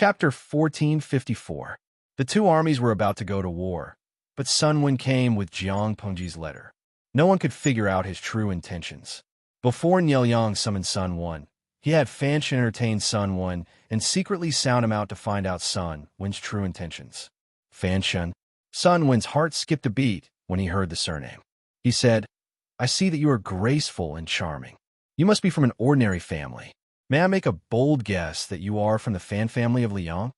Chapter 1454. The two armies were about to go to war, but Sun Wen came with Jiang Pengji's letter. No one could figure out his true intentions. Before Niel Yang summoned Sun Wen, he had Fan Shen entertain Sun Wen and secretly sound him out to find out Sun Wen's true intentions. Fan Shen. Sun Wen's heart skipped a beat when he heard the surname. He said, "I see that you are graceful and charming. You must be from an ordinary family. May I make a bold guess that you are from the Fan family of Liang?"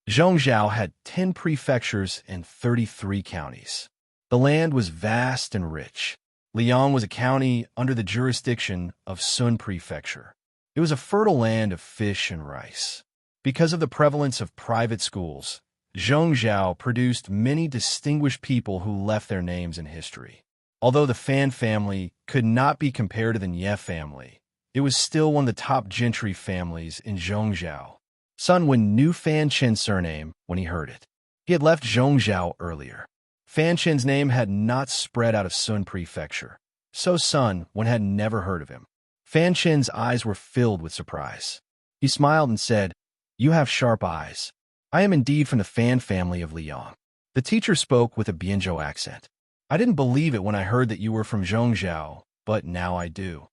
Zhongzhou had 10 prefectures and 33 counties. The land was vast and rich. Liang was a county under the jurisdiction of Sun Prefecture. It was a fertile land of fish and rice. Because of the prevalence of private schools, Zhongzhou produced many distinguished people who left their names in history. Although the Fan family could not be compared to the Nie family, it was still one of the top gentry families in Zhongzhou. Sun Wen knew Fan Shen's surname when he heard it. He had left Zhongzhou earlier. Fan Shen's name had not spread out of Sun Prefecture, so Sun Wen had never heard of him. Fan Shen's eyes were filled with surprise. He smiled and said, "You have sharp eyes. I am indeed from the Fan family of Liang." The teacher spoke with a Bianzhou accent. "I didn't believe it when I heard that you were from Zhongzhou, but now I do."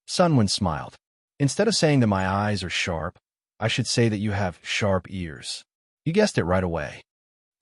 Sun Wen smiled. "Instead of saying that my eyes are sharp, I should say that you have sharp ears." You guessed it right away.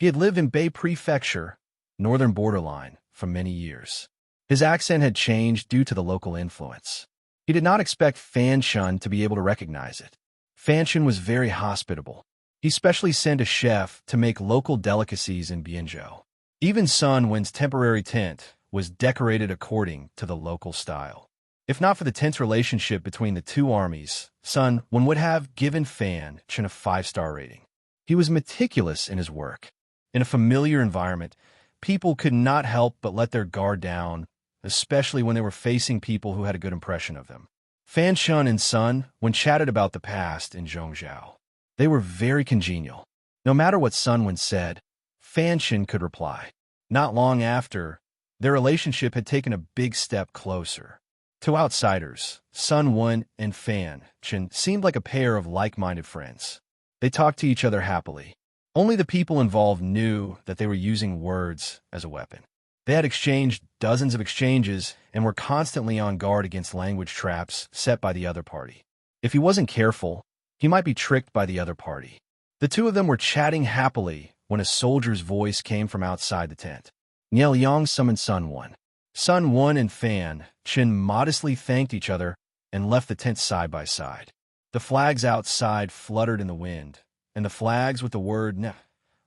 He had lived in Bei Prefecture, northern borderline, for many years. His accent had changed due to the local influence. He did not expect Fan Shen to be able to recognize it. Fan Shen was very hospitable. He specially sent a chef to make local delicacies in Bianzhou. Even Sun Wen's temporary tent was decorated according to the local style. If not for the tense relationship between the two armies, Sun Wen would have given Fan Shen a 5-star rating. He was meticulous in his work. In a familiar environment, people could not help but let their guard down, especially when they were facing people who had a good impression of them. Fan Shen and Sun Wen chatted about the past in Zhongzhou. They were very congenial. No matter what Sun Wen said, Fan Shen could reply. Not long after, their relationship had taken a big step closer. To outsiders, Sun Wen and Fan Shen seemed like a pair of like-minded friends. They talked to each other happily. Only the people involved knew that they were using words as a weapon. They had exchanged dozens of exchanges and were constantly on guard against language traps set by the other party. If he wasn't careful, he might be tricked by the other party. The two of them were chatting happily when a soldier's voice came from outside the tent. Niel Yang summoned Sun Wen. Sun Wen and Fan Shen modestly thanked each other and left the tent side by side. The flags outside fluttered in the wind, and the flags with the word "Ne"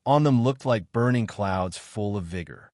on them looked like burning clouds full of vigor.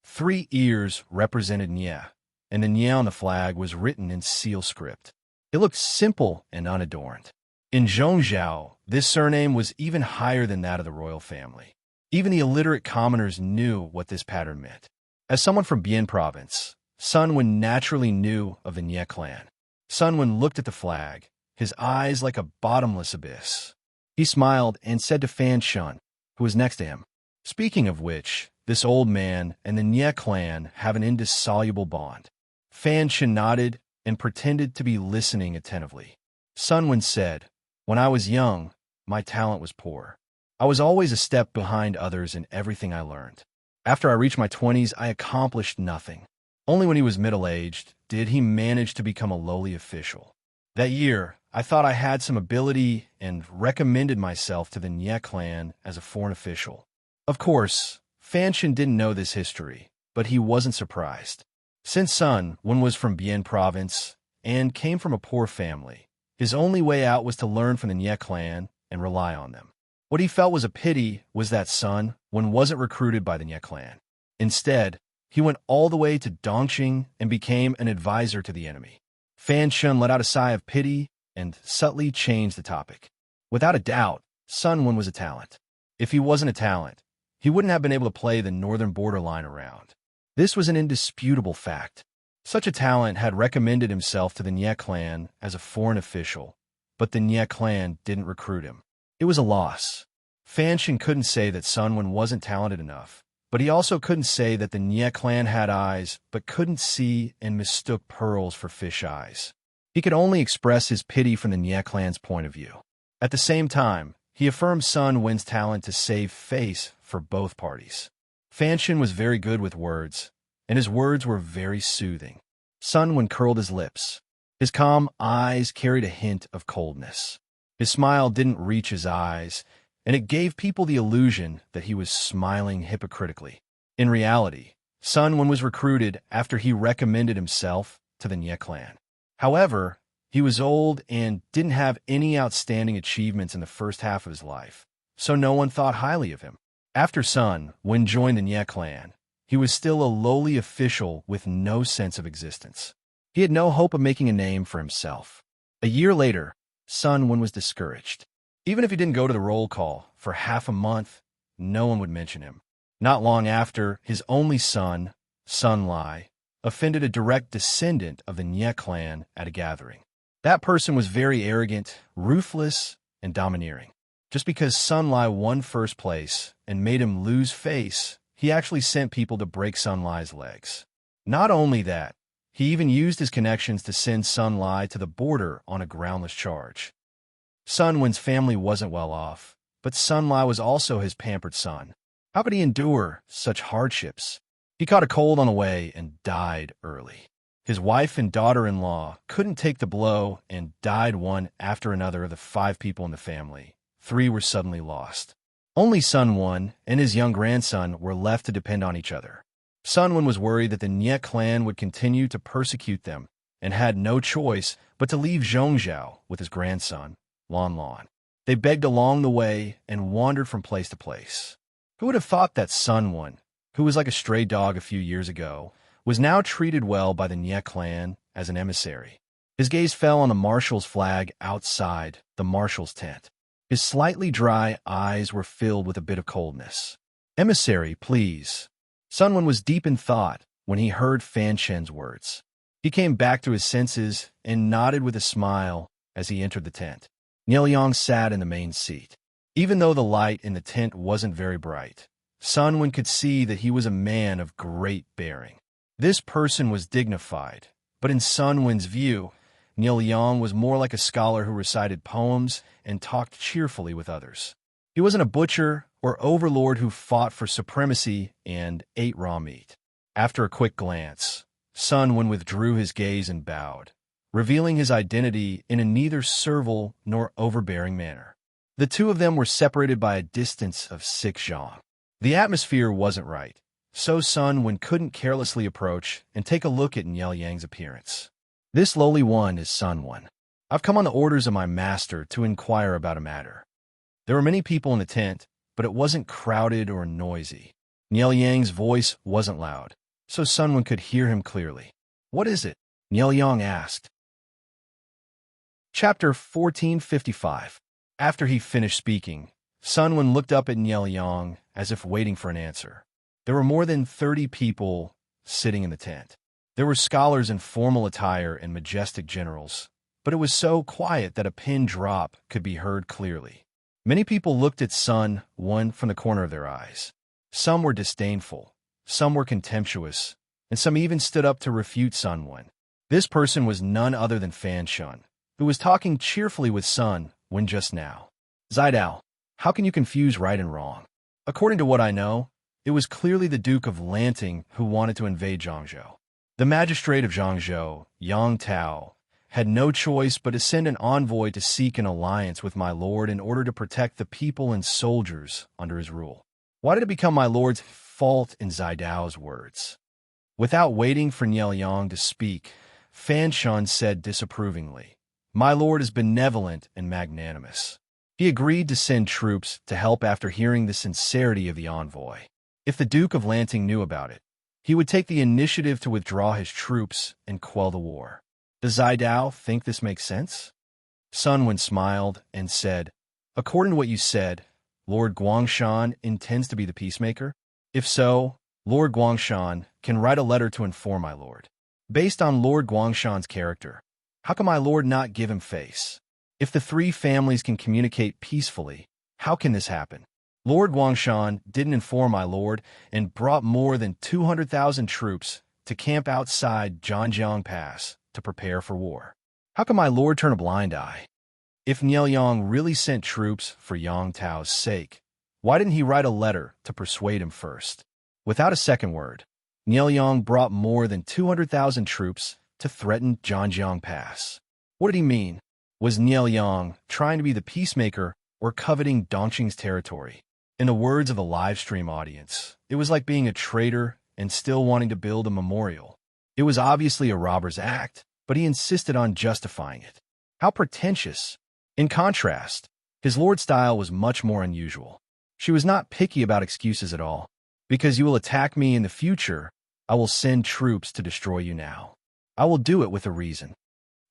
3 ears represented Nie, and the Nie on the flag was written in seal script. It looked simple and unadorned. In Zhongzhou, this surname was even higher than that of the royal family. Even the illiterate commoners knew what this pattern meant. As someone from Bian province, Sun Wen naturally knew of the Nie clan. Sun Wen looked at the flag, his eyes like a bottomless abyss. He smiled and said to Fan Shen, who was next to him, "Speaking of which, this old man and the Nie clan have an indissoluble bond." Fan Shen nodded and pretended to be listening attentively. Sun Wen said, "When I was young, my talent was poor. I was always a step behind others in everything I learned. After I reached my 20s, I accomplished nothing. Only when he was middle-aged did he manage to become a lowly official. That year, I thought I had some ability and recommended myself to the Nie clan as a foreign official." Of course, Fan Shen didn't know this history, but he wasn't surprised. Since Sun Wen was from Bian province and came from a poor family, his only way out was to learn from the Nie clan and rely on them. What he felt was a pity was that Sun Wen wasn't recruited by the Nie clan. Instead, he went all the way to Dongqing and became an advisor to the enemy. Fan Shen let out a sigh of pity and subtly changed the topic. Without a doubt, Sun Wen was a talent. If he wasn't a talent, he wouldn't have been able to play the northern borderline around. This was an indisputable fact. Such a talent had recommended himself to the Nie clan as a foreign official, but the Nie clan didn't recruit him. It was a loss. Fan Shen couldn't say that Sun Wen wasn't talented enough, but he also couldn't say that the Nie clan had eyes but couldn't see and mistook pearls for fish eyes. He could only express his pity from the Nie clan's point of view. At the same time, he affirmed Sun Wen's talent to save face for both parties. Fan Shan was very good with words, and his words were very soothing. Sun Wen curled his lips. His calm eyes carried a hint of coldness. His smile didn't reach his eyes, and it gave people the illusion that he was smiling hypocritically. In reality, Sun Wen was recruited after he recommended himself to the Nye clan. However, he was old and didn't have any outstanding achievements in the first half of his life, so no one thought highly of him. After Sun Wen joined the Nye clan, he was still a lowly official with no sense of existence. He had no hope of making a name for himself. A year later, Sun Wen was discouraged. Even if he didn't go to the roll call for half a month, no one would mention him. Not long after, his only son, Sun Lai, offended a direct descendant of the Nye clan at a gathering. That person was very arrogant, ruthless, and domineering. Just because Sun Lai won first place and made him lose face, he actually sent people to break Sun Lai's legs. Not only that, he even used his connections to send Sun Lai to the border on a groundless charge. Sun Wen's family wasn't well off, but Sun Lai was also his pampered son. How could he endure such hardships? He caught a cold on the way and died early. His wife and daughter-in-law couldn't take the blow and died one after another of the 5 people in the family. 3 were suddenly lost. Only Sun Wen and his young grandson were left to depend on each other. Sun Wen was worried that the Nye clan would continue to persecute them and had no choice but to leave Zhongzhou with his grandson, Lan Lan. They begged along the way and wandered from place to place. Who would have thought that Sun Wen, who was like a stray dog a few years ago, was now treated well by the Nye clan as an emissary? His gaze fell on the marshal's flag outside the marshal's tent. His slightly dry eyes were filled with a bit of coldness. "Emissary, please." Sun Wen was deep in thought when he heard Fan Shan's words. He came back to his senses and nodded with a smile as he entered the tent. Nye Yang sat in the main seat. Even though the light in the tent wasn't very bright, Sun Wen could see that he was a man of great bearing. This person was dignified, but in Sun Wen's view, Nye Yang was more like a scholar who recited poems and talked cheerfully with others. He wasn't a butcher or overlord who fought for supremacy and ate raw meat. After a quick glance, Sun Wen withdrew his gaze and bowed, revealing his identity in a neither servile nor overbearing manner. The two of them were separated by a distance of 6 zhang. The atmosphere wasn't right, so Sun Wen couldn't carelessly approach and take a look at Nye Yang's appearance. "This lowly one is Sun Wen. I've come on the orders of my master to inquire about a matter." There were many people in the tent, but it wasn't crowded or noisy. Nye Yang's voice wasn't loud, so Sun Wen could hear him clearly. "What is it?" Nye Yang asked. Chapter 1455. After he finished speaking, Sun Wen looked up at Nye Yang as if waiting for an answer. There were more than 30 people sitting in the tent. There were scholars in formal attire and majestic generals, but it was so quiet that a pin drop could be heard clearly. Many people looked at Sun Wen from the corner of their eyes. Some were disdainful, some were contemptuous, and some even stood up to refute Sun Wen. This person was none other than Fan Shan, who was talking cheerfully with Sun Wen just now. "Zidao, how can you confuse right and wrong? According to what I know, it was clearly the Duke of Lanting who wanted to invade Zhongzhou. The magistrate of Zhongzhou, Yang Tao, had no choice but to send an envoy to seek an alliance with my lord in order to protect the people and soldiers under his rule. Why did it become my lord's fault in Zidao's words?" Without waiting for Nye Yang to speak, Fan Shan said disapprovingly, "My lord is benevolent and magnanimous." He agreed to send troops to help after hearing the sincerity of the envoy. If the Duke of Lanting knew about it, he would take the initiative to withdraw his troops and quell the war. Does Zidao think this makes sense? Sun Wen smiled and said, "According to what you said, Lord Guangshan intends to be the peacemaker? If so, Lord Guangshan can write a letter to inform my lord. Based on Lord Guangshan's character, how can my lord not give him face? If the 3 families can communicate peacefully, how can this happen? Lord Guangshan didn't inform my lord and brought more than 200,000 troops to camp outside Zhanjiang Pass to prepare for war. How can my lord turn a blind eye?" If Nielyong really sent troops for Yang Tao's sake, why didn't he write a letter to persuade him first? Without a second word, Nielyong brought more than 200,000 troops to threaten Zhanjiang Pass. What did he mean? Was Nielyong trying to be the peacemaker or coveting Dongqing's territory? In the words of the livestream audience, it was like being a traitor and still wanting to build a memorial. It was obviously a robber's act, but he insisted on justifying it. How pretentious! In contrast, his lord's style was much more unusual. She was not picky about excuses at all. Because you will attack me in the future, I will send troops to destroy you now. I will do it with a reason.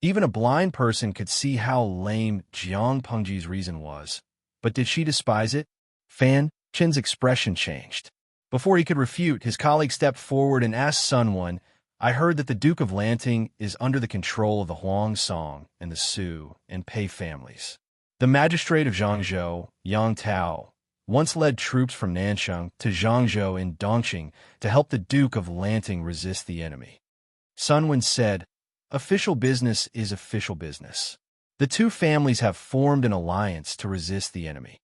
Even a blind person could see how lame Jiang Pengji's reason was. But did she despise it? Fan Chen's expression changed. Before he could refute, his colleague stepped forward and asked Sunwon, I heard that the Duke of Lanting is under the control of the Huang Song and the Su and Pei families. The magistrate of Zhangzhou, Yang Tao, once led troops from Nansheng to Zhangzhou in Dongqing to help the Duke of Lanting resist the enemy. Sunwon said, official business is official business. The two families have formed an alliance to resist the enemy.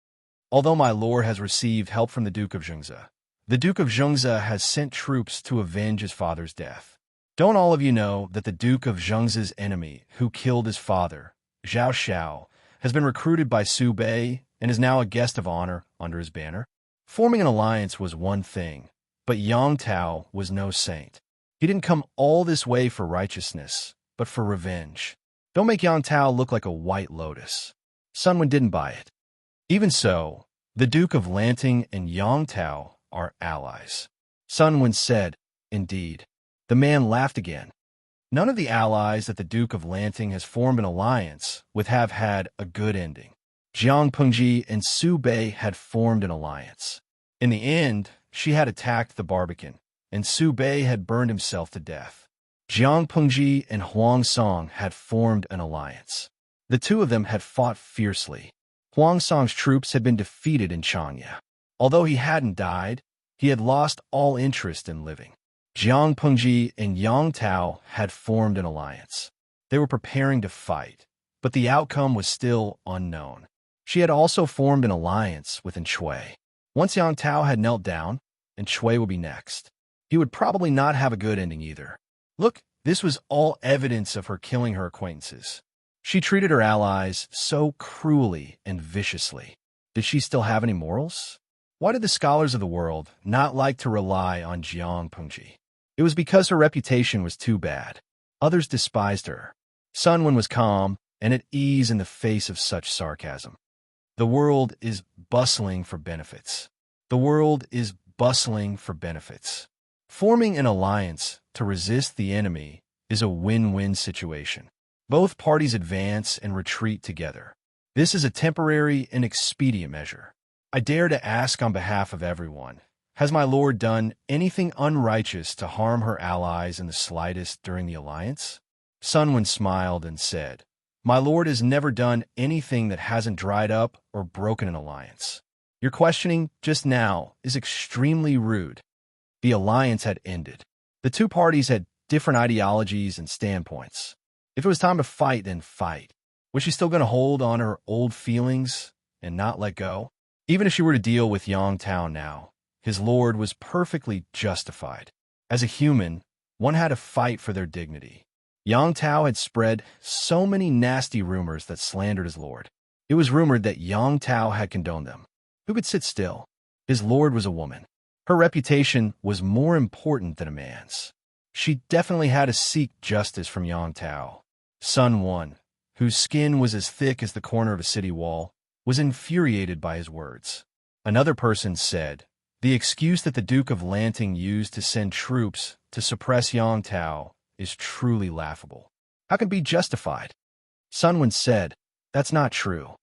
Although my lord has received help from the Duke of Zhengzhe, the Duke of Zhengzhe has sent troops to avenge his father's death. Don't all of you know that the Duke of Zhengzhe's enemy, who killed his father, Zhao Xiao, has been recruited by Su Bei and is now a guest of honor under his banner? Forming an alliance was one thing, but Yang Tao was no saint. He didn't come all this way for righteousness, but for revenge. Don't make Yang Tao look like a white lotus. Sunwon didn't buy it. Even so, the Duke of Lanting and Yang Tao are allies. Sunwon said, indeed. The man laughed again. None of the allies that the Duke of Lanting has formed an alliance with have had a good ending. Jiang Pengji and Su Bei had formed an alliance. In the end, she had attacked the Barbican, and Su Bei had burned himself to death. Jiang Pengji and Huang Song had formed an alliance. The two of them had fought fiercely. Huang Song's troops had been defeated in Changya. Although he hadn't died, he had lost all interest in living. Jiang Pengji and Yang Tao had formed an alliance. They were preparing to fight, but the outcome was still unknown. She had also formed an alliance with Enchui. Once Yang Tao had knelt down, Enchui would be next. He would probably not have a good ending either. Look, this was all evidence of her killing her acquaintances. She treated her allies so cruelly and viciously. Did she still have any morals? Why did the scholars of the world not like to rely on Jiang Pengji? It was because her reputation was too bad. Others despised her. Sunwon was calm and at ease in the face of such sarcasm. The world is bustling for benefits. The world is bustling for benefits. Forming an alliance to resist the enemy is a win-win situation. Both parties advance and retreat together. This is a temporary and expedient measure. I dare to ask on behalf of everyone, has my lord done anything unrighteous to harm her allies in the slightest during the alliance? Sunwon smiled and said, my lord has never done anything that hasn't dried up or broken an alliance. Your questioning just now is extremely rude. The alliance had ended. The two parties had different ideologies and standpoints. If it was time to fight, then fight. Was she still going to hold on her old feelings and not let go? Even if she were to deal with Yang Tao now, his lord was perfectly justified. As a human, one had to fight for their dignity. Yang Tao had spread so many nasty rumors that slandered his lord. It was rumored that Yang Tao had condoned them. Who could sit still? His lord was a woman. Her reputation was more important than a man's. She definitely had to seek justice from Yang Tao. Sunwon, whose skin was as thick as the corner of a city wall, was infuriated by his words. Another person said, the excuse that the Duke of Lanting used to send troops to suppress Yang Tao is truly laughable. How can it be justified? Sunwon said, that's not true.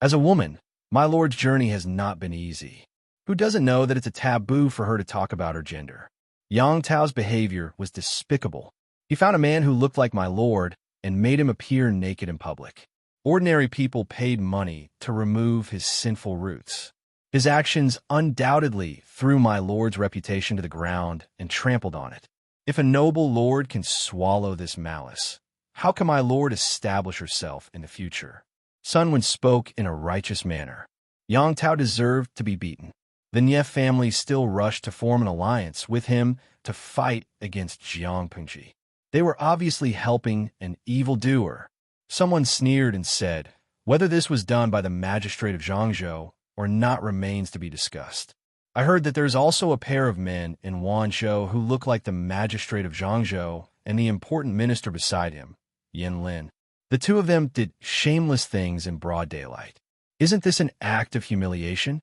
As a woman, my lord's journey has not been easy. Who doesn't know that it's a taboo for her to talk about her gender? Yang Tao's behavior was despicable. He found a man who looked like my lord and made him appear naked in public. Ordinary people paid money to remove his sinful roots. His actions undoubtedly threw my lord's reputation to the ground and trampled on it. If a noble lord can swallow this malice, how can my lord establish herself in the future? Sun Wen spoke in a righteous manner. Yang Tao deserved to be beaten. The Nie family still rushed to form an alliance with him to fight against Jiang Pengji. They were obviously helping an evildoer. Someone sneered and said, whether this was done by the magistrate of Zhangzhou or not remains to be discussed. I heard that there's also a pair of men in Wanzhou who look like the magistrate of Zhangzhou and the important minister beside him, Yin Lin. The two of them did shameless things in broad daylight. Isn't this an act of humiliation?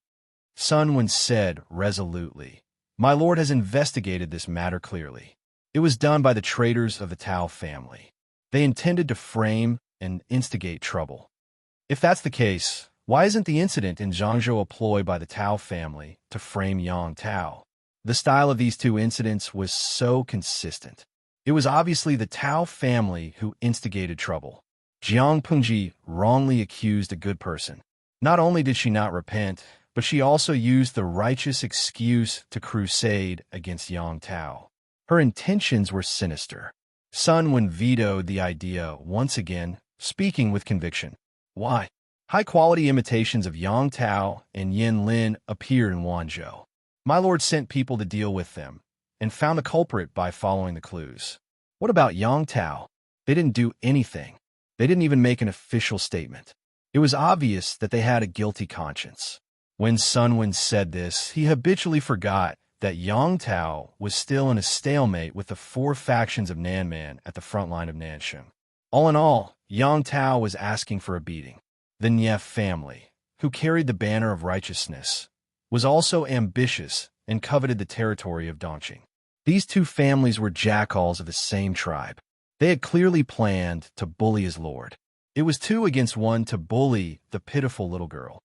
Sun Wen said resolutely, my lord has investigated this matter clearly. It was done by the traitors of the Tao family. They intended to frame and instigate trouble. If that's the case, why isn't the incident in Zhangzhou a ploy by the Tao family to frame Yang Tao? The style of these two incidents was so consistent. It was obviously the Tao family who instigated trouble. Jiang Pengji wrongly accused a good person. Not only did she not repent, but she also used the righteous excuse to crusade against Yang Tao. Her intentions were sinister. Sun Wen vetoed the idea once again, speaking with conviction. Why? High-quality imitations of Yang Tao and Yin Lin appeared in Wanzhou. My lord sent people to deal with them, and found the culprit by following the clues. What about Yang Tao? They didn't do anything. They didn't even make an official statement. It was obvious that they had a guilty conscience. When Sun Wen said this, he habitually forgot that Yang Tao was still in a stalemate with the four factions of Nanman at the front line of Nansheng. All in all, Yang Tao was asking for a beating. The Nie family, who carried the banner of righteousness, was also ambitious and coveted the territory of Dongqing. These two families were jackals of the same tribe. They had clearly planned to bully his lord. It was 2 against 1 to bully the pitiful little girl.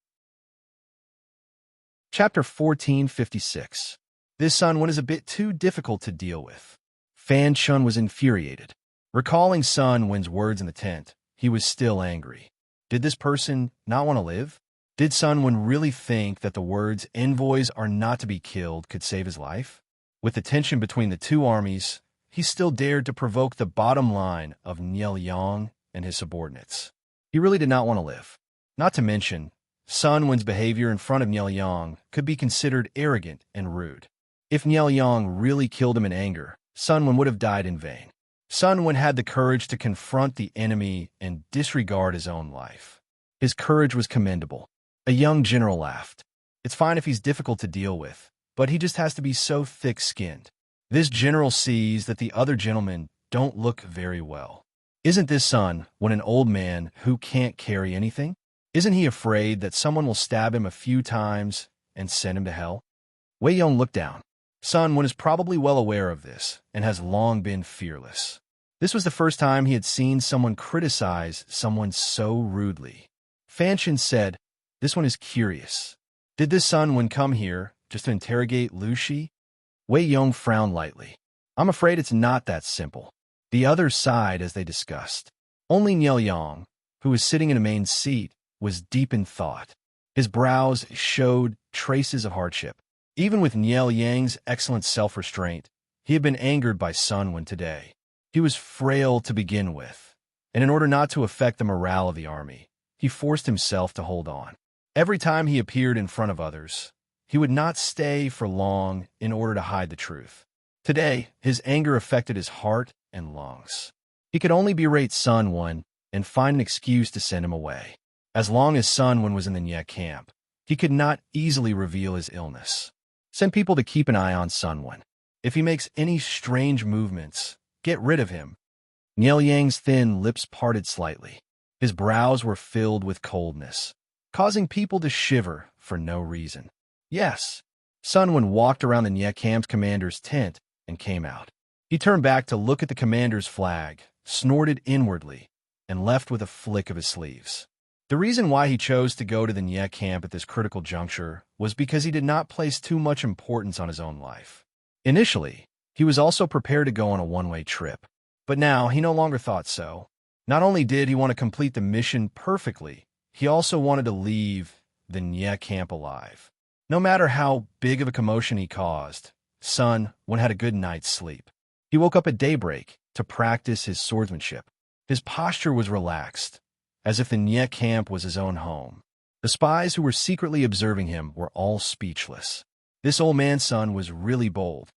Chapter 1456. This Sun Wen is a bit too difficult to deal with. Fan Chun was infuriated. Recalling Sun Wen's words in the tent, he was still angry. Did this person not want to live? Did Sun Wen really think that the words envoys are not to be killed could save his life? With the tension between the two armies, he still dared to provoke the bottom line of Nielyang and his subordinates. He really did not want to live. Not to mention, Sun Wen's behavior in front of Nielyang could be considered arrogant and rude. If Nielyang really killed him in anger, Sun Wen would have died in vain. Sun Wen had the courage to confront the enemy and disregard his own life. His courage was commendable. A young general laughed. It's fine if he's difficult to deal with, but he just has to be so thick-skinned. This general sees that the other gentlemen don't look very well. Isn't this Sun Wen an old man who can't carry anything? Isn't he afraid that someone will stab him a few times and send him to hell? Wei Yong looked down. Sun Wen is probably well aware of this and has long been fearless. This was the first time he had seen someone criticize someone so rudely. Fan Chen said, "This one is curious. Did this Sun Wen come here just to interrogate Lu Shi?" Wei Yong frowned lightly. "I'm afraid it's not that simple." The others sighed as they discussed. Only Nielyang, who was sitting in a main seat, was deep in thought. His brows showed traces of hardship. Even with Nielyang's excellent self-restraint, he had been angered by Sun Wen today. He was frail to begin with, and in order not to affect the morale of the army, he forced himself to hold on. Every time he appeared in front of others, he would not stay for long in order to hide the truth. Today, his anger affected his heart and lungs. He could only berate Sun Wen and find an excuse to send him away. As long as Sun Wen was in the Nye camp, he could not easily reveal his illness. Send people to keep an eye on Sun Wen. If he makes any strange movements, get rid of him. Nielyang's thin lips parted slightly. His brows were filled with coldness, causing people to shiver for no reason. Yes. Sun Wen walked around the Nye camp's commander's tent and came out. He turned back to look at the commander's flag, snorted inwardly, and left with a flick of his sleeves. The reason why he chose to go to the Nye camp at this critical juncture was because he did not place too much importance on his own life. Initially, he was also prepared to go on a one-way trip, but now he no longer thought so. Not only did he want to complete the mission perfectly, he also wanted to leave the Nye camp alive. No matter how big of a commotion he caused, Sun Wen had a good night's sleep. He woke up at daybreak to practice his swordsmanship. His posture was relaxed, as if the Nye camp was his own home. The spies who were secretly observing him were all speechless. This old man's son was really bold.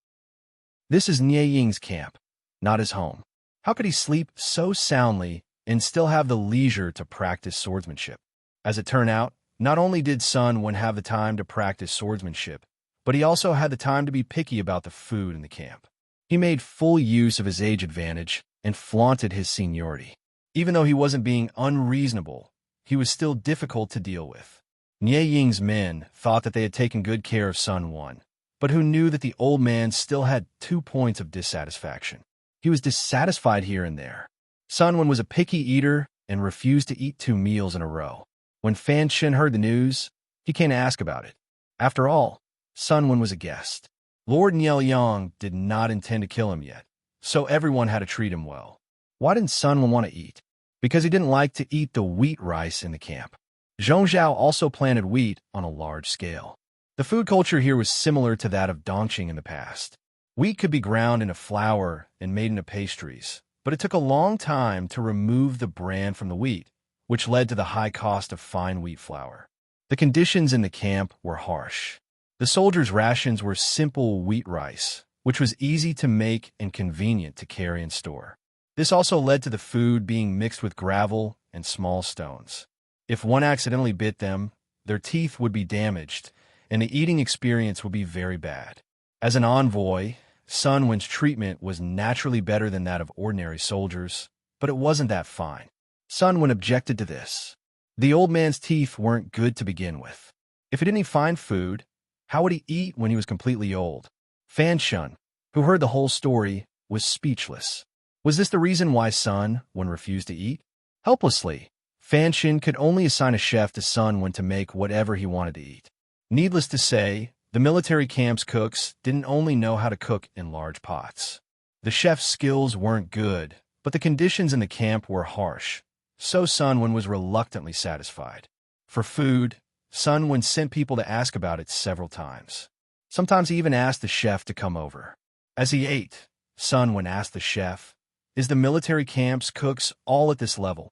This is Nye Ying's camp, not his home. How could he sleep so soundly and still have the leisure to practice swordsmanship? As it turned out, not only did Sun Wen have the time to practice swordsmanship, but he also had the time to be picky about the food in the camp. He made full use of his age advantage and flaunted his seniority. Even though he wasn't being unreasonable, he was still difficult to deal with. Nye Ying's men thought that they had taken good care of Sun Wen, but who knew that the old man still had 2 points of dissatisfaction. He was dissatisfied here and there. Sun Wen was a picky eater and refused to eat 2 meals in a row. When Fan Shen heard the news, he came to ask about it. After all, Sun Wen was a guest. Lord Nielyang did not intend to kill him yet, so everyone had to treat him well. Why didn't Sun Wen want to eat? Because he didn't like to eat the wheat rice in the camp. Zhongzhao also planted wheat on a large scale. The food culture here was similar to that of Dongqing in the past. Wheat could be ground into flour and made into pastries, but it took a long time to remove the bran from the wheat, which led to the high cost of fine wheat flour. The conditions in the camp were harsh. The soldiers' rations were simple wheat rice, which was easy to make and convenient to carry and store. This also led to the food being mixed with gravel and small stones. If one accidentally bit them, their teeth would be damaged, and the eating experience would be very bad. As an envoy, Sun Wen's treatment was naturally better than that of ordinary soldiers, but it wasn't that fine. Sun Wen objected to this. The old man's teeth weren't good to begin with. If he didn't find food, how would he eat when he was completely old? Fan Shen, who heard the whole story, was speechless. Was this the reason why Sun Wen refused to eat? Helplessly, Fan Shen could only assign a chef to Sun Wen to make whatever he wanted to eat. Needless to say, the military camp's cooks didn't only know how to cook in large pots. The chef's skills weren't good, but the conditions in the camp were harsh, so Sun Wen was reluctantly satisfied. For food, Sun Wen sent people to ask about it several times. Sometimes he even asked the chef to come over. As he ate, Sun Wen asked the chef, "Is the military camp's cooks all at this level?"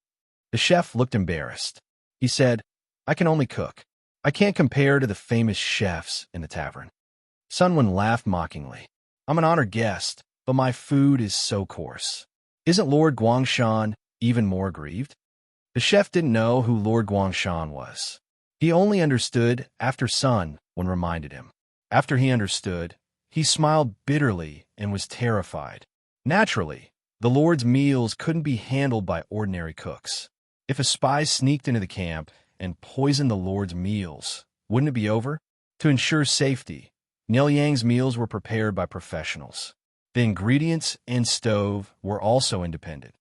The chef looked embarrassed. He said, "I can only cook. I can't compare to the famous chefs in the tavern." Sun Wen laughed mockingly. "I'm an honored guest, but my food is so coarse. Isn't Lord Guangshan even more grieved?" The chef didn't know who Lord Guangshan was. He only understood after Sun Wen reminded him. After he understood, he smiled bitterly and was terrified. Naturally, the Lord's meals couldn't be handled by ordinary cooks. If a spy sneaked into the camp and poisoned the Lord's meals, wouldn't it be over? To ensure safety, Nielyang's meals were prepared by professionals. The ingredients and stove were also independent.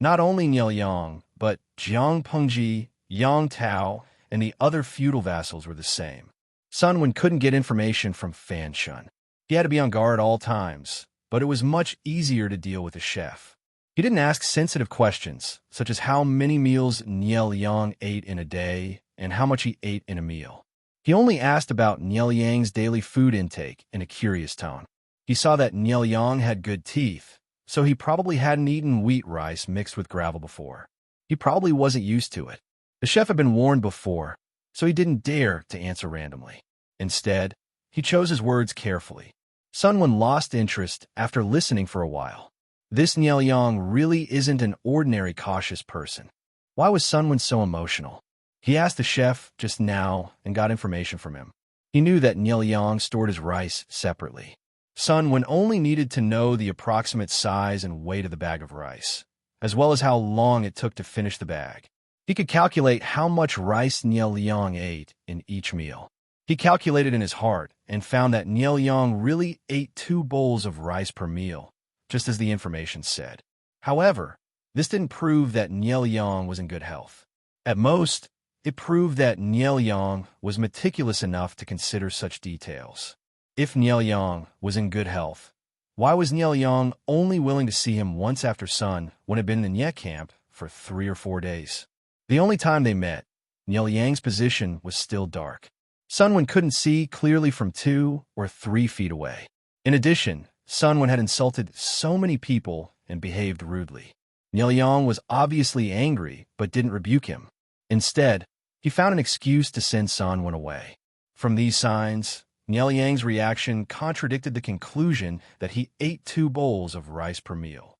Not only Nielyang, but Jiang Pengji, Yang Tao, and the other feudal vassals were the same. Sun Wen couldn't get information from Fan Shen. He had to be on guard at all times, but it was much easier to deal with a chef. He didn't ask sensitive questions, such as how many meals Nielyang ate in a day and how much he ate in a meal. He only asked about Nielyang's daily food intake in a curious tone. He saw that Nielyang had good teeth, so he probably hadn't eaten wheat rice mixed with gravel before. He probably wasn't used to it. The chef had been warned before, so he didn't dare to answer randomly. Instead, he chose his words carefully. Sun Wen lost interest after listening for a while. This Nielyang really isn't an ordinary cautious person. Why was Sun Wen so emotional? He asked the chef just now and got information from him. He knew that Nielyang stored his rice separately. Sun Wen only needed to know the approximate size and weight of the bag of rice, as well as how long it took to finish the bag. He could calculate how much rice Nielyang ate in each meal. He calculated in his heart and found that Nielyang really ate 2 bowls of rice per meal, just as the information said. However, this didn't prove that Nielyang was in good health. At most, it proved that Nielyang was meticulous enough to consider such details. If Nielyang was in good health, why was Nielyang only willing to see him once after Sun Wen had been in the Nye camp for 3 or 4 days? The only time they met, Nielyang's position was still dark. Sun Wen couldn't see clearly from 2 or 3 feet away. In addition, Sun Wen had insulted so many people and behaved rudely. Nielyang was obviously angry, but didn't rebuke him. Instead, he found an excuse to send Sun Wen away. From these signs, Nielyang's reaction contradicted the conclusion that he ate 2 bowls of rice per meal.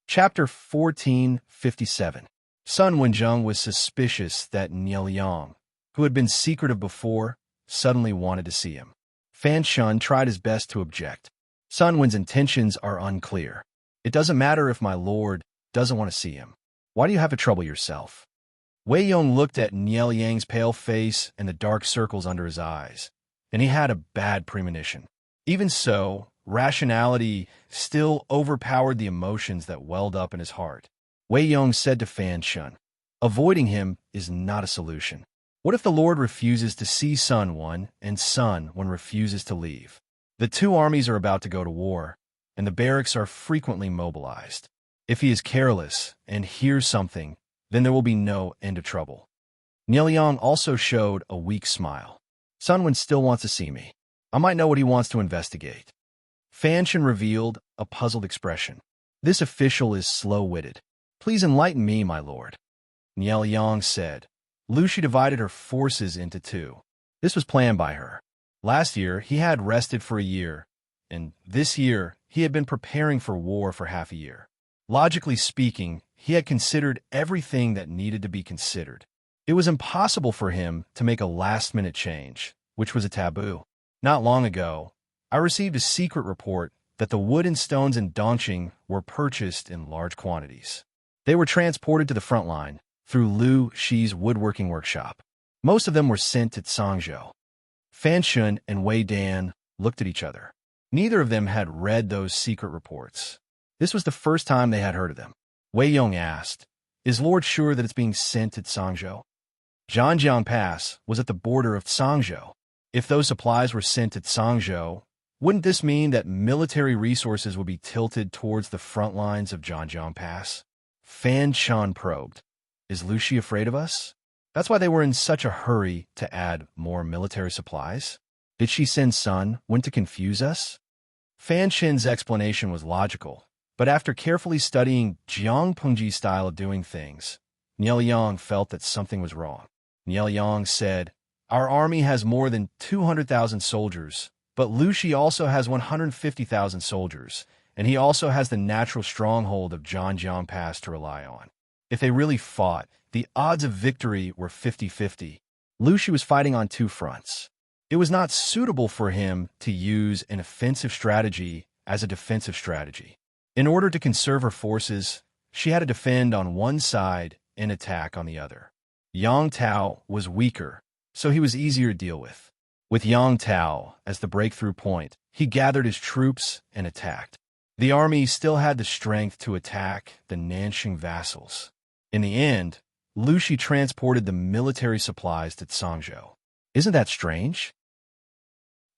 Chapter 1457. Sun Wenjung was suspicious that Nielyang, who had been secretive before, suddenly wanted to see him. Fan Shun tried his best to object. Sun Wen's intentions are unclear. It doesn't matter if my lord doesn't want to see him. Why do you have to trouble yourself? Wei Yong looked at Nielyang's pale face and the dark circles under his eyes, and he had a bad premonition. Even so, rationality still overpowered the emotions that welled up in his heart. Wei Yong said to Fan Shun, avoiding him is not a solution. What if the Lord refuses to see Sun Wen and Sun Wen refuses to leave? The 2 armies are about to go to war, and the barracks are frequently mobilized. If he is careless and hears something, then there will be no end of trouble. Nielyang also showed a weak smile. Sun Wen still wants to see me. I might know what he wants to investigate. Fan Shun revealed a puzzled expression. This official is slow-witted. Please enlighten me, my lord. Nielyang said. Lucy divided her forces into 2. This was planned by her. Last year, he had rested for a year, and this year, he had been preparing for war for half a year. Logically speaking, he had considered everything that needed to be considered. It was impossible for him to make a last-minute change, which was a taboo. Not long ago, I received a secret report that the wood and stones in Dongqing were purchased in large quantities. They were transported to the front line through Liu Shi's woodworking workshop. Most of them were sent to Cangzhou. Fan Shun and Wei Dan looked at each other. Neither of them had read those secret reports. This was the first time they had heard of them. Wei Yong asked, is Lord sure that it's being sent to Cangzhou? Zhanjiang Pass was at the border of Cangzhou. If those supplies were sent to Cangzhou, wouldn't this mean that military resources would be tilted towards the front lines of Zhanjiang Pass? Fan Shun probed. Is Liu Shi afraid of us? That's why they were in such a hurry to add more military supplies? Did she send Sun Wen to confuse us? Fan Shin's explanation was logical, but after carefully studying Jiang Pengji's style of doing things, Nielyang felt that something was wrong. Nielyang said, our army has more than 200,000 soldiers, but Liu Shi also has 150,000 soldiers, and he also has the natural stronghold of Zhanjiang Pass to rely on. If they really fought, the odds of victory were 50-50. Liu Shi was fighting on 2 fronts. It was not suitable for him to use an offensive strategy as a defensive strategy. In order to conserve her forces, she had to defend on one side and attack on the other. Yang Tao was weaker, so he was easier to deal with. With Yang Tao as the breakthrough point, he gathered his troops and attacked. The army still had the strength to attack the Nanxing vassals. In the end, Liu Shi transported the military supplies to Cangzhou. Isn't that strange?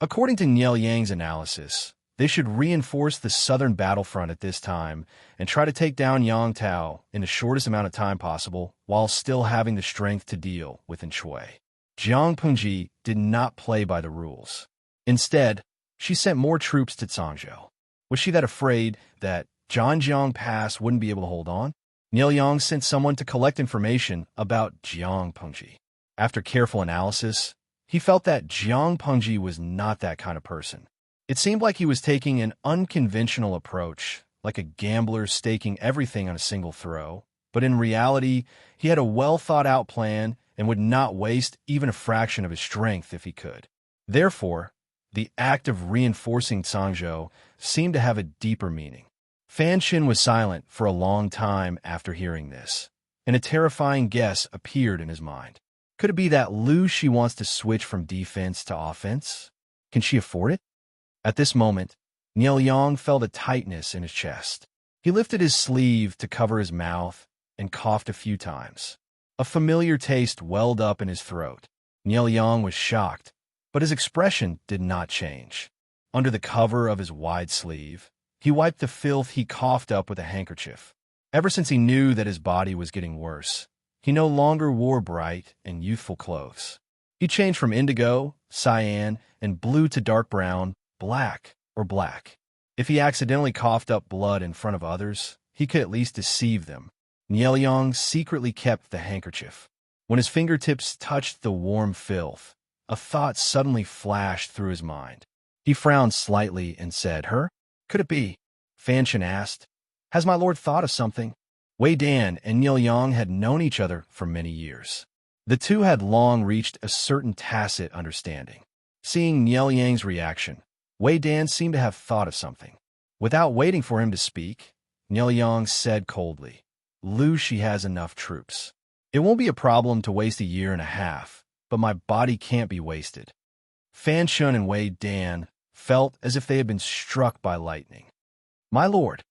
According to Nielyang's analysis, they should reinforce the southern battlefront at this time and try to take down Yang Tao in the shortest amount of time possible while still having the strength to deal with Shui. Jiang Pengji did not play by the rules. Instead, she sent more troops to Cangzhou. Was she that afraid that Zhanjiang Pass wouldn't be able to hold on? Nielyang sent someone to collect information about Jiang Pengji. After careful analysis, he felt that Jiang Pengji was not that kind of person. It seemed like he was taking an unconventional approach, like a gambler staking everything on a single throw, but in reality, he had a well-thought-out plan and would not waste even a fraction of his strength if he could. Therefore, the act of reinforcing Cangzhou seemed to have a deeper meaning. Fan Shin was silent for a long time after hearing this, and a terrifying guess appeared in his mind. Could it be that Liu Shi wants to switch from defense to offense? Can she afford it? At this moment, Nielyang felt a tightness in his chest. He lifted his sleeve to cover his mouth and coughed a few times. A familiar taste welled up in his throat. Nielyang was shocked, but his expression did not change. Under the cover of his wide sleeve, he wiped the filth he coughed up with a handkerchief. Ever since he knew that his body was getting worse, he no longer wore bright and youthful clothes. He changed from indigo, cyan, and blue to dark brown, black, or black. If he accidentally coughed up blood in front of others, he could at least deceive them. Nielyong secretly kept the handkerchief. When his fingertips touched the warm filth, a thought suddenly flashed through his mind. He frowned slightly and said, "Her? Could it be?" Fanshan asked, "Has my lord thought of something?" Wei Dan and Nielyong had known each other for many years. The two had long reached a certain tacit understanding. Seeing Nielyang's reaction, Wei Dan seemed to have thought of something. Without waiting for him to speak, Nielyong said coldly, "Lu Shi has enough troops. It won't be a problem to waste a year and a half, but my body can't be wasted." Fan Shun and Wei Dan felt as if they had been struck by lightning. "My lord,"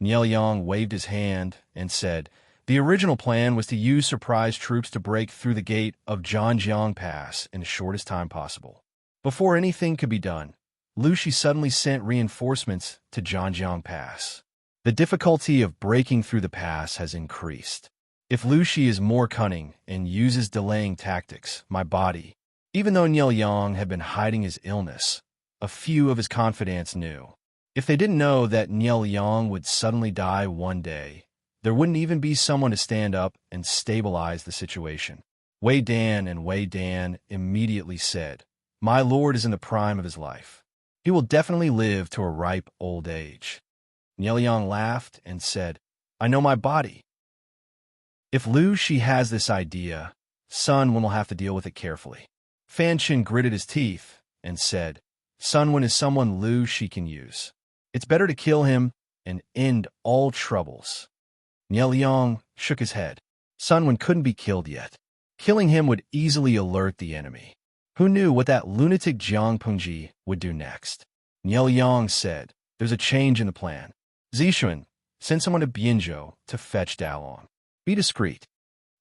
Nielyong waved his hand and said, "The original plan was to use surprise troops to break through the gate of Zhanjiang Pass in the shortest time possible. Before anything could be done, Lu Shi suddenly sent reinforcements to Zhanjiang Pass. The difficulty of breaking through the pass has increased. If Lu Shi is more cunning and uses delaying tactics, my body..." Even though Nielyong had been hiding his illness, a few of his confidants knew. If they didn't know that Nielyong would suddenly die one day, there wouldn't even be someone to stand up and stabilize the situation. Wei Dan and Wei Dan immediately said, "My lord is in the prime of his life. He will definitely live to a ripe old age." Nielyong laughed and said, "I know my body. If Lu Shi has this idea, Sun Wen will have to deal with it carefully." Fan Shin gritted his teeth and said, "Sun Wen is someone Lu Shi can use. It's better to kill him and end all troubles." Nielyong shook his head. Sun Wen couldn't be killed yet. Killing him would easily alert the enemy. Who knew what that lunatic Jiang Pengji would do next? Nielyong said, "There's a change in the plan. Zixuan, send someone to Bianzhou to fetch Dalong. Be discreet.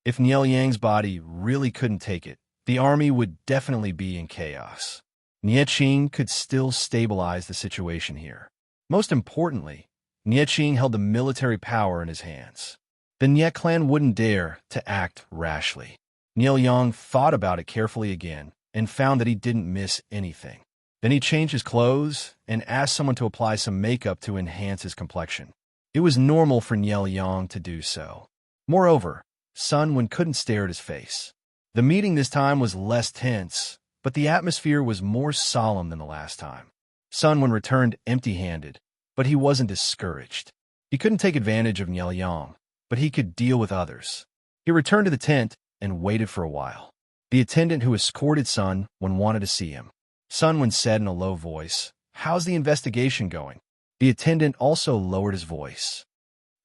If Nielyang's body really couldn't take it, the army would definitely be in chaos. Nieqing could still stabilize the situation here. Most importantly, Nieqing held the military power in his hands. The Nie clan wouldn't dare to act rashly." Nielyong thought about it carefully again and found that he didn't miss anything. Then he changed his clothes and asked someone to apply some makeup to enhance his complexion. It was normal for Nielyong to do so. Moreover, Sun Wen couldn't stare at his face. The meeting this time was less tense, but the atmosphere was more solemn than the last time. Sun Wen returned empty-handed, but he wasn't discouraged. He couldn't take advantage of Nielyong, but he could deal with others. He returned to the tent and waited for a while. The attendant who escorted Sun Wen wanted to see him. Sun Wen said in a low voice, "How's the investigation going?" The attendant also lowered his voice.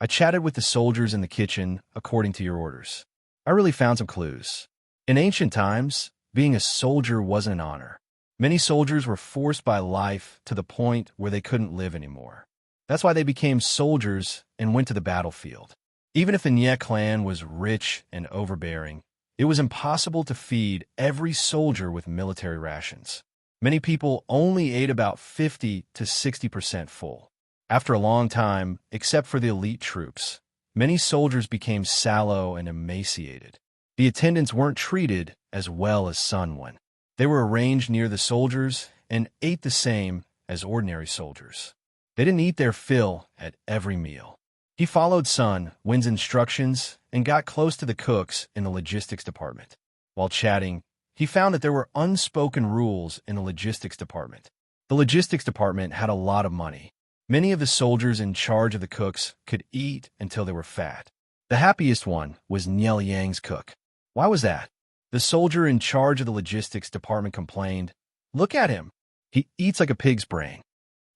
"I chatted with the soldiers in the kitchen according to your orders. I really found some clues. In ancient times, being a soldier wasn't an honor. Many soldiers were forced by life to the point where they couldn't live anymore. That's why they became soldiers and went to the battlefield. Even if the Nie clan was rich and overbearing, it was impossible to feed every soldier with military rations. Many people only ate about 50 to 60% full. After a long time, except for the elite troops, many soldiers became sallow and emaciated. The attendants weren't treated as well as Sun Wen. They were arranged near the soldiers and ate the same as ordinary soldiers. They didn't eat their fill at every meal." He followed Sun Wen's instructions and got close to the cooks in the logistics department. While chatting, he found that there were unspoken rules in the logistics department. The logistics department had a lot of money. Many of the soldiers in charge of the cooks could eat until they were fat. The happiest one was Nielyang's cook. Why was that? The soldier in charge of the logistics department complained, "Look at him. He eats like a pig's brain."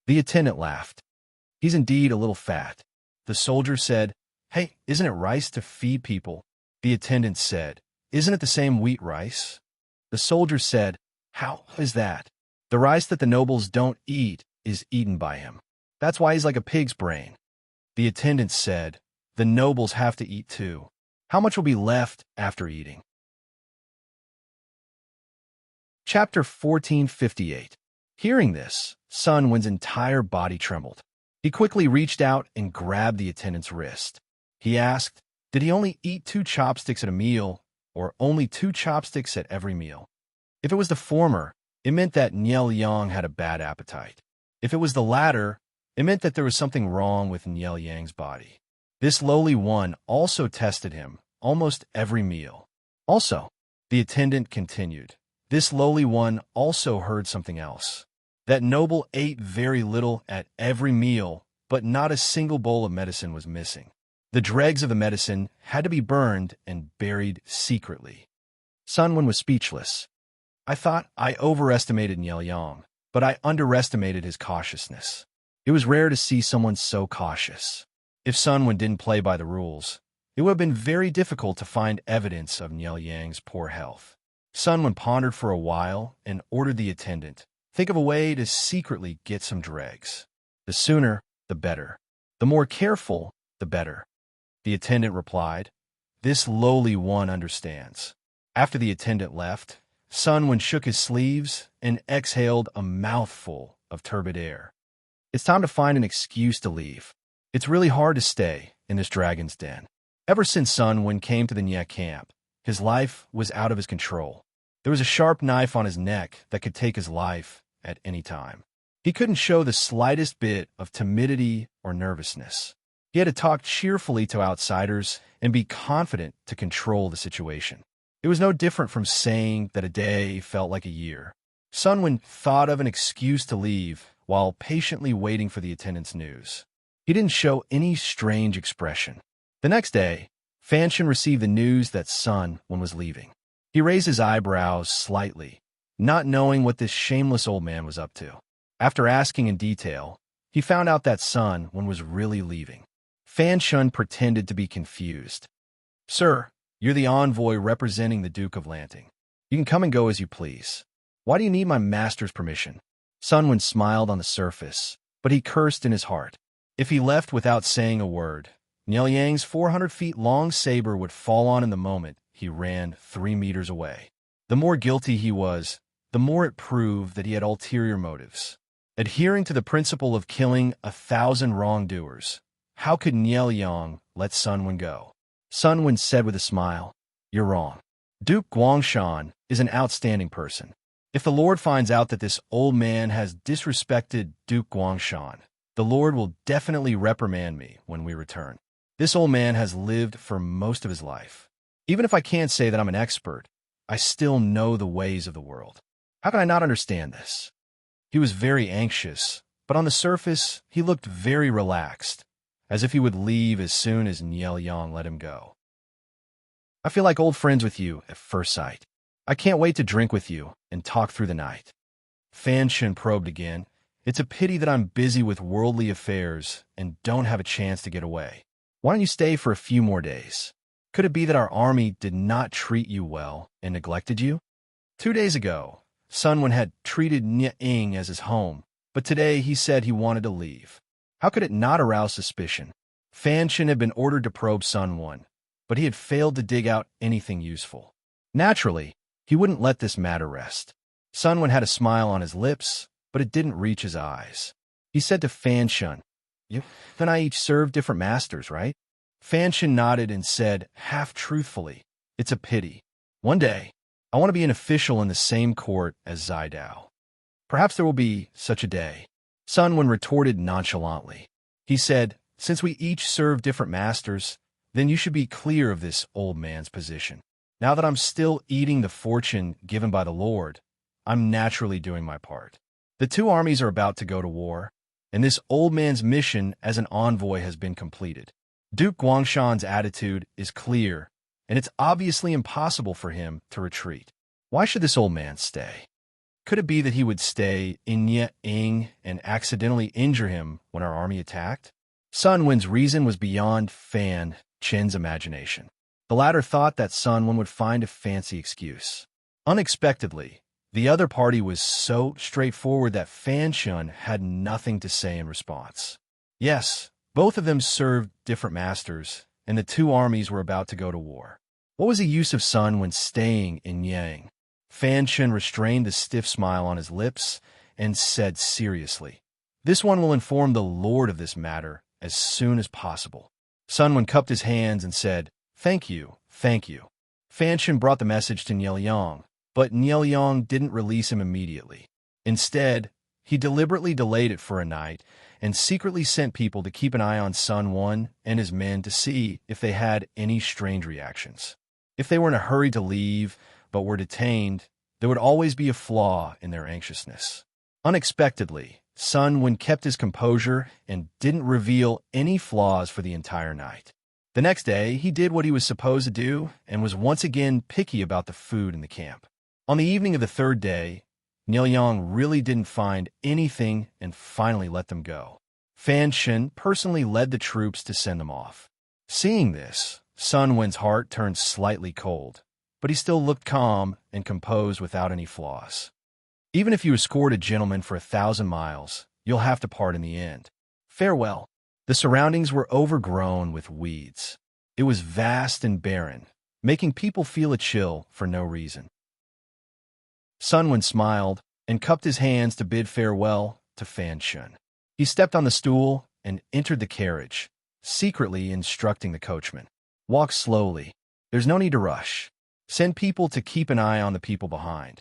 The attendant laughed. "He's indeed a little fat." The soldier said, "Hey, isn't it rice to feed people?" The attendant said, "Isn't it the same wheat rice?" The soldier said, "How is that? The rice that the nobles don't eat is eaten by him. That's why he's like a pig's brain." The attendant said, "The nobles have to eat too. How much will be left after eating?" Chapter 1458. Hearing this, Sun Wen's entire body trembled. He quickly reached out and grabbed the attendant's wrist. He asked, did he only eat 2 chopsticks at a meal, or only 2 chopsticks at every meal? If it was the former, it meant that Nielyong had a bad appetite. If it was the latter, It meant that there was something wrong with Niel Yang's body. This lowly one also tested him almost every meal. Also, the attendant continued, this lowly one also heard something else. That noble ate very little at every meal, but not a single bowl of medicine was missing. The dregs of the medicine had to be burned and buried secretly. Sunwin was speechless. I thought I overestimated Niel Yang, but I underestimated his cautiousness. It was rare to see someone so cautious. If Sunwin didn't play by the rules, it would have been very difficult to find evidence of Niel Yang's poor health. Sunwin pondered for a while and ordered the attendant, think of a way to secretly get some dregs. The sooner, the better. The more careful, the better. The attendant replied, this lowly one understands. After the attendant left, Sunwin shook his sleeves and exhaled a mouthful of turbid air. It's time to find an excuse to leave. It's really hard to stay in this dragon's den. Ever since Sunwin came to the Nye camp, his life was out of his control. There was a sharp knife on his neck that could take his life at any time. He couldn't show the slightest bit of timidity or nervousness. He had to talk cheerfully to outsiders and be confident to control the situation. It was no different from saying that a day felt like a year. Sunwin thought of an excuse to leave while patiently waiting for the attendant's news. He didn't show any strange expression. The next day, Fanshin received the news that Sunwin was leaving. He raised his eyebrows slightly, not knowing what this shameless old man was up to. After asking in detail, he found out that Sunwin was really leaving. Fanshin pretended to be confused. Sir, you're the envoy representing the Duke of Lanting. You can come and go as you please. Why do you need my master's permission? Sunwin smiled on the surface, but he cursed in his heart. If he left without saying a word, Niel Yang's 400 feet long saber would fall on in the moment he ran 3 meters away. The more guilty he was, the more it proved that he had ulterior motives. Adhering to the principle of killing 1,000 wrongdoers, how could Niel Yang let Sunwin go? Sunwin said with a smile, you're wrong. Duke Guangshan is an outstanding person. If the Lord finds out that this old man has disrespected Duke Guangshan, the Lord will definitely reprimand me when we return. This old man has lived for most of his life. Even if I can't say that I'm an expert, I still know the ways of the world. How can I not understand this? He was very anxious, but on the surface, he looked very relaxed, as if he would leave as soon as Niel Yang let him go. I feel like old friends with you at first sight. I can't wait to drink with you and talk through the night. Fanshin probed again. It's a pity that I'm busy with worldly affairs and don't have a chance to get away. Why don't you stay for a few more days? Could it be that our army did not treat you well and neglected you? 2 days ago, Sunwin had treated Nying as his home, but today he said he wanted to leave. How could it not arouse suspicion? Fanshin had been ordered to probe Sunwin, but he had failed to dig out anything useful. Naturally, he wouldn't let this matter rest. Sunwin had a smile on his lips, but it didn't reach his eyes. He said to Fanshin, you and I each serve different masters, right? Fanshin nodded and said, half-truthfully, it's a pity. One day, I want to be an official in the same court as Zidao. Perhaps there will be such a day. Sunwin retorted nonchalantly. He said, since we each serve different masters, then you should be clear of this old man's position. Now that I'm still eating the fortune given by the Lord, I'm naturally doing my part. The 2 armies are about to go to war, and this old man's mission as an envoy has been completed. Duke Guangshan's attitude is clear, and it's obviously impossible for him to retreat. Why should this old man stay? Could it be that he would stay in Nying and accidentally injure him when our army attacked? Sunwin's reason was beyond Fan Chen's imagination. The latter thought that Sunwin would find a fancy excuse. Unexpectedly, the other party was so straightforward that Fanshin had nothing to say in response. Yes, both of them served different masters, and the 2 armies were about to go to war. What was the use of Sunwin staying in Yang? Fanshin restrained the stiff smile on his lips and said seriously, this one will inform the Lord of this matter as soon as possible. Sunwin cupped his hands and said, thank you, thank you. Fanshin brought the message to Niel Yang, but Niel Yang didn't release him immediately. Instead, he deliberately delayed it for a night and secretly sent people to keep an eye on Sun Quan and his men to see if they had any strange reactions. If they were in a hurry to leave but were detained, there would always be a flaw in their anxiousness. Unexpectedly, Sun Quan kept his composure and didn't reveal any flaws for the entire night. The next day, he did what he was supposed to do and was once again picky about the food in the camp. On the evening of the third day, Nilyang really didn't find anything and finally let them go. Fan Shen personally led the troops to send them off. Seeing this, Sun Wen's heart turned slightly cold, but he still looked calm and composed without any flaws. Even if you escort a gentleman for 1,000 miles, you'll have to part in the end. Farewell. The surroundings were overgrown with weeds. It was vast and barren, making people feel a chill for no reason. Sun Wen smiled and cupped his hands to bid farewell to Fan Shen. He stepped on the stool and entered the carriage, secretly instructing the coachman. Walk slowly. There's no need to rush. Send people to keep an eye on the people behind.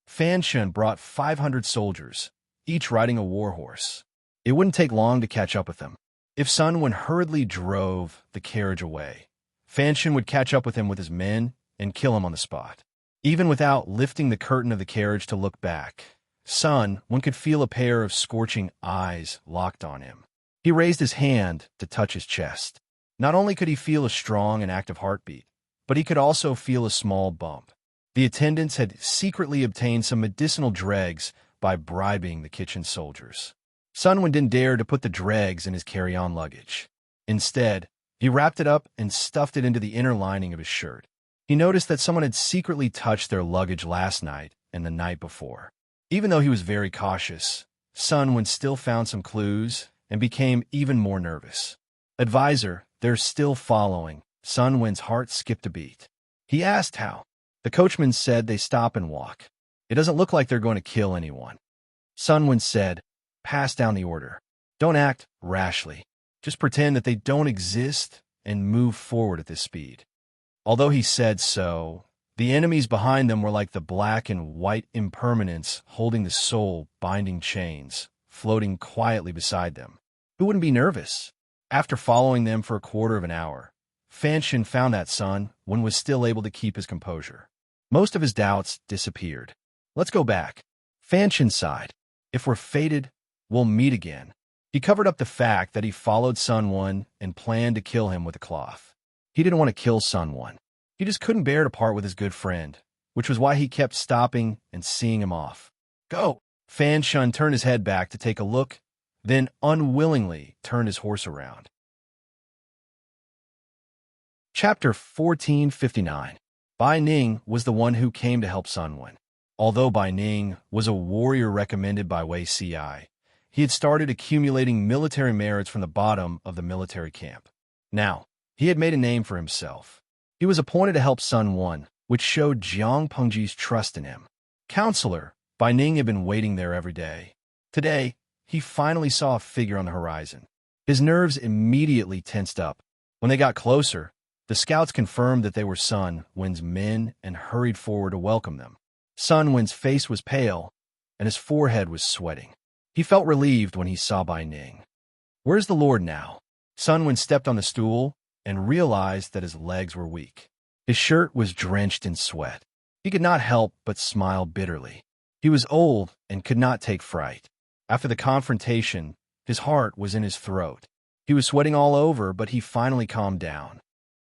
Fan Shen brought 500 soldiers, each riding a war horse. It wouldn't take long to catch up with them. If Sun Wen hurriedly drove the carriage away, Fan Shen would catch up with him with his men and kill him on the spot. Even without lifting the curtain of the carriage to look back, Sun Wen could feel a pair of scorching eyes locked on him. He raised his hand to touch his chest. Not only could he feel a strong and active heartbeat, but he could also feel a small bump. The attendants had secretly obtained some medicinal dregs by bribing the kitchen soldiers. Sun Wen didn't dare to put the dregs in his carry-on luggage. Instead, he wrapped it up and stuffed it into the inner lining of his shirt. He noticed that someone had secretly touched their luggage last night and the night before. Even though he was very cautious, Sun Wen still found some clues and became even more nervous. Advisor, they're still following. Sun Wen's heart skipped a beat. He asked how. The coachman said they stop and walk. It doesn't look like they're going to kill anyone. Sun Wen said, pass down the order. Don't act rashly. Just pretend that they don't exist and move forward at this speed. Although he said so, the enemies behind them were like the black and white impermanence holding the soul-binding chains, floating quietly beside them. Who wouldn't be nervous? After following them for a quarter of an hour, Fan Shen found that Sun Wen was still able to keep his composure. Most of his doubts disappeared. Let's go back. Fan Shen sighed. If we're fated, we'll meet again. He covered up the fact that he followed Sun Wen and planned to kill him with a cloth. He didn't want to kill Sun Wen. He just couldn't bear to part with his good friend, which was why he kept stopping and seeing him off. Go! Fan Shen turned his head back to take a look, then unwillingly turned his horse around. Chapter 1459. Bai Ning was the one who came to help Sun Wen. Although Bai Ning was a warrior recommended by Wei Ci, he had started accumulating military merits from the bottom of the military camp. Now, he had made a name for himself. He was appointed to help Sun Wen, which showed Jiang Pengji's trust in him. Counselor, Bai Ning had been waiting there every day. Today, he finally saw a figure on the horizon. His nerves immediately tensed up. When they got closer, the scouts confirmed that they were Sun Wen's men and hurried forward to welcome them. Sun Wen's face was pale, and his forehead was sweating. He felt relieved when he saw Bai Ning. Where's the Lord now? Sun Wen stepped on the stool and realized that his legs were weak. His shirt was drenched in sweat. He could not help but smile bitterly. He was old and could not take fright. After the confrontation, his heart was in his throat. He was sweating all over, but he finally calmed down.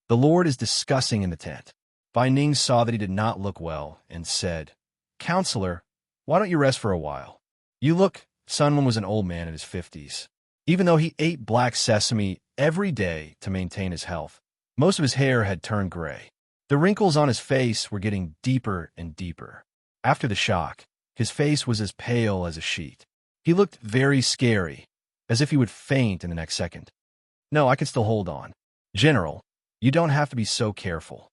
The Lord is discussing in the tent. Bai Ning saw that he did not look well and said, Counselor, why don't you rest for a while? You look, Sun Wen was an old man in his 50s. Even though he ate black sesame every day to maintain his health, most of his hair had turned gray. The wrinkles on his face were getting deeper and deeper. After the shock, his face was as pale as a sheet. He looked very scary, as if he would faint in the next second. No, I can still hold on. General, you don't have to be so careful.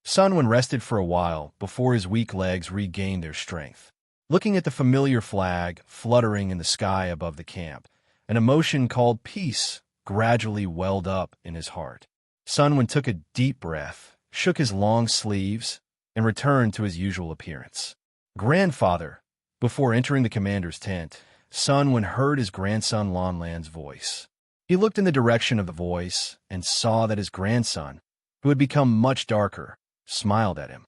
Sun Wen rested for a while before his weak legs regained their strength. Looking at the familiar flag fluttering in the sky above the camp, an emotion called peace gradually welled up in his heart. Sun Wen took a deep breath, shook his long sleeves, and returned to his usual appearance. Grandfather, before entering the commander's tent, Sun Wen heard his grandson Lan Lan's voice. He looked in the direction of the voice and saw that his grandson, who had become much darker, smiled at him.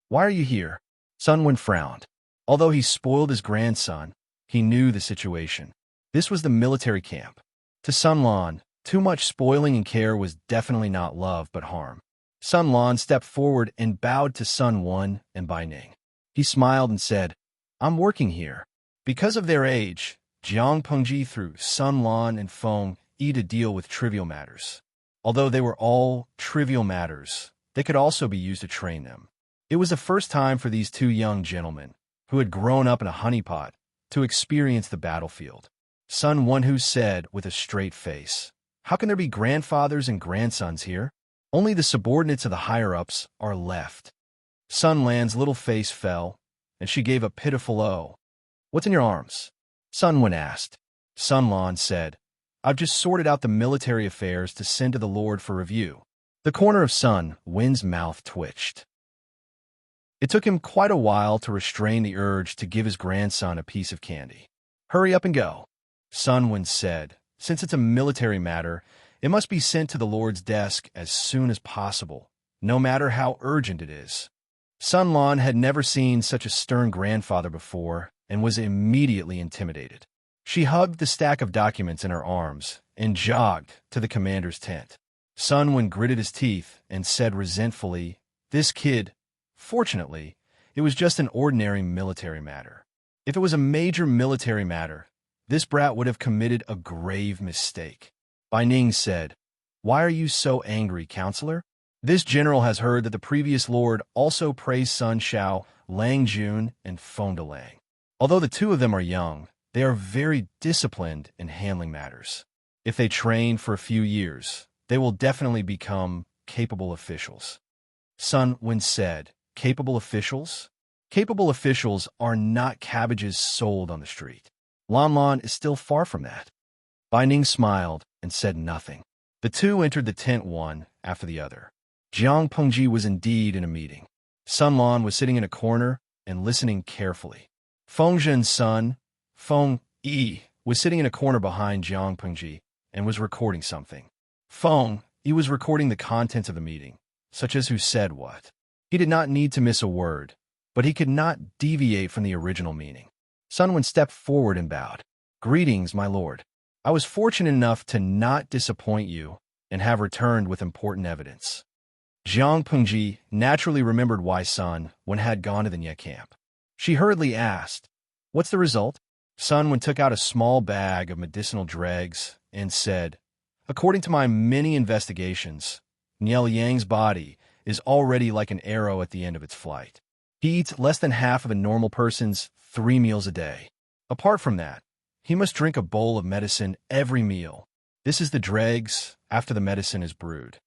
"Why are you here?" Sun Wen frowned. Although he spoiled his grandson, he knew the situation. This was the military camp. To Sun Lan, too much spoiling and care was definitely not love but harm. Sun Lan stepped forward and bowed to Sun Wen and Bai Ning. He smiled and said, "I'm working here." Because of their age, Jiang Pengji threw Sun Lan and Feng Yi to deal with trivial matters. Although they were all trivial matters, they could also be used to train them. It was the first time for these two young gentlemen, who had grown up in a honeypot, to experience the battlefield. Sun Wenhu said with a straight face, "How can there be grandfathers and grandsons here? Only the subordinates of the higher-ups are left." Sun Lan's little face fell, and she gave a pitiful "Oh." "What's in your arms?" Sun Wen asked. Sun Lan said, "I've just sorted out the military affairs to send to the Lord for review." The corner of Sun Wen's mouth twitched. It took him quite a while to restrain the urge to give his grandson a piece of candy. "Hurry up and go," Sun Wen said. "Since it's a military matter, it must be sent to the Lord's desk as soon as possible, no matter how urgent it is." Sun Lan had never seen such a stern grandfather before and was immediately intimidated. She hugged the stack of documents in her arms and jogged to the commander's tent. Sun Wen gritted his teeth and said resentfully, "This kid..." Fortunately, it was just an ordinary military matter. If it was a major military matter, this brat would have committed a grave mistake. Bai Ning said, "Why are you so angry, counselor?" This general has heard that the previous lord also praised Sun Shao, Lang Jun, and Feng Delang. Although the two of them are young, they are very disciplined in handling matters. If they train for a few years, they will definitely become capable officials. Sun Wen said, "Capable officials?" Capable officials are not cabbages sold on the street. Lan Lan is still far from that. Bai Ning smiled and said nothing. The two entered the tent one after the other. Jiang Pengji was indeed in a meeting. Sun Lan was sitting in a corner and listening carefully. Feng Zhen's son, Feng Yi, was sitting in a corner behind Jiang Pengji and was recording something. Feng Yi was recording the contents of the meeting, such as who said what. He did not need to miss a word, but he could not deviate from the original meaning. Sun Wen stepped forward and bowed. "Greetings, my lord. I was fortunate enough to not disappoint you and have returned with important evidence." Jiang Pengji naturally remembered why Sun Wen had gone to the Nye camp. She hurriedly asked, "What's the result?" Sun Wen took out a small bag of medicinal dregs and said, "According to my many investigations, Niel Yang's body is already like an arrow at the end of its flight. He eats less than half of a normal person's 3 meals a day. Apart from that, he must drink a bowl of medicine every meal. This is the dregs after the medicine is brewed.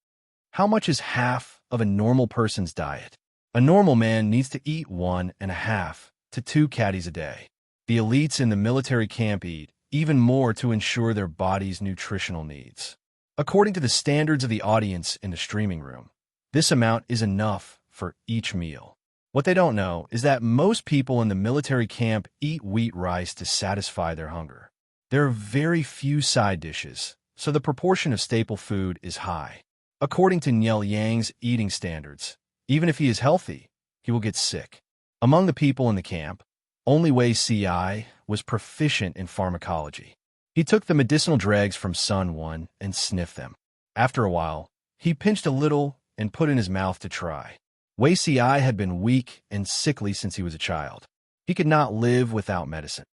How much is half of a normal person's diet? A normal man needs to eat 1.5 to 2 caddies a day. The elites in the military camp eat even more to ensure their body's nutritional needs. According to the standards of the audience in the streaming room, this amount is enough for each meal. What they don't know is that most people in the military camp eat wheat rice to satisfy their hunger. There are very few side dishes, so the proportion of staple food is high. According to Niel Yang's eating standards, even if he is healthy, he will get sick. Among the people in the camp, only Wei Ci was proficient in pharmacology. He took the medicinal dregs from Sun Wen and sniffed them. After a while, he pinched a little and put in his mouth to try. Wei Ci had been weak and sickly since he was a child. He could not live without medicine.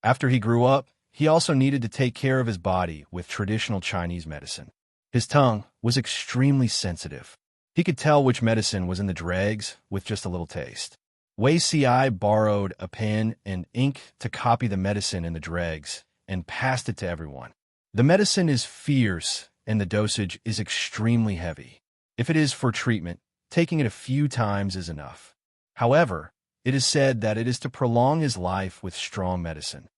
After he grew up, he also needed to take care of his body with traditional Chinese medicine. His tongue was extremely sensitive. He could tell which medicine was in the dregs with just a little taste. Wei Ci borrowed a pen and ink to copy the medicine in the dregs and passed it to everyone. The medicine is fierce and the dosage is extremely heavy. If it is for treatment, taking it a few times is enough. However, it is said that it is to prolong his life with strong medicine.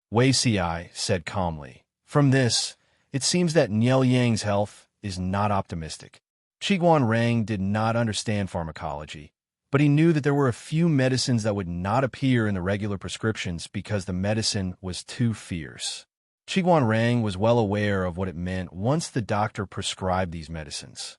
Wei Ci said calmly, "From this, it seems that Niel Yang's health is not optimistic." Qiguan Rang did not understand pharmacology, but he knew that there were a few medicines that would not appear in the regular prescriptions because the medicine was too fierce. Qiguanrang was well aware of what it meant once the doctor prescribed these medicines.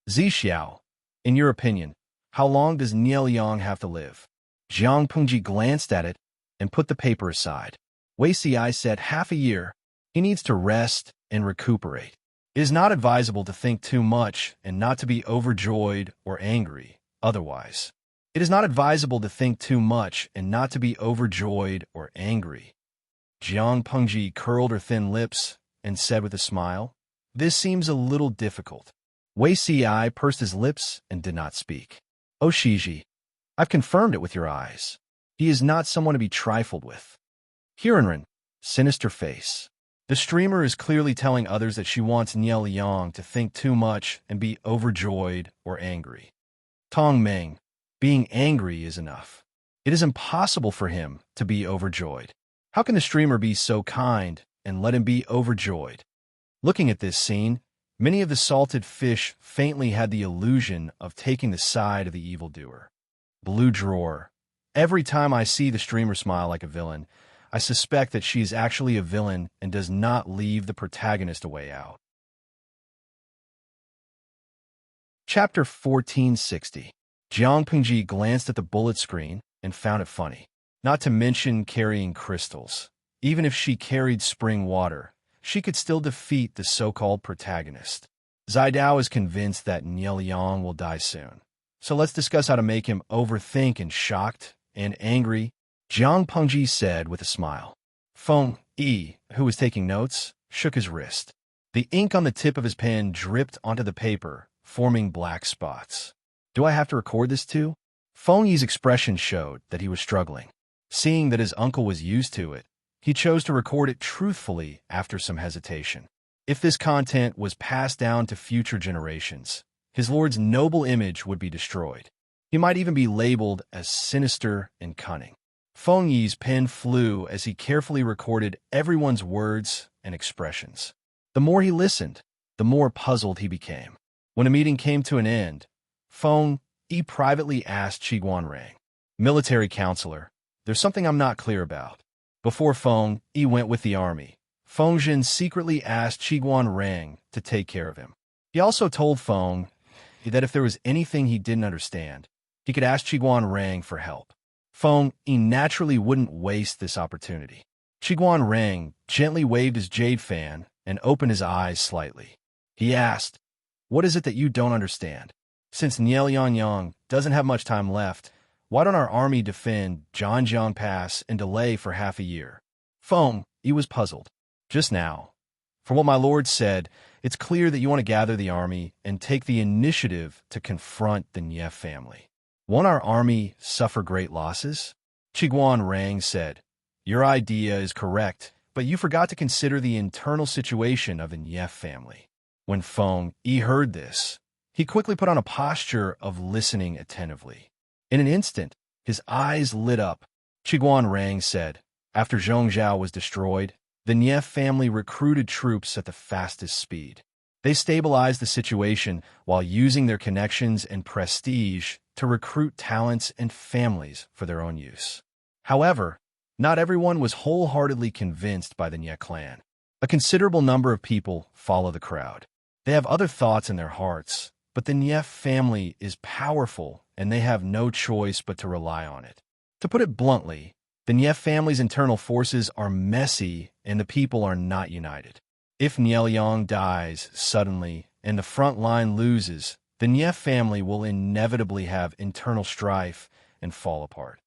Zixiao, in your opinion, how long does Nieliang have to live? Jiang Pengji glanced at it and put the paper aside. Wei Ci said, half a year. He needs to rest and recuperate. It is not advisable to think too much and not to be overjoyed or angry otherwise. It is not advisable to think too much and not to be overjoyed or angry. Jiang Pengji curled her thin lips and said with a smile, this seems a little difficult. Wei Ci pursed his lips and did not speak. Oh Shiji, I've confirmed it with your eyes. He is not someone to be trifled with. Hiranren, sinister face. The streamer is clearly telling others that she wants Nieliang to think too much and be overjoyed or angry. Tong Meng, being angry is enough. It is impossible for him to be overjoyed. How can the streamer be so kind and let him be overjoyed? Looking at this scene, many of the salted fish faintly had the illusion of taking the side of the evildoer. Blue drawer. Every time I see the streamer smile like a villain, I suspect that she is actually a villain and does not leave the protagonist a way out. Chapter 1460. Jiang Pengji glanced at the bullet screen and found it funny. Not to mention carrying crystals. Even if she carried spring water, she could still defeat the so-called protagonist. Zidao is convinced that Nieliang will die soon. So let's discuss how to make him overthink and shocked and angry, Jiang Pengji said with a smile. Feng Yi, who was taking notes, shook his wrist. The ink on the tip of his pen dripped onto the paper, forming black spots. Do I have to record this too? Feng Yi's expression showed that he was struggling. Seeing that his uncle was used to it, he chose to record it truthfully after some hesitation. If this content was passed down to future generations, his lord's noble image would be destroyed. He might even be labeled as sinister and cunning. Feng Yi's pen flew as he carefully recorded everyone's words and expressions. The more he listened, the more puzzled he became. When a meeting came to an end, Feng Yi privately asked Qiguanrang, military counselor, there's something I'm not clear about. Before Feng Yi went with the army, Feng Jin secretly asked Qiguanrang to take care of him. He also told Feng that if there was anything he didn't understand, he could ask Qiguanrang for help. Feng Yi naturally wouldn't waste this opportunity. Qiguanrang gently waved his jade fan and opened his eyes slightly. He asked, what is it that you don't understand? Since Nieliang doesn't have much time left, why don't our army defend Zhanjiang Pass and delay for half a year? Feng Yi was puzzled. Just now, from what my lord said, it's clear that you want to gather the army and take the initiative to confront the Nie family. Won't our army suffer great losses? Qiguanrang said, your idea is correct, but you forgot to consider the internal situation of the Nie family. When Feng Yi heard this, he quickly put on a posture of listening attentively. In an instant, his eyes lit up. Qiguanrang said, after Zhongzhou was destroyed, the Nie family recruited troops at the fastest speed. They stabilized the situation while using their connections and prestige to recruit talents and families for their own use. However, not everyone was wholeheartedly convinced by the Nie clan. A considerable number of people follow the crowd. They have other thoughts in their hearts, but the Nie family is powerful and they have no choice but to rely on it. To put it bluntly, the Nie family's internal forces are messy and the people are not united. If Nieliang dies suddenly and the front line loses, the Nie family will inevitably have internal strife and fall apart.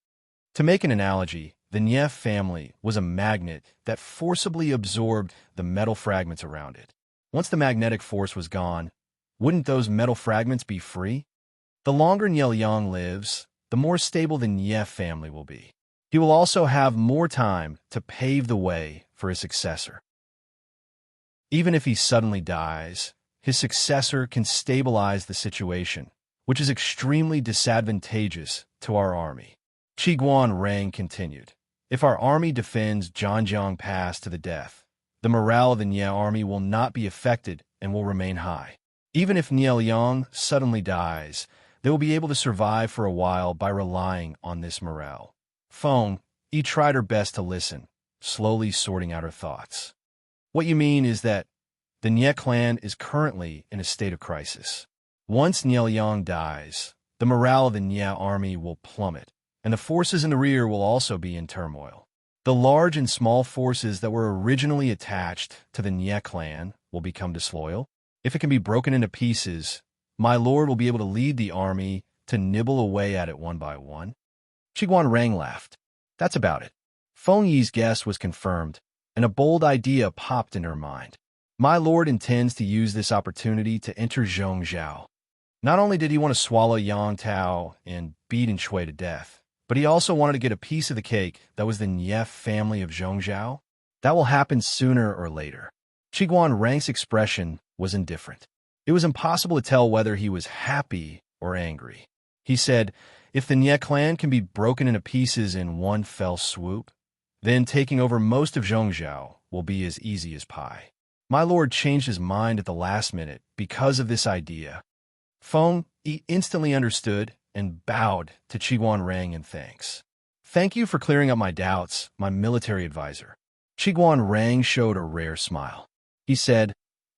To make an analogy, the Nie family was a magnet that forcibly absorbed the metal fragments around it. Once the magnetic force was gone, wouldn't those metal fragments be free? The longer Nieliang lives, the more stable the Nie family will be. He will also have more time to pave the way for his successor. Even if he suddenly dies, his successor can stabilize the situation, which is extremely disadvantageous to our army. Qiguanrang continued, if our army defends Zhanjiang Pass to the death, the morale of the Nie army will not be affected and will remain high. Even if Nieliang suddenly dies, They will be able to survive for a while by relying on this morale. Feng Yi tried her best to listen, slowly sorting out her thoughts. What you mean is that the Nye clan is currently in a state of crisis. Once Nielyang dies, the morale of the Nye army will plummet, and the forces in the rear will also be in turmoil. The large and small forces that were originally attached to the Nye clan will become disloyal. If it can be broken into pieces, my lord will be able to lead the army to nibble away at it one by one. Qiguan Rang laughed. That's about it. Feng Yi's guess was confirmed, and a bold idea popped in her mind. My lord intends to use this opportunity to enter Zhongzhou. Not only did he want to swallow Yang Tao and beat Shui to death, but he also wanted to get a piece of the cake that was the Nye family of Zhongzhou. That will happen sooner or later. Qiguan Rang's expression was indifferent. It was impossible to tell whether he was happy or angry. He said, if the Nye clan can be broken into pieces in one fell swoop, then taking over most of Zhongzhou will be as easy as pie. My lord changed his mind at the last minute because of this idea. Feng Yi instantly understood and bowed to Qiguan Rang in thanks. Thank you for clearing up my doubts, my military advisor. Qiguan Rang showed a rare smile. He said,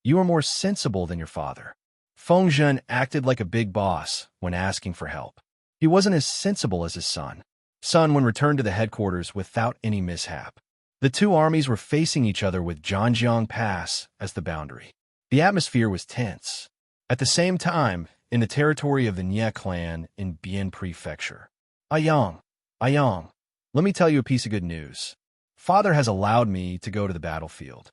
you are more sensible than your father. Feng Zhen acted like a big boss when asking for help. He wasn't as sensible as his son. When returned to the headquarters without any mishap. The two armies were facing each other with Zhanjiang Pass as the boundary. The atmosphere was tense. At the same time, in the territory of the Nye clan in Bian Prefecture. Ayang, let me tell you a piece of good news. Father has allowed me to go to the battlefield.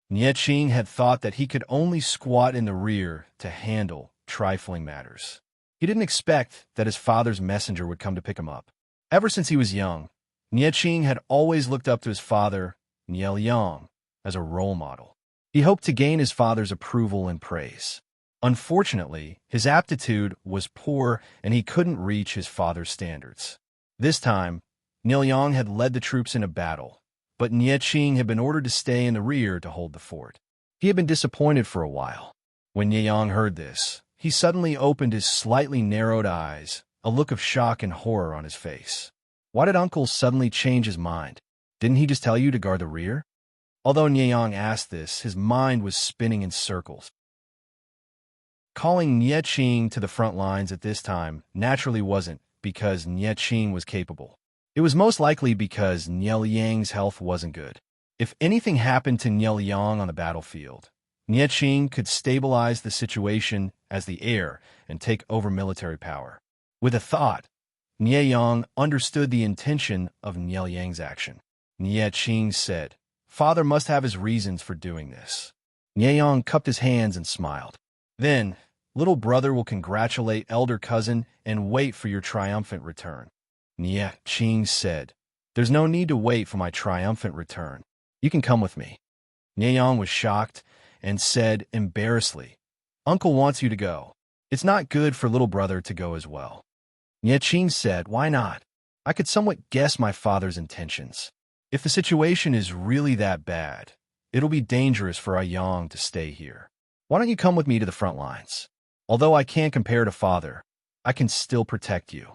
Nye Qing had thought that he could only squat in the rear to handle trifling matters. He didn't expect that his father's messenger would come to pick him up. Ever since he was young, Nye Qing had always looked up to his father, Nielyang, as a role model. He hoped to gain his father's approval and praise. Unfortunately, his aptitude was poor and he couldn't reach his father's standards. This time, Nielyang had led the troops in a battle, but Nye Qing had been ordered to stay in the rear to hold the fort. He had been disappointed for a while. When Nielyang heard this, he suddenly opened his slightly narrowed eyes, a look of shock and horror on his face. Why did Uncle suddenly change his mind? Didn't he just tell you to guard the rear? Although Nielyang asked this, his mind was spinning in circles. Calling Nye Qing to the front lines at this time naturally wasn't because Nye Qing was capable. It was most likely because Nielyang's health wasn't good. If anything happened to Nielyang on the battlefield, Nye Qing could stabilize the situation as the heir and take over military power. With a thought, Nielyang understood the intention of Nielyang's action. Nye Qing said, Father must have his reasons for doing this. Nielyang cupped his hands and smiled. Then, little brother will congratulate elder cousin and wait for your triumphant return. Nye Qing said, there's no need to wait for my triumphant return. You can come with me. Nielyang was shocked and said embarrassedly, Uncle wants you to go. It's not good for little brother to go as well. Nye Qing said, why not? I could somewhat guess my father's intentions. If the situation is really that bad, it'll be dangerous for Ayang to stay here. Why don't you come with me to the front lines? Although I can't compare to father, I can still protect you.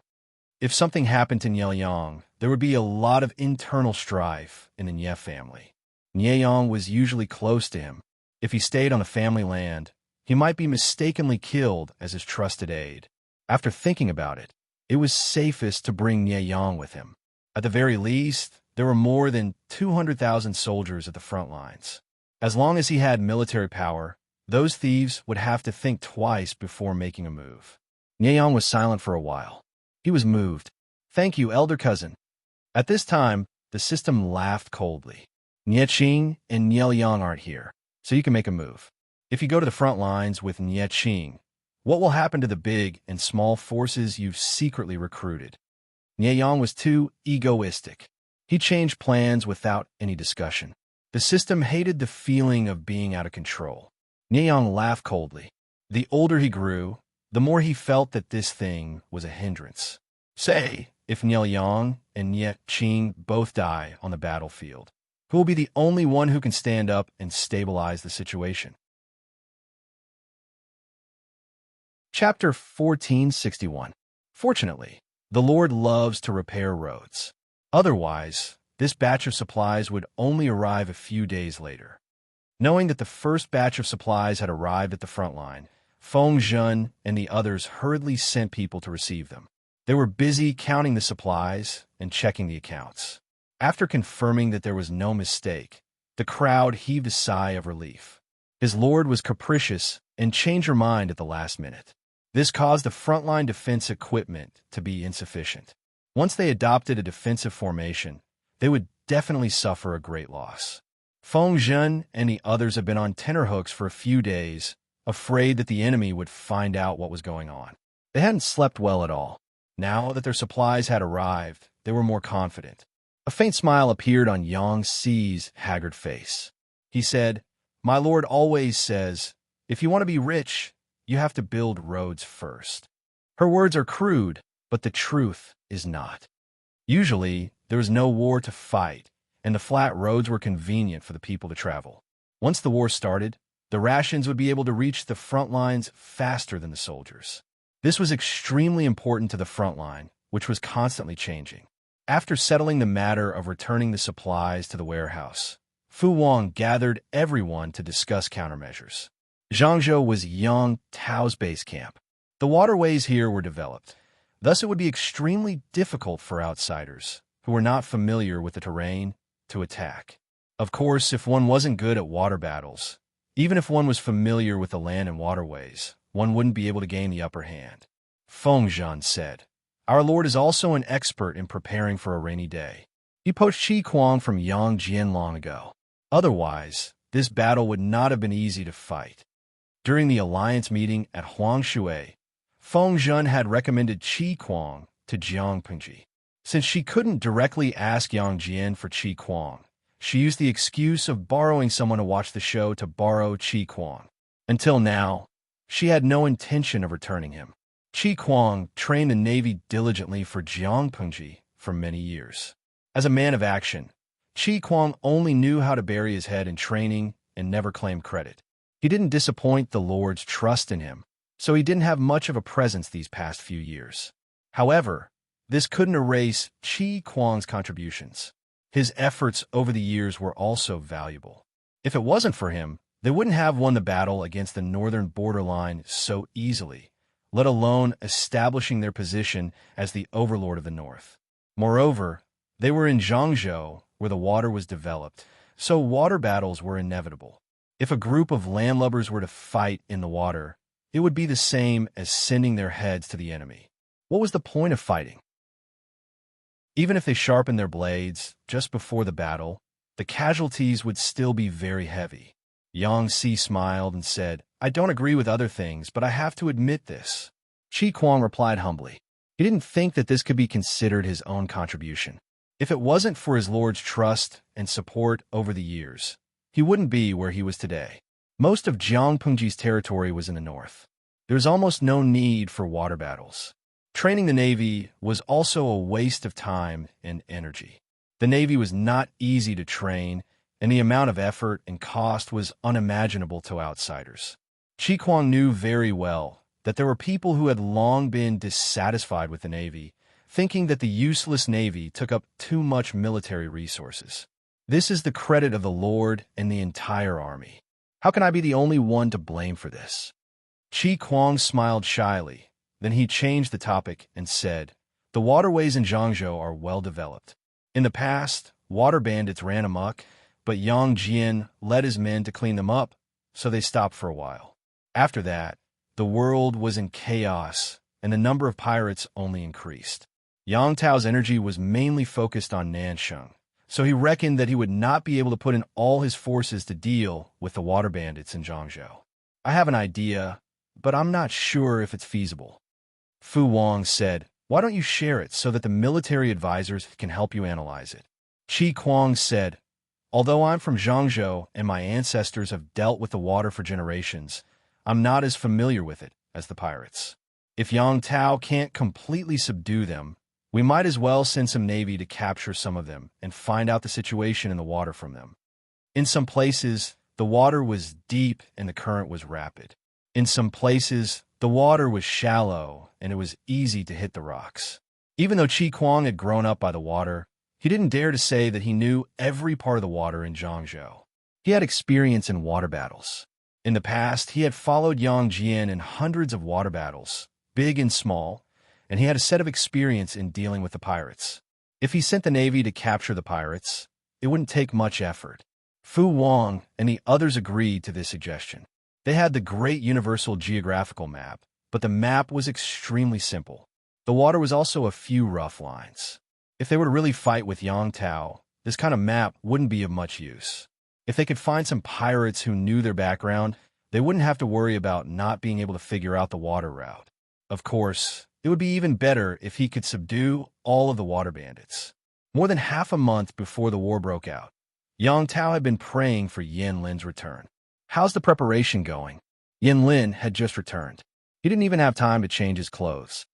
If something happened to Nielyang, there would be a lot of internal strife in the Nye family. Nielyang was usually close to him. If he stayed on the family land, he might be mistakenly killed as his trusted aide. After thinking about it, it was safest to bring Nielyang with him. At the very least, there were more than 200,000 soldiers at the front lines. As long as he had military power, those thieves would have to think twice before making a move. Nielyang was silent for a while. He was moved. Thank you, elder cousin. At this time, the system laughed coldly. Nye Qing and Nielyang aren't here, so you can make a move. If you go to the front lines with Nye Qing, what will happen to the big and small forces you've secretly recruited? Nielyang was too egoistic. He changed plans without any discussion. The system hated the feeling of being out of control. Nielyang laughed coldly. The older he grew, the more he felt that this thing was a hindrance. Say, if Nielyang and Nye Qing both die on the battlefield, who will be the only one who can stand up and stabilize the situation? Chapter 1461. Fortunately, the Lord loves to repair roads. Otherwise, this batch of supplies would only arrive a few days later. Knowing that the first batch of supplies had arrived at the front line, Feng Zhen and the others hurriedly sent people to receive them. They were busy counting the supplies and checking the accounts. After confirming that there was no mistake, the crowd heaved a sigh of relief. His lord was capricious and changed her mind at the last minute. This caused the frontline defense equipment to be insufficient. Once they adopted a defensive formation, they would definitely suffer a great loss. Feng Zhen and the others had been on tenterhooks for a few days, afraid that the enemy would find out what was going on. They hadn't slept well at all. Now that their supplies had arrived, they were more confident. A faint smile appeared on Yang Xi's haggard face. He said, "My lord always says, if you want to be rich, you have to build roads first." Her words are crude, but the truth is not. Usually, there was no war to fight, and the flat roads were convenient for the people to travel. Once the war started, the rations would be able to reach the front lines faster than the soldiers. This was extremely important to the front line, which was constantly changing. After settling the matter of returning the supplies to the warehouse, Fu Wang gathered everyone to discuss countermeasures. Zhangzhou was Yang Tao's base camp. The waterways here were developed. Thus, it would be extremely difficult for outsiders, who were not familiar with the terrain, to attack. Of course, if one wasn't good at water battles, even if one was familiar with the land and waterways, one wouldn't be able to gain the upper hand. Feng Zhen said, "Our lord is also an expert in preparing for a rainy day. He poached Qi Kuang from Yang Jian long ago. Otherwise, this battle would not have been easy to fight." During the alliance meeting at Huangshui, Feng Zhen had recommended Qi Kuang to Jiang Pengji. Since she couldn't directly ask Yang Jian for Qi Kuang, she used the excuse of borrowing someone to watch the show to borrow Qi Kuang. Until now, she had no intention of returning him. Qi Kuang trained the Navy diligently for Jiang Pengji for many years. As a man of action, Qi Kuang only knew how to bury his head in training and never claimed credit. He didn't disappoint the Lord's trust in him, so he didn't have much of a presence these past few years. However, this couldn't erase Qi Kuang's contributions. His efforts over the years were also valuable. If it wasn't for him, they wouldn't have won the battle against the northern borderline so easily, let alone establishing their position as the overlord of the north. Moreover, they were in Zhangzhou, where the water was developed, so water battles were inevitable. If a group of landlubbers were to fight in the water, it would be the same as sending their heads to the enemy. What was the point of fighting? Even if they sharpened their blades just before the battle, the casualties would still be very heavy. Yang Xi smiled and said, "I don't agree with other things, but I have to admit this." Qi Kuang replied humbly. He didn't think that this could be considered his own contribution. If it wasn't for his lord's trust and support over the years, he wouldn't be where he was today. Most of Jiang Pengji's territory was in the north. There was almost no need for water battles. Training the Navy was also a waste of time and energy. The Navy was not easy to train, and the amount of effort and cost was unimaginable to outsiders. Qi Kuang knew very well that there were people who had long been dissatisfied with the Navy, thinking that the useless Navy took up too much military resources. This is the credit of the Lord and the entire army. How can I be the only one to blame for this? Qi Kuang smiled shyly. Then he changed the topic and said, "The waterways in Zhangzhou are well developed. In the past, water bandits ran amok, but Yang Jian led his men to clean them up, so they stopped for a while. After that, the world was in chaos, and the number of pirates only increased. Yang Tao's energy was mainly focused on Nansheng, so he reckoned that he would not be able to put in all his forces to deal with the water bandits in Zhangzhou. I have an idea, but I'm not sure if it's feasible." Fu Wang said, "Why don't you share it so that the military advisors can help you analyze it?" Qi Kuang said, "Although I'm from Zhangzhou and my ancestors have dealt with the water for generations, I'm not as familiar with it as the pirates. If Yang Tao can't completely subdue them, we might as well send some navy to capture some of them and find out the situation in the water from them. In some places, the water was deep and the current was rapid. In some places, The water was shallow, and it was easy to hit the rocks. Even though Qi Kuang had grown up by the water, he didn't dare to say that he knew every part of the water in Zhangzhou. He had experience in water battles. In the past, he had followed Yang Jian in hundreds of water battles, big and small, and he had a set of experience in dealing with the pirates. If he sent the navy to capture the pirates, it wouldn't take much effort. Fu Wang and the others agreed to this suggestion. They had the great universal geographical map, but the map was extremely simple. The water was also a few rough lines. If they were to really fight with Yang Tao, this kind of map wouldn't be of much use. If they could find some pirates who knew their background, they wouldn't have to worry about not being able to figure out the water route. Of course, it would be even better if he could subdue all of the water bandits. More than half a month before the war broke out, Yang Tao had been praying for Yin Lin's return. "How's the preparation going?" Yin Lin had just returned. He didn't even have time to change his clothes.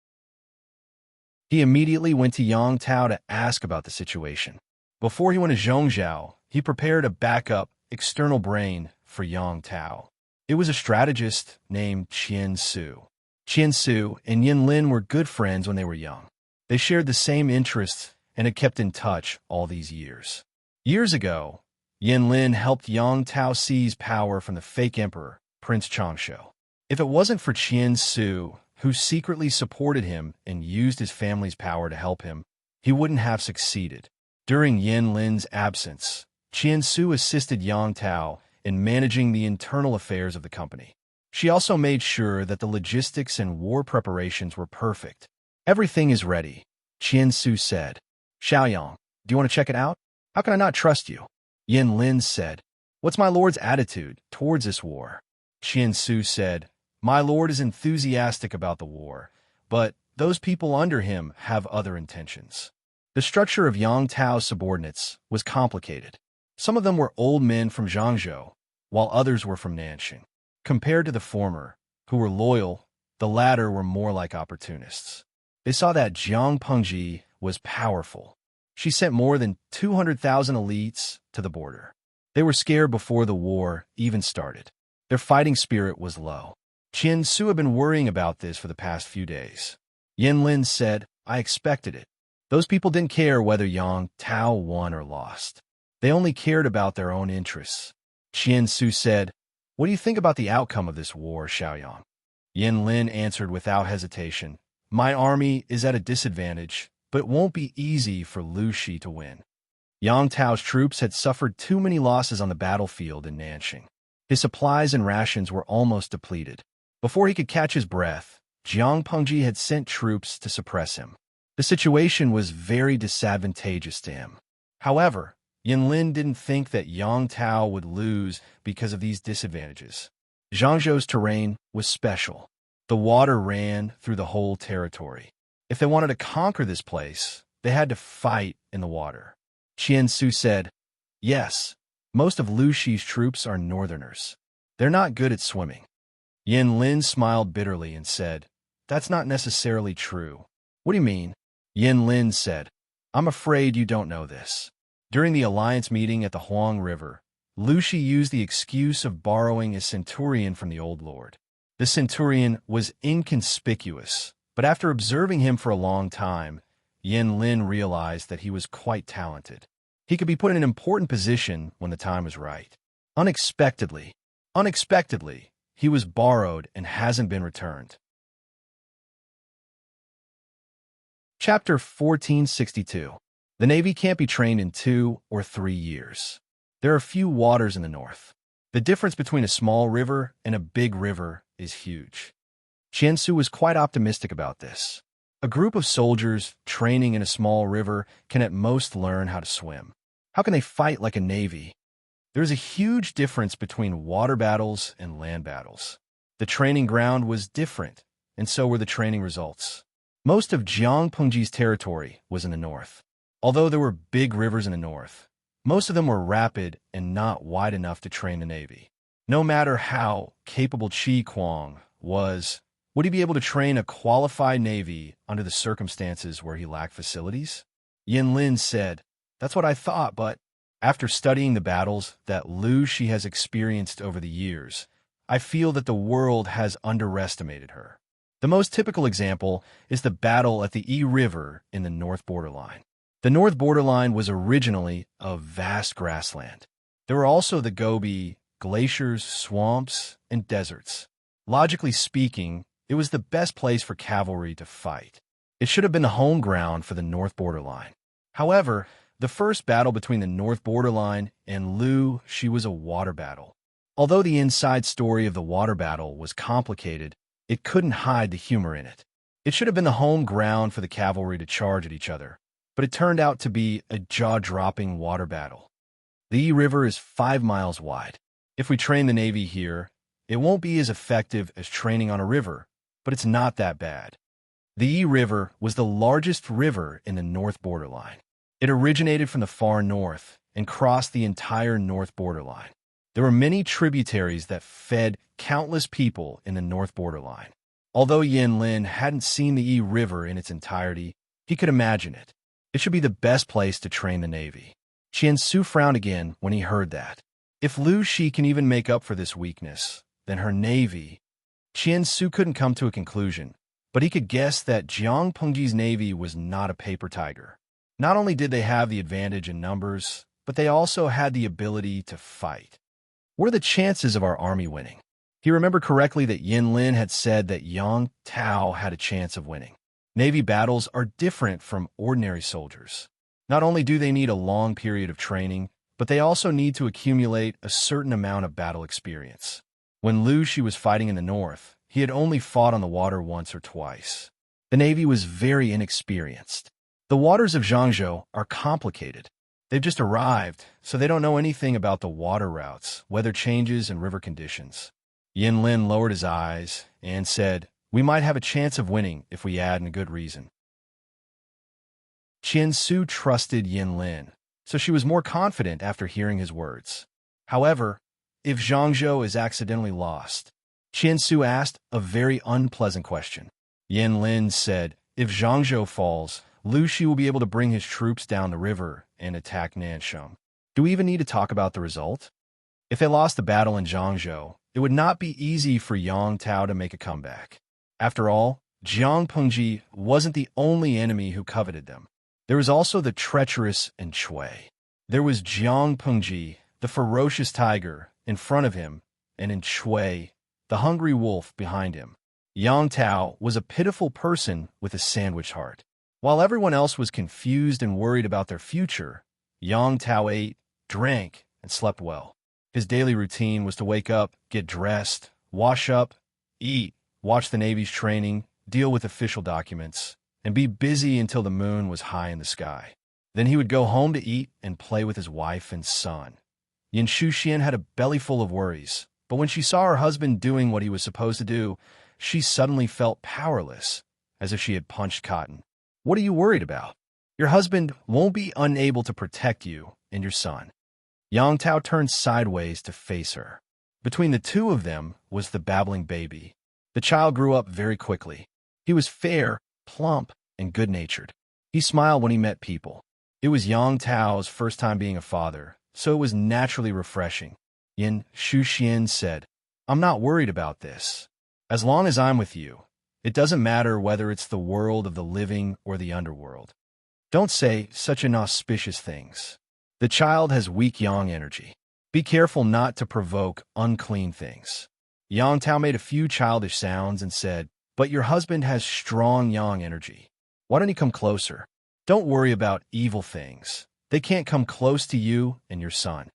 He immediately went to Yang Tao to ask about the situation. Before he went to Zhongzhou, he prepared a backup, external brain for Yang Tao. It was a strategist named Qian Su. Qian Su and Yin Lin were good friends when they were young. They shared the same interests and had kept in touch all these years. Years ago, Yin Lin helped Yang Tao seize power from the fake emperor, Prince Changshu. If it wasn't for Qian Su, who secretly supported him and used his family's power to help him, he wouldn't have succeeded. During Yin Lin's absence, Qian Su assisted Yang Tao in managing the internal affairs of the company. She also made sure that the logistics and war preparations were perfect. "Everything is ready," Qian Su said. "Xiaoyang, do you want to check it out? How can I not trust you?" Yin Lin said. "What's my lord's attitude towards this war?" Qian Su said, "My lord is enthusiastic about the war, but those people under him have other intentions." The structure of Yang Tao's subordinates was complicated. Some of them were old men from Zhangzhou, while others were from Nanxing. Compared to the former, who were loyal, the latter were more like opportunists. They saw that Jiang Pengji was powerful. She sent more than 200,000 elites to the border. They were scared before the war even started. Their fighting spirit was low. Qian Su had been worrying about this for the past few days. Yin Lin said, "I expected it. Those people didn't care whether Yang Tao won or lost. They only cared about their own interests." Qian Su said, "What do you think about the outcome of this war, Xiaoyang?" Yin Lin answered without hesitation, "My army is at a disadvantage, but it won't be easy for Lu Shi to win." Yang Tao's troops had suffered too many losses on the battlefield in Nanxing. His supplies and rations were almost depleted. Before he could catch his breath, Jiang Pengji had sent troops to suppress him. The situation was very disadvantageous to him. However, Yin Lin didn't think that Yang Tao would lose because of these disadvantages. Zhangzhou's terrain was special. The water ran through the whole territory. If they wanted to conquer this place, they had to fight in the water. Qian Su said, "Yes, most of Lu Shi's troops are northerners. They're not good at swimming." Yin Lin smiled bitterly and said, "That's not necessarily true." "What do you mean?" Yin Lin said, "I'm afraid you don't know this. During the alliance meeting at the Huang River, Lu Shi used the excuse of borrowing a centurion from the old lord. The centurion was inconspicuous, but after observing him for a long time, Yin Lin realized that he was quite talented. He could be put in an important position when the time was right. Unexpectedly, he was borrowed and hasn't been returned. Chapter 1462. The Navy can't be trained in 2 or 3 years. There are few waters in the north. The difference between a small river and a big river is huge. Qian Su was quite optimistic about this. A group of soldiers training in a small river can at most learn how to swim. How can they fight like a navy? There is a huge difference between water battles and land battles. The training ground was different, and so were the training results. Most of Jiang Pengji's territory was in the north. Although there were big rivers in the north, most of them were rapid and not wide enough to train the navy. No matter how capable Qi Kuang was, would he be able to train a qualified navy under the circumstances where he lacked facilities? Yin Lin said, "That's what I thought, but after studying the battles that Lu Shi has experienced over the years, I feel that the world has underestimated her. The most typical example is the battle at the Yi River in the North Borderline. The North Borderline was originally a vast grassland. There were also the Gobi, glaciers, swamps, and deserts. Logically speaking, it was the best place for cavalry to fight. It should have been the home ground for the North Borderline. However, the first battle between the North Borderline and Lu Shi was a water battle. Although the inside story of the water battle was complicated, it couldn't hide the humor in it. It should have been the home ground for the cavalry to charge at each other, but it turned out to be a jaw-dropping water battle. The Yi River is 5 miles wide. If we train the Navy here, it won't be as effective as training on a river, but it's not that bad. The Yi River was the largest river in the North Borderline. It originated from the far north and crossed the entire North Borderline. There were many tributaries that fed countless people in the North Borderline. Although Yin Lin hadn't seen the Yi River in its entirety, he could imagine it. It should be the best place to train the Navy. Qian Su frowned again when he heard that. If Lu Shi can even make up for this weakness, then her Navy... Qian Su couldn't come to a conclusion, but he could guess that Jiang Pengji's Navy was not a paper tiger. Not only did they have the advantage in numbers, but they also had the ability to fight. What are the chances of our army winning? He remembered correctly that Yin Lin had said that Yang Tao had a chance of winning. Navy battles are different from ordinary soldiers. Not only do they need a long period of training, but they also need to accumulate a certain amount of battle experience. When Lu Shi was fighting in the north, he had only fought on the water once or twice. The Navy was very inexperienced. The waters of Zhangzhou are complicated. They've just arrived, so they don't know anything about the water routes, weather changes, and river conditions. Yin Lin lowered his eyes and said, "We might have a chance of winning if we add in a good reason." Qian Su trusted Yin Lin, so she was more confident after hearing his words. However, if Zhangzhou is accidentally lost, Qian Su asked a very unpleasant question. Yin Lin said, "If Zhangzhou falls, Lu Shi will be able to bring his troops down the river and attack Nansheng. Do we even need to talk about the result? If they lost the battle in Zhangzhou, it would not be easy for Yang Tao to make a comeback. After all, Jiang Pengji wasn't the only enemy who coveted them. There was also the treacherous Enchui. There was Jiang Pengji, the ferocious tiger, in front of him, and Enchui, the hungry wolf, behind him. Yang Tao was a pitiful person with a sandwich heart. While everyone else was confused and worried about their future, Yang Tao ate, drank, and slept well. His daily routine was to wake up, get dressed, wash up, eat, watch the Navy's training, deal with official documents, and be busy until the moon was high in the sky. Then he would go home to eat and play with his wife and son. Yin Shuxian had a belly full of worries, but when she saw her husband doing what he was supposed to do, she suddenly felt powerless, as if she had punched cotton. What are you worried about? Your husband won't be unable to protect you and your son. Yang Tao turned sideways to face her. Between the two of them was the babbling baby. The child grew up very quickly. He was fair, plump, and good-natured. He smiled when he met people. It was Yang Tao's first time being a father, so it was naturally refreshing. Yin Shuxian said, "I'm not worried about this. As long as I'm with you, it doesn't matter whether it's the world of the living or the underworld. Don't say such inauspicious things. The child has weak yang energy. Be careful not to provoke unclean things." Yang Tao made a few childish sounds and said, "But your husband has strong yang energy. Why don't he come closer? Don't worry about evil things. They can't come close to you and your son."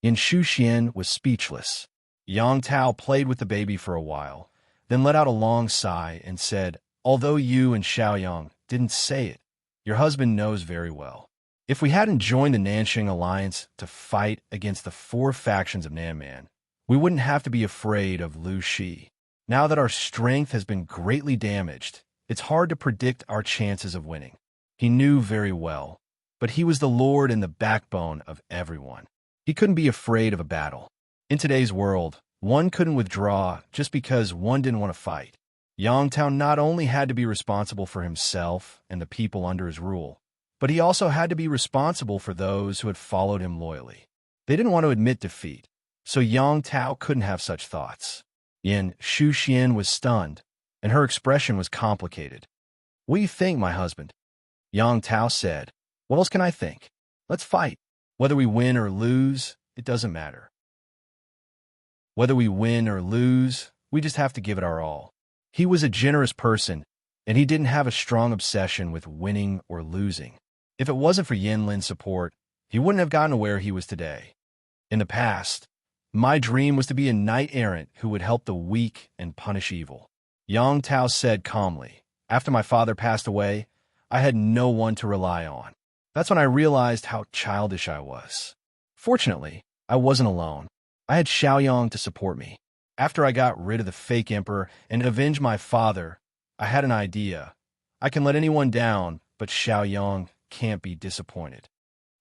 Yin Shuxian was speechless. Yang Tao played with the baby for a while, then let out a long sigh and said, "Although you and Xiaoyang didn't say it, your husband knows very well. If we hadn't joined the Nanxing Alliance to fight against the 4 factions of Nanman, we wouldn't have to be afraid of Lu Shi. Now that our strength has been greatly damaged, it's hard to predict our chances of winning." He knew very well, but he was the lord and the backbone of everyone. He couldn't be afraid of a battle. In today's world, one couldn't withdraw just because one didn't want to fight. Yang Tao not only had to be responsible for himself and the people under his rule, but he also had to be responsible for those who had followed him loyally. They didn't want to admit defeat, so Yang Tao couldn't have such thoughts. Yin Shuxian was stunned. and her expression was complicated. "What do you think, my husband?" Yang Tao said. "What else can I think? Let's fight. Whether we win or lose, it doesn't matter. Whether we win or lose, we just have to give it our all." He was a generous person, and he didn't have a strong obsession with winning or losing. If it wasn't for Yin Lin's support, he wouldn't have gotten to where he was today. In the past, my dream was to be a knight-errant who would help the weak and punish evil. Yang Tao said calmly, "After my father passed away, I had no one to rely on. That's when I realized how childish I was. Fortunately, I wasn't alone. I had Xiaoyang to support me. After I got rid of the fake emperor and avenged my father, I had an idea. I can let anyone down, but Xiaoyang can't be disappointed."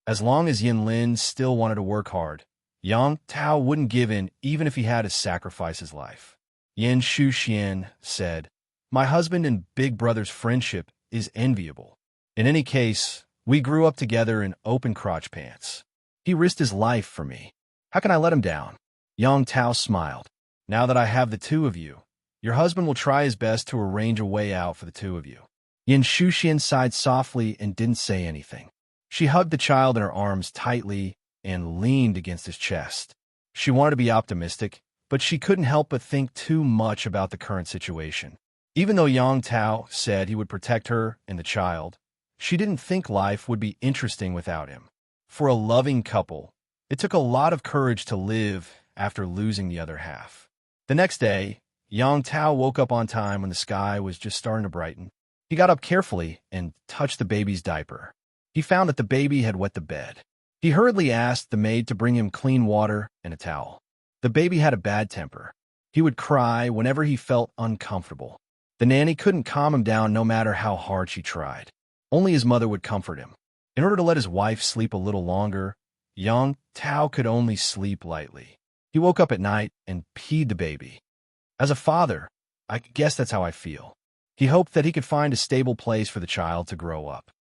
As long as Yin Lin still wanted to work hard, Yang Tao wouldn't give in even if he had to sacrifice his life. Yin Shuxian said, "My husband and big brother's friendship is enviable. In any case, we grew up together in open crotch pants. He risked his life for me. How can I let him down?" Yang Tao smiled. "Now that I have the two of you, your husband will try his best to arrange a way out for the two of you." Yin Shuxian sighed softly and didn't say anything. She hugged the child in her arms tightly and leaned against his chest. She wanted to be optimistic, but she couldn't help but think too much about the current situation. Even though Yang Tao said he would protect her and the child, she didn't think life would be interesting without him. For a loving couple, it took a lot of courage to live after losing the other half. The next day, Yang Tao woke up on time when the sky was just starting to brighten. He got up carefully and touched the baby's diaper. He found that the baby had wet the bed. He hurriedly asked the maid to bring him clean water and a towel. The baby had a bad temper. He would cry whenever he felt uncomfortable. The nanny couldn't calm him down no matter how hard she tried. Only his mother would comfort him. In order to let his wife sleep a little longer, Yang Tao could only sleep lightly. He woke up at night and peed the baby. As a father, I guess that's how I feel. He hoped that he could find a stable place for the child to grow up.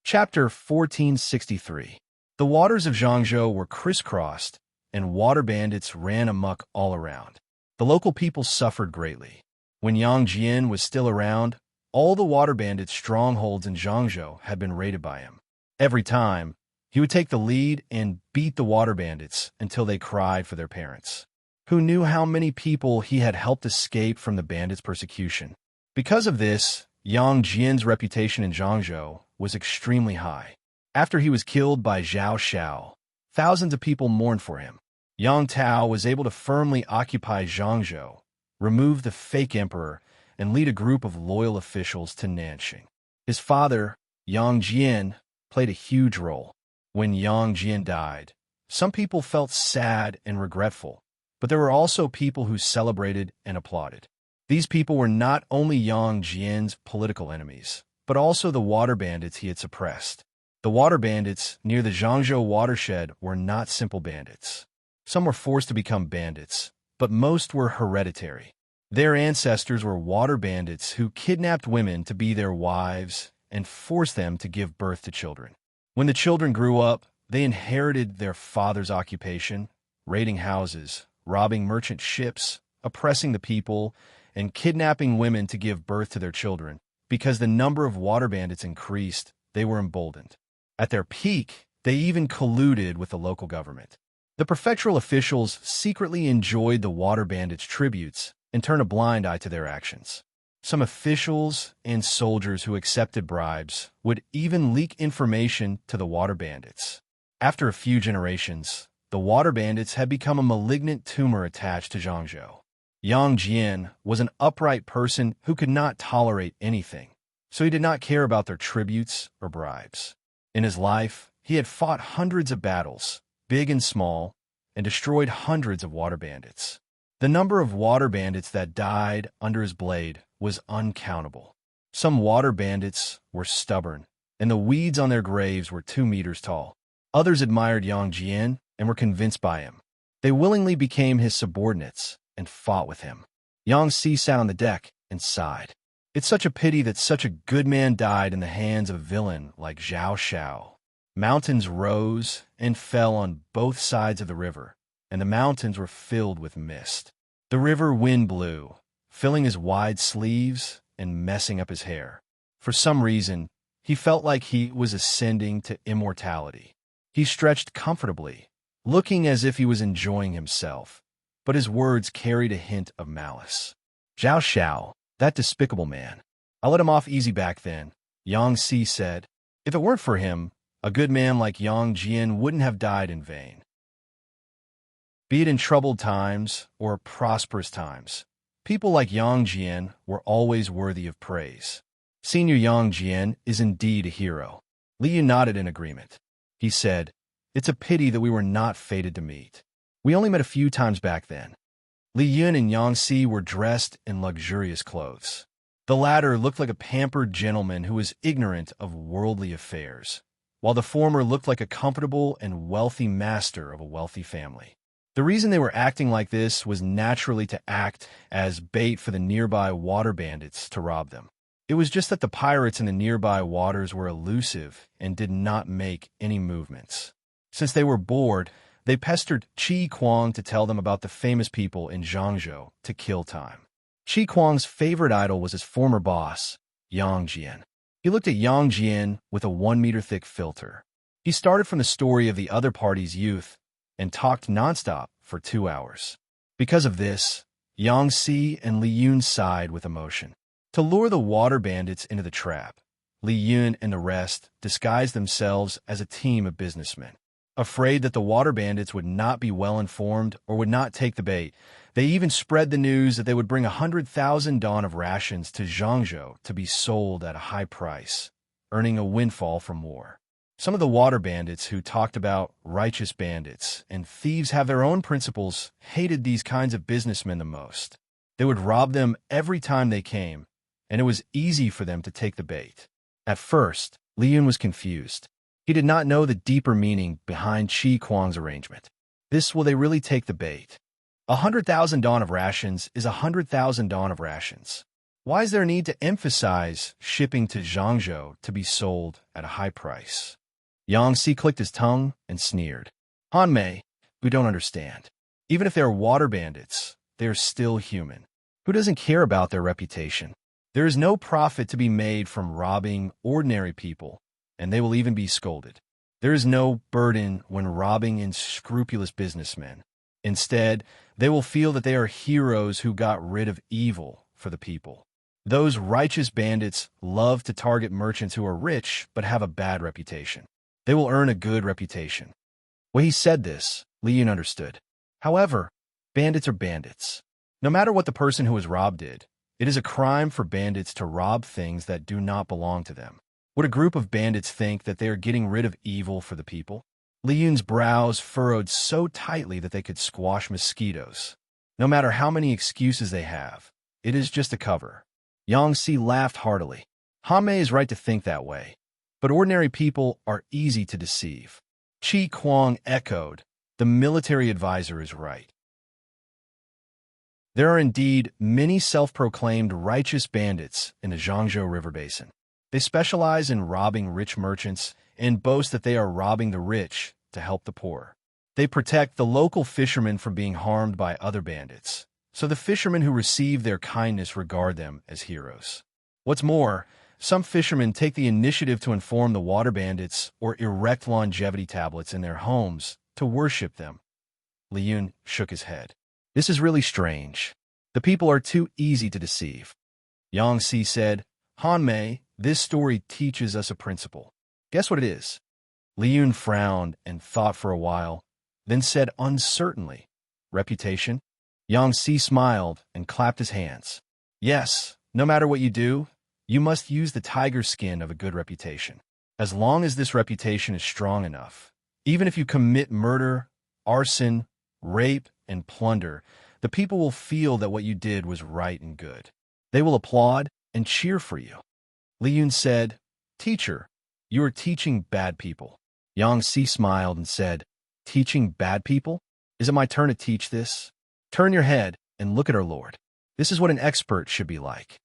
Chapter 1463. The waters of Zhangzhou were crisscrossed, and water bandits ran amok all around. The local people suffered greatly. When Yang Jian was still around, all the water bandits' strongholds in Zhangzhou had been raided by him. Every time, he would take the lead and beat the water bandits until they cried for their parents. Who knew how many people he had helped escape from the bandits' persecution? Because of this, Yang Jian's reputation in Zhangzhou was extremely high. After he was killed by Zhao Xiao, thousands of people mourned for him. Yang Tao was able to firmly occupy Zhangzhou, remove the fake emperor, and lead a group of loyal officials to Nanxing. His father, Yang Jian, played a huge role. When Yang Jian died, some people felt sad and regretful, but there were also people who celebrated and applauded. These people were not only Yang Jian's political enemies, but also the water bandits he had suppressed. The water bandits near the Zhangzhou watershed were not simple bandits. Some were forced to become bandits, but most were hereditary. Their ancestors were water bandits who kidnapped women to be their wives and forced them to give birth to children. When the children grew up, they inherited their father's occupation, raiding houses, robbing merchant ships, oppressing the people, and kidnapping women to give birth to their children. Because the number of water bandits increased, they were emboldened. At their peak, they even colluded with the local government. The prefectural officials secretly enjoyed the water bandits' tributes and turned a blind eye to their actions. Some officials and soldiers who accepted bribes would even leak information to the water bandits. After a few generations, the water bandits had become a malignant tumor attached to Zhangzhou. Yang Jian was an upright person who could not tolerate anything, so he did not care about their tributes or bribes. In his life, he had fought hundreds of battles, big and small, and destroyed hundreds of water bandits. The number of water bandits that died under his blade was uncountable. Some water bandits were stubborn, and the weeds on their graves were 2 meters tall. Others admired Yang Jian and were convinced by him. They willingly became his subordinates and fought with him. Yang Si sat on the deck and sighed. It's such a pity that such a good man died in the hands of a villain like Zhao Xiao. Mountains rose and fell on both sides of the river, and the mountains were filled with mist. The river wind blew, filling his wide sleeves and messing up his hair. For some reason, he felt like he was ascending to immortality. He stretched comfortably, looking as if he was enjoying himself, but his words carried a hint of malice. Zhao Xiao, that despicable man. I let him off easy back then, Yang Si said. If it weren't for him, a good man like Yang Jian wouldn't have died in vain. Be it in troubled times or prosperous times, people like Yang Jian were always worthy of praise. Senior Yang Jian is indeed a hero. Li Yun nodded in agreement. He said, "It's a pity that we were not fated to meet. We only met a few times back then." Li Yun and Yang Si were dressed in luxurious clothes. The latter looked like a pampered gentleman who was ignorant of worldly affairs, while the former looked like a comfortable and wealthy master of a wealthy family. The reason they were acting like this was naturally to act as bait for the nearby water bandits to rob them. It was just that the pirates in the nearby waters were elusive and did not make any movements. Since they were bored, they pestered Qi Kuang to tell them about the famous people in Zhangzhou to kill time. Qi Kuang's favorite idol was his former boss, Yang Jian. He looked at Yang Jian with a 1-meter-thick filter. He started from the story of the other party's youth and talked nonstop for 2 hours. Because of this, Yang Si and Li Yun sighed with emotion. To lure the water bandits into the trap, Li Yun and the rest disguised themselves as a team of businessmen. Afraid that the water bandits would not be well informed or would not take the bait, they even spread the news that they would bring 100,000 dawn of rations to Zhangzhou to be sold at a high price, earning a windfall from war. Some of the water bandits who talked about righteous bandits and thieves have their own principles hated these kinds of businessmen the most. They would rob them every time they came, and it was easy for them to take the bait. At first, Li Yun was confused. He did not know the deeper meaning behind Qi Kuang's arrangement. Will they really take the bait? 100,000 dawn of rations is 100,000 dawn of rations. Why is there a need to emphasize shipping to Zhangzhou to be sold at a high price? Yang Si clicked his tongue and sneered. Han Mei, we don't understand. Even if they are water bandits, they are still human. Who doesn't care about their reputation? There is no profit to be made from robbing ordinary people, and they will even be scolded. There is no burden when robbing unscrupulous businessmen. Instead, they will feel that they are heroes who got rid of evil for the people. Those righteous bandits love to target merchants who are rich but have a bad reputation. They will earn a good reputation. When he said this, Li Yun understood. However, bandits are bandits. No matter what the person who was robbed did, it is a crime for bandits to rob things that do not belong to them. Would a group of bandits think that they are getting rid of evil for the people? Li Yun's brows furrowed so tightly that they could squash mosquitoes. No matter how many excuses they have, it is just a cover. Yang Si laughed heartily. Han Mei is right to think that way, but ordinary people are easy to deceive. Qi Kuang echoed, the military advisor is right. There are indeed many self-proclaimed righteous bandits in the Zhangzhou River Basin. They specialize in robbing rich merchants and boast that they are robbing the rich to help the poor. They protect the local fishermen from being harmed by other bandits, so the fishermen who receive their kindness regard them as heroes. What's more, some fishermen take the initiative to inform the water bandits or erect longevity tablets in their homes to worship them. Li Yun shook his head. This is really strange. The people are too easy to deceive. Yang Si said, Han Mei, this story teaches us a principle. Guess what it is? Li Yun frowned and thought for a while, then said uncertainly, reputation? Yang Si smiled and clapped his hands. Yes, no matter what you do, you must use the tiger skin of a good reputation. As long as this reputation is strong enough, even if you commit murder, arson, rape, and plunder, the people will feel that what you did was right and good. They will applaud and cheer for you. Li Yun said, Teacher, you are teaching bad people. Yang Si smiled and said, Teaching bad people? Is it my turn to teach this? Turn your head and look at our Lord. This is what an expert should be like.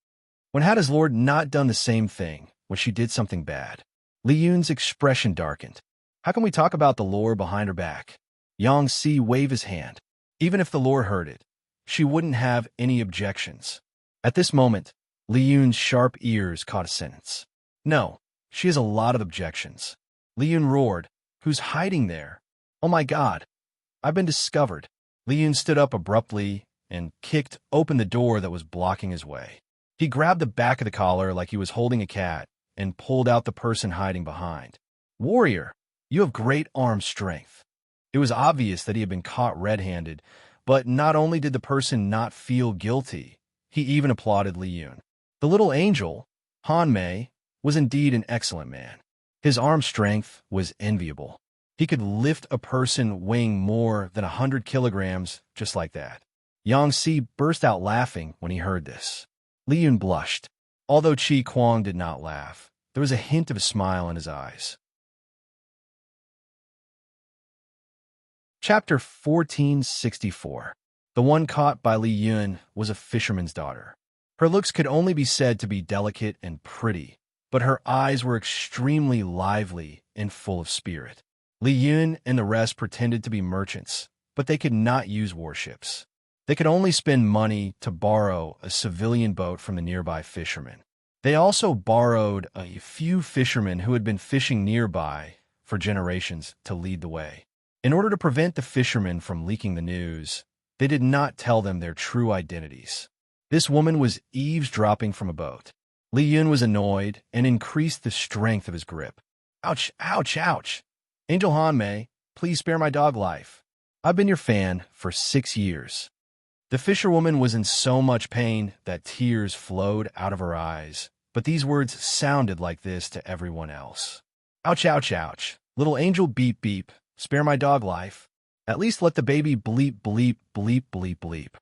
When had his Lord not done the same thing when she did something bad? Li Yun's expression darkened. How can we talk about the lore behind her back? Yang Si waved his hand. Even if the lore heard it, she wouldn't have any objections. At this moment, Li Yun's sharp ears caught a sentence. No, she has a lot of objections. Li Yun roared. Who's hiding there? Oh my God, I've been discovered. Li Yun stood up abruptly and kicked open the door that was blocking his way. He grabbed the back of the collar like he was holding a cat and pulled out the person hiding behind. Warrior, you have great arm strength. It was obvious that he had been caught red-handed, but not only did the person not feel guilty, he even applauded Li Yun. The little angel, Han Mei, was indeed an excellent man. His arm strength was enviable. He could lift a person weighing more than 100 kilograms just like that. Yang Si burst out laughing when he heard this. Li Yun blushed. Although Qi Kuang did not laugh, there was a hint of a smile in his eyes. Chapter 1464. The one caught by Li Yun was a fisherman's daughter. Her looks could only be said to be delicate and pretty, but her eyes were extremely lively and full of spirit. Li Yun and the rest pretended to be merchants, but they could not use warships. They could only spend money to borrow a civilian boat from the nearby fishermen. They also borrowed a few fishermen who had been fishing nearby for generations to lead the way. In order to prevent the fishermen from leaking the news, they did not tell them their true identities. This woman was eavesdropping from a boat. Li Yun was annoyed and increased the strength of his grip. Ouch, ouch, ouch. Angel Han Mei, please spare my dog life. I've been your fan for 6 years. The fisherwoman was in so much pain that tears flowed out of her eyes, but these words sounded like this to everyone else. Ouch, ouch, ouch. Little angel beep beep, spare my dog life. At least let the baby bleep bleep bleep bleep bleep.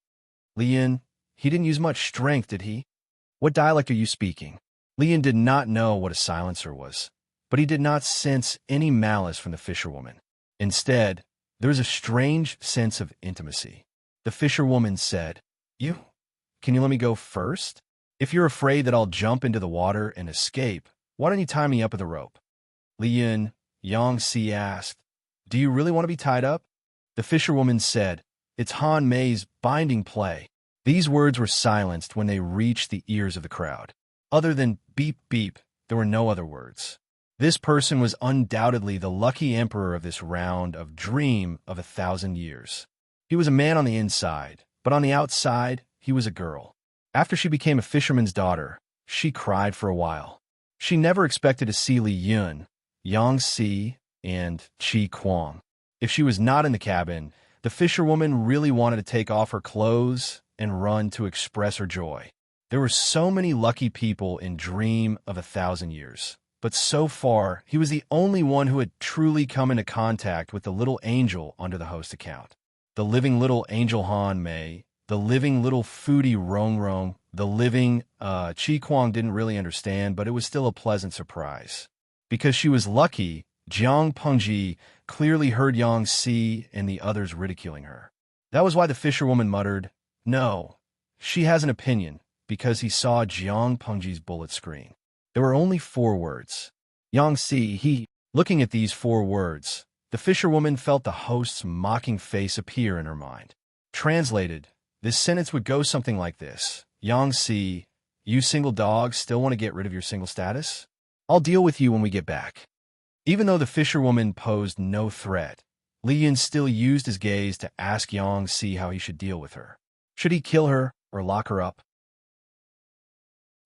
Li Yun, he didn't use much strength, did he? What dialect are you speaking? Li Yun did not know what a silencer was, but he did not sense any malice from the fisherwoman. Instead, there was a strange sense of intimacy. The fisherwoman said, Can you let me go first? If you're afraid that I'll jump into the water and escape, why don't you tie me up with a rope? Li Yun, Yang Si asked, Do you really want to be tied up? The fisherwoman said, It's Han Mei's binding play. These words were silenced when they reached the ears of the crowd. Other than beep beep, there were no other words. This person was undoubtedly the lucky emperor of this round of dream of 1,000 years. He was a man on the inside, but on the outside, he was a girl. After she became a fisherman's daughter, she cried for a while. She never expected to see Li Yun, Yang Si, and Qi Kuang. If she was not in the cabin, the fisherwoman really wanted to take off her clothes and run to express her joy. There were so many lucky people in Dream of 1,000 Years, but so far, he was the only one who had truly come into contact with the little angel under the host account. The living little angel Han Mei, the living little foodie Rong Rong, the living Qi Kuang didn't really understand, but it was still a pleasant surprise. Because she was lucky, Jiang Pengji clearly heard Yang Si and the others ridiculing her. That was why the fisherwoman muttered, No, she has an opinion, because he saw Jiang Pengji's bullet screen. There were only 4 words. Yang Si, he. Looking at these 4 words, the fisherwoman felt the host's mocking face appear in her mind. Translated, this sentence would go something like this. Yang Si, you single dogs still want to get rid of your single status? I'll deal with you when we get back. Even though the fisherwoman posed no threat, Li Yun still used his gaze to ask Yang Si how he should deal with her. Should he kill her or lock her up?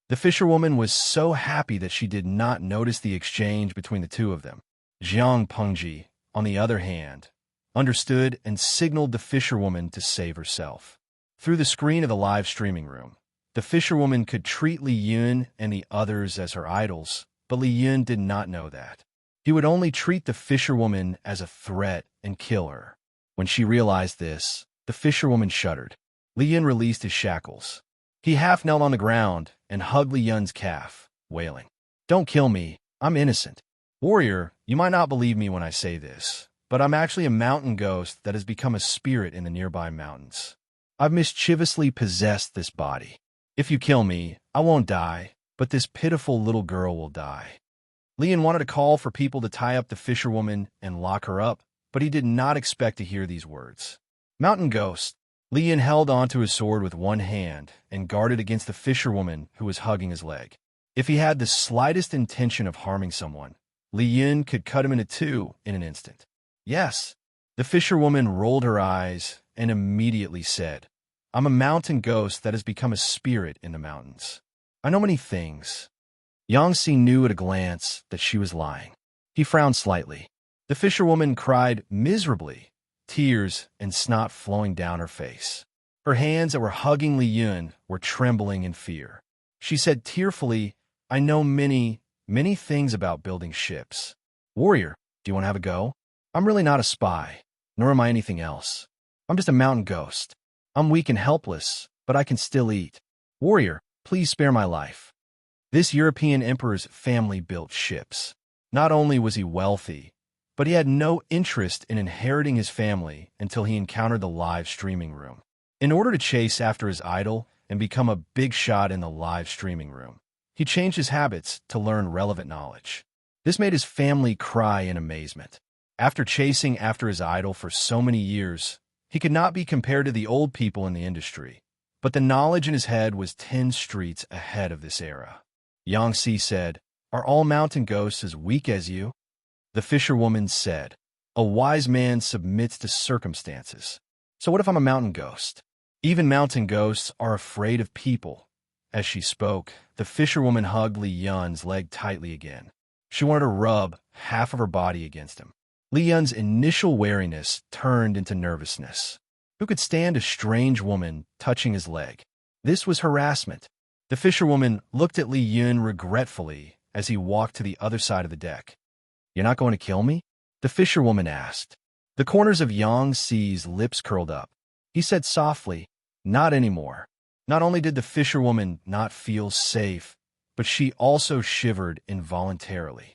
The fisherwoman was so happy that she did not notice the exchange between the two of them. Jiang Pengji, on the other hand, understood and signaled the fisherwoman to save herself. Through the screen of the live streaming room, the fisherwoman could treat Li Yun and the others as her idols, but Li Yun did not know that. He would only treat the fisherwoman as a threat and kill her. When she realized this, the fisherwoman shuddered. Li Yun released his shackles. He half knelt on the ground and hugged Li Yun's calf, wailing, Don't kill me, I'm innocent. Warrior, you might not believe me when I say this, but I'm actually a mountain ghost that has become a spirit in the nearby mountains. I've mischievously possessed this body. If you kill me, I won't die, but this pitiful little girl will die. Li Yun wanted to call for people to tie up the fisherwoman and lock her up, but he did not expect to hear these words. Mountain ghost, Li Yun held onto his sword with one hand and guarded against the fisherwoman who was hugging his leg. If he had the slightest intention of harming someone, Li Yun could cut him into two in an instant. Yes. The fisherwoman rolled her eyes and immediately said, I'm a mountain ghost that has become a spirit in the mountains. I know many things. Yangtze knew at a glance that she was lying. He frowned slightly. The fisherwoman cried miserably, tears and snot flowing down her face. Her hands that were hugging Li Yun were trembling in fear. She said tearfully, I know many things about building ships. Warrior, do you want to have a go? I'm really not a spy, nor am I anything else. I'm just a mountain ghost. I'm weak and helpless, but I can still eat. Warrior, please spare my life. This European emperor's family built ships. Not only was he wealthy, but he had no interest in inheriting his family until he encountered the live streaming room. In order to chase after his idol and become a big shot in the live streaming room, he changed his habits to learn relevant knowledge. This made his family cry in amazement. After chasing after his idol for so many years, he could not be compared to the old people in the industry, but the knowledge in his head was 10 streets ahead of this era. Yangtze said, Are all mountain ghosts as weak as you? The fisherwoman said, A wise man submits to circumstances. So what if I'm a mountain ghost? Even mountain ghosts are afraid of people. As she spoke, the fisherwoman hugged Li Yun's leg tightly again. She wanted to rub half of her body against him. Li Yun's initial wariness turned into nervousness. Who could stand a strange woman touching his leg? This was harassment. The fisherwoman looked at Li Yun regretfully as he walked to the other side of the deck. You're not going to kill me? The fisherwoman asked. The corners of Yangtze's lips curled up. He said softly, Not anymore. Not only did the fisherwoman not feel safe, but she also shivered involuntarily.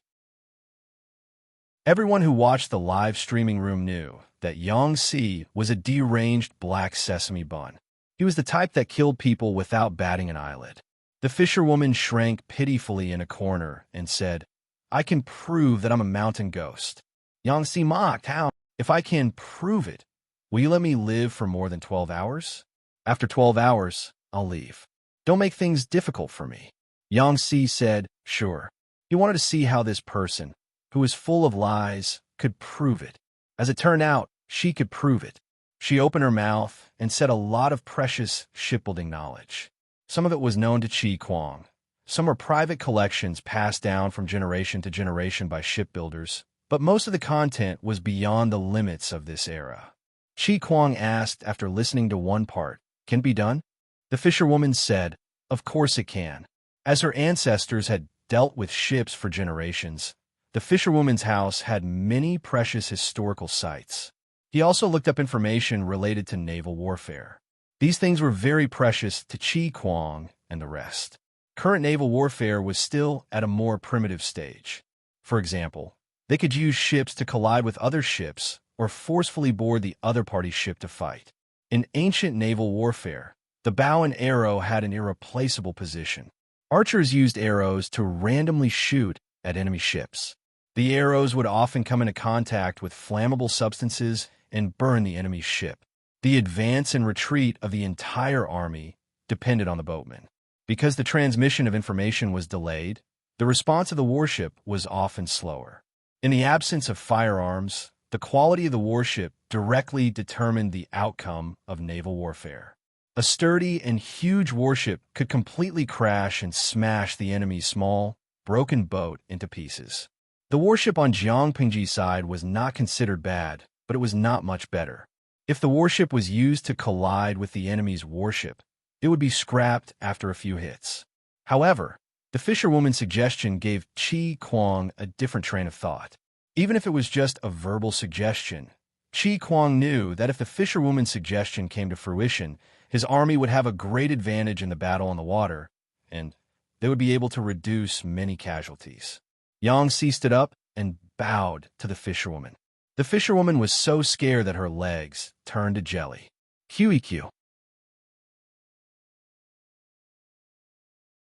Everyone who watched the live streaming room knew that Yangtze was a deranged black sesame bun. He was the type that killed people without batting an eyelid. The fisherwoman shrank pitifully in a corner and said, I can prove that I'm a mountain ghost. Yangtze mocked, How? If I can prove it, will you let me live for more than 12 hours? After 12 hours, I'll leave. Don't make things difficult for me. Yangtze said, Sure. He wanted to see how this person, who was full of lies, could prove it. As it turned out, she could prove it. She opened her mouth and said a lot of precious shipbuilding knowledge. Some of it was known to Qi Kuang. Some were private collections passed down from generation to generation by shipbuilders, but most of the content was beyond the limits of this era. Qi Kuang asked after listening to one part, Can it be done? The fisherwoman said, Of course it can. As her ancestors had dealt with ships for generations, the fisherwoman's house had many precious historical sites. He also looked up information related to naval warfare. These things were very precious to Qi Kuang and the rest. Current naval warfare was still at a more primitive stage. For example, they could use ships to collide with other ships or forcefully board the other party's ship to fight. In ancient naval warfare, the bow and arrow had an irreplaceable position. Archers used arrows to randomly shoot at enemy ships. The arrows would often come into contact with flammable substances and burn the enemy's ship. The advance and retreat of the entire army depended on the boatmen. Because the transmission of information was delayed, the response of the warship was often slower. In the absence of firearms, the quality of the warship directly determined the outcome of naval warfare. A sturdy and huge warship could completely crash and smash the enemy's small, broken boat into pieces. The warship on Jiangpingji's side was not considered bad, but it was not much better. If the warship was used to collide with the enemy's warship, it would be scrapped after a few hits. However, the fisherwoman's suggestion gave Qi Kuang a different train of thought. Even if it was just a verbal suggestion, Qi Kuang knew that if the fisherwoman's suggestion came to fruition, his army would have a great advantage in the battle on the water, and they would be able to reduce many casualties. Yangtze stood up and bowed to the fisherwoman. The fisherwoman was so scared that her legs turned to jelly. QEQ.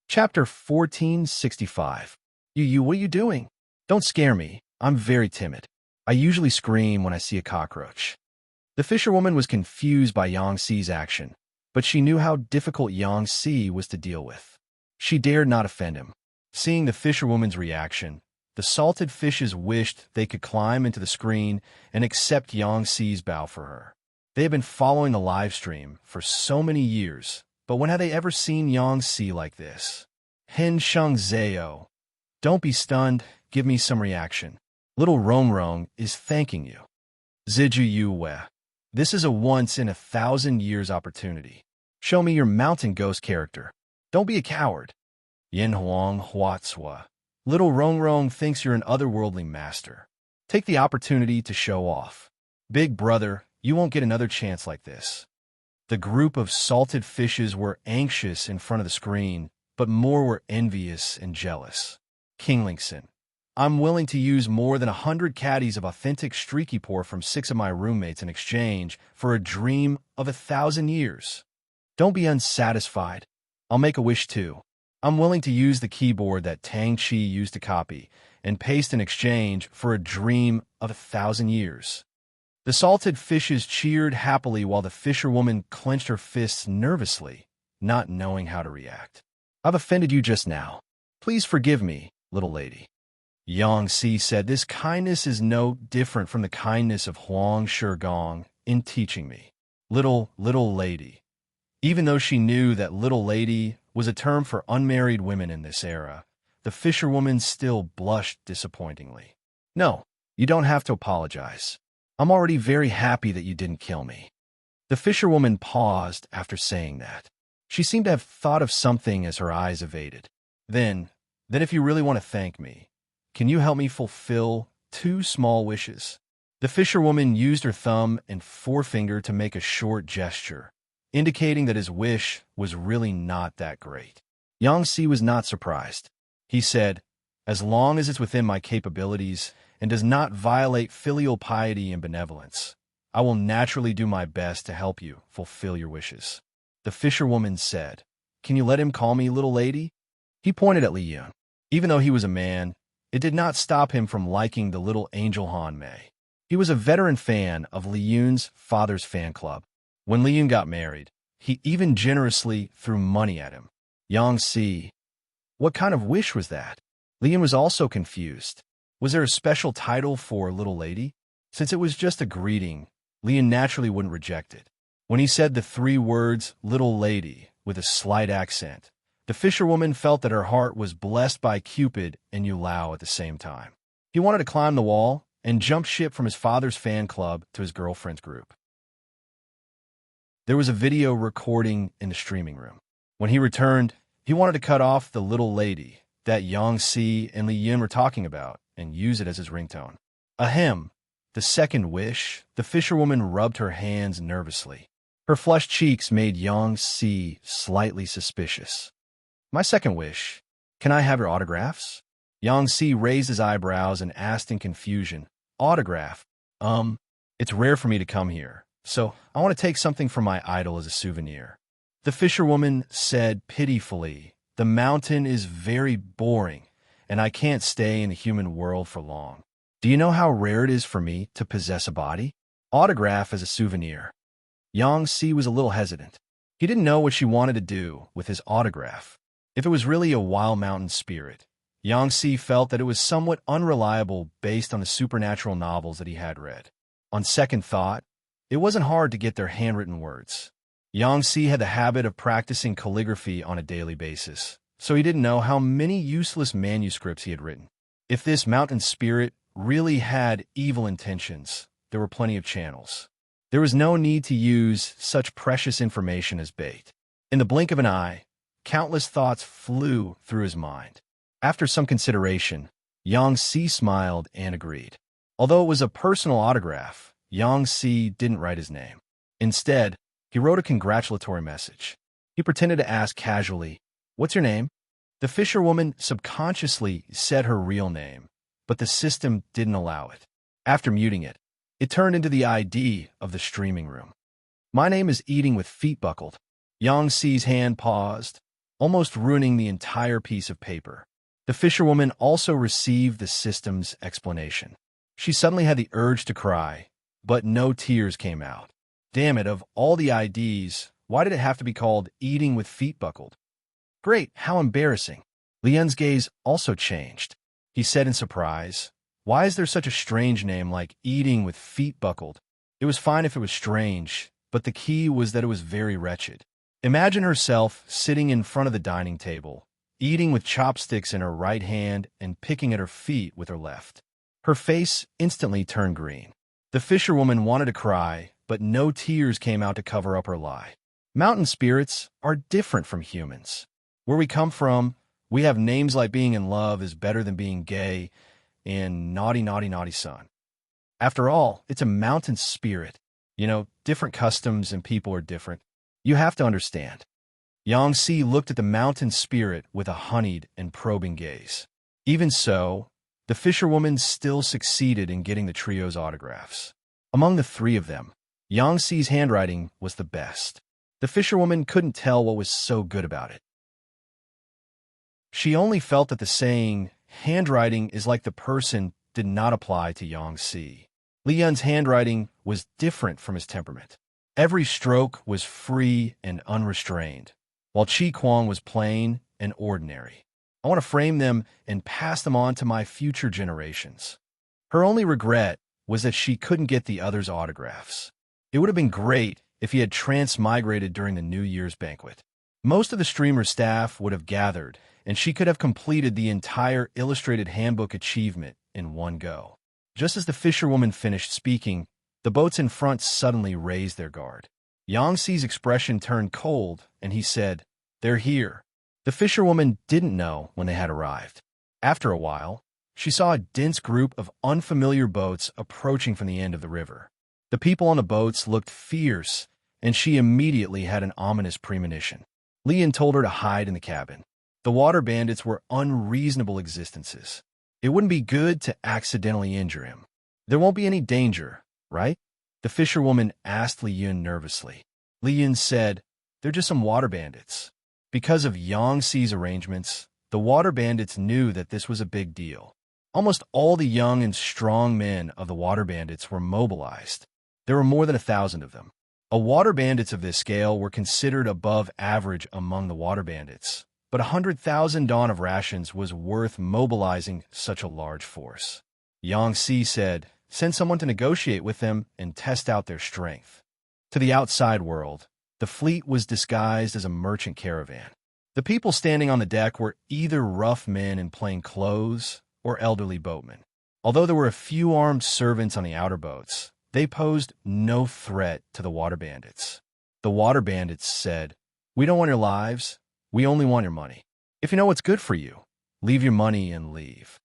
Chapter 1465. You, what are you doing? Don't scare me. I'm very timid. I usually scream when I see a cockroach. The fisherwoman was confused by Yang Xi's action, but she knew how difficult Yang Xi was to deal with. She dared not offend him. Seeing the fisherwoman's reaction, the salted fishes wished they could climb into the screen and accept Yang Xi's bow for her. They had been following the live stream for so many years, but when had they ever seen Yang Xi like this? Hin Sheng Zao. Don't be stunned, give me some reaction. Little Rong Rong is thanking you. Ziju Yu We. This is a once-in-a-thousand-years opportunity. Show me your mountain ghost character. Don't be a coward. Yin Huang Huatsua. Little Rong Rong thinks you're an otherworldly master. Take the opportunity to show off. Big brother, you won't get another chance like this. The group of salted fishes were anxious in front of the screen, but more were envious and jealous. King Lingson. I'm willing to use more than 100 caddies of authentic streaky pour from 6 of my roommates in exchange for a dream of 1,000 years. Don't be unsatisfied. I'll make a wish too. I'm willing to use the keyboard that Tang Chi used to copy and paste in exchange for a dream of 1,000 years. The salted fishes cheered happily while the fisherwoman clenched her fists nervously, not knowing how to react. I've offended you just now. Please forgive me, little lady. Yang Xi said, this kindness is no different from the kindness of Huang Shigong in teaching me. Little lady. Even though she knew that little lady was a term for unmarried women in this era, the fisherwoman still blushed disappointingly. No, you don't have to apologize. I'm already very happy that you didn't kill me. The fisherwoman paused after saying that. She seemed to have thought of something as her eyes evaded. Then if you really want to thank me, can you help me fulfill 2 small wishes? The fisherwoman used her thumb and forefinger to make a short gesture, indicating that his wish was really not that great. Yang Xi was not surprised. He said, as long as it's within my capabilities and does not violate filial piety and benevolence, I will naturally do my best to help you fulfill your wishes. The fisherwoman said, can you let him call me little lady? He pointed at Li Yun. Even though he was a man, it did not stop him from liking the little angel Han Mei. He was a veteran fan of Li Yun's father's fan club. When Li Yun got married, he even generously threw money at him. Yang Xi. What kind of wish was that? Li Yun was also confused. Was there a special title for little lady? Since it was just a greeting, Li Yun naturally wouldn't reject it. When he said the 3 words, little lady, with a slight accent, the fisherwoman felt that her heart was blessed by Cupid and Yu Lao at the same time. He wanted to climb the wall and jump ship from his father's fan club to his girlfriend's group. There was a video recording in the streaming room. When he returned, he wanted to cut off the little lady that Yang Xi and Li Yun were talking about and use it as his ringtone. Ahem. The second wish, the fisherwoman rubbed her hands nervously. Her flushed cheeks made Yang Xi slightly suspicious. My second wish, can I have your autographs? Yang Xi raised his eyebrows and asked in confusion, autograph? It's rare for me to come here, so I want to take something from my idol as a souvenir. The fisherwoman said pitifully, the mountain is very boring, and I can't stay in the human world for long. Do you know how rare it is for me to possess a body? Autograph as a souvenir. Yang Xi was a little hesitant. He didn't know what she wanted to do with his autograph. If it was really a wild mountain spirit, Yang Xi felt that it was somewhat unreliable based on the supernatural novels that he had read. On second thought, it wasn't hard to get their handwritten words. Yang Xi had the habit of practicing calligraphy on a daily basis, so he didn't know how many useless manuscripts he had written. If this mountain spirit really had evil intentions, there were plenty of channels. There was no need to use such precious information as bait. In the blink of an eye, countless thoughts flew through his mind. After some consideration, Yang Xi smiled and agreed. Although it was a personal autograph, Yang Xi didn't write his name. Instead, he wrote a congratulatory message. He pretended to ask casually, "What's your name?" The fisherwoman subconsciously said her real name, but the system didn't allow it. After muting it, it turned into the ID of the streaming room. My name is Eating with Feet Buckled. Yang Xi's hand paused, almost ruining the entire piece of paper. The fisherwoman also received the system's explanation. She suddenly had the urge to cry, but no tears came out. Damn it, of all the IDs, why did it have to be called eating with feet buckled? Great, how embarrassing. Lian's gaze also changed. He said in surprise, why is there such a strange name like eating with feet buckled? It was fine if it was strange, but the key was that it was very wretched. Imagine herself sitting in front of the dining table, eating with chopsticks in her right hand and picking at her feet with her left. Her face instantly turned green. The fisherwoman wanted to cry, but no tears came out to cover up her lie. Mountain spirits are different from humans. Where we come from, we have names like being in love is better than being gay and naughty, naughty, naughty son. After all, it's a mountain spirit. Different customs and people are different. You have to understand. Yangtze looked at the mountain spirit with a honeyed and probing gaze. Even so, the fisherwoman still succeeded in getting the trio's autographs. Among the three of them, Yangtze's handwriting was the best. The fisherwoman couldn't tell what was so good about it. She only felt that the saying, handwriting is like the person, did not apply to Yangtze. Li Yun's handwriting was different from his temperament. Every stroke was free and unrestrained, while Qi Kuang was plain and ordinary. I want to frame them and pass them on to my future generations. Her only regret was that she couldn't get the others' autographs. It would have been great if he had transmigrated during the New Year's banquet. Most of the streamer's staff would have gathered, and she could have completed the entire illustrated handbook achievement in one go. Just as the fisherwoman finished speaking, the boats in front suddenly raised their guard. Yangtze's expression turned cold, and he said, "They're here." The fisherwoman didn't know when they had arrived. After a while, she saw a dense group of unfamiliar boats approaching from the end of the river. The people on the boats looked fierce, and she immediately had an ominous premonition. Lian told her to hide in the cabin. The water bandits were unreasonable existences. It wouldn't be good to accidentally injure him. There won't be any danger, right? The fisherwoman asked Li Yun nervously. Li Yun said, "They're just some water bandits." Because of Yangtze's arrangements, the water bandits knew that this was a big deal. Almost all the young and strong men of the water bandits were mobilized. There were more than 1,000 of them. Water bandits of this scale were considered above average among the water bandits, but 100,000 dawn of rations was worth mobilizing such a large force. Yangtze said, "Send someone to negotiate with them and test out their strength." To the outside world, the fleet was disguised as a merchant caravan. The people standing on the deck were either rough men in plain clothes or elderly boatmen. Although there were a few armed servants on the outer boats, they posed no threat to the water bandits. The water bandits said, "We don't want your lives, we only want your money. If you know what's good for you, leave your money and leave."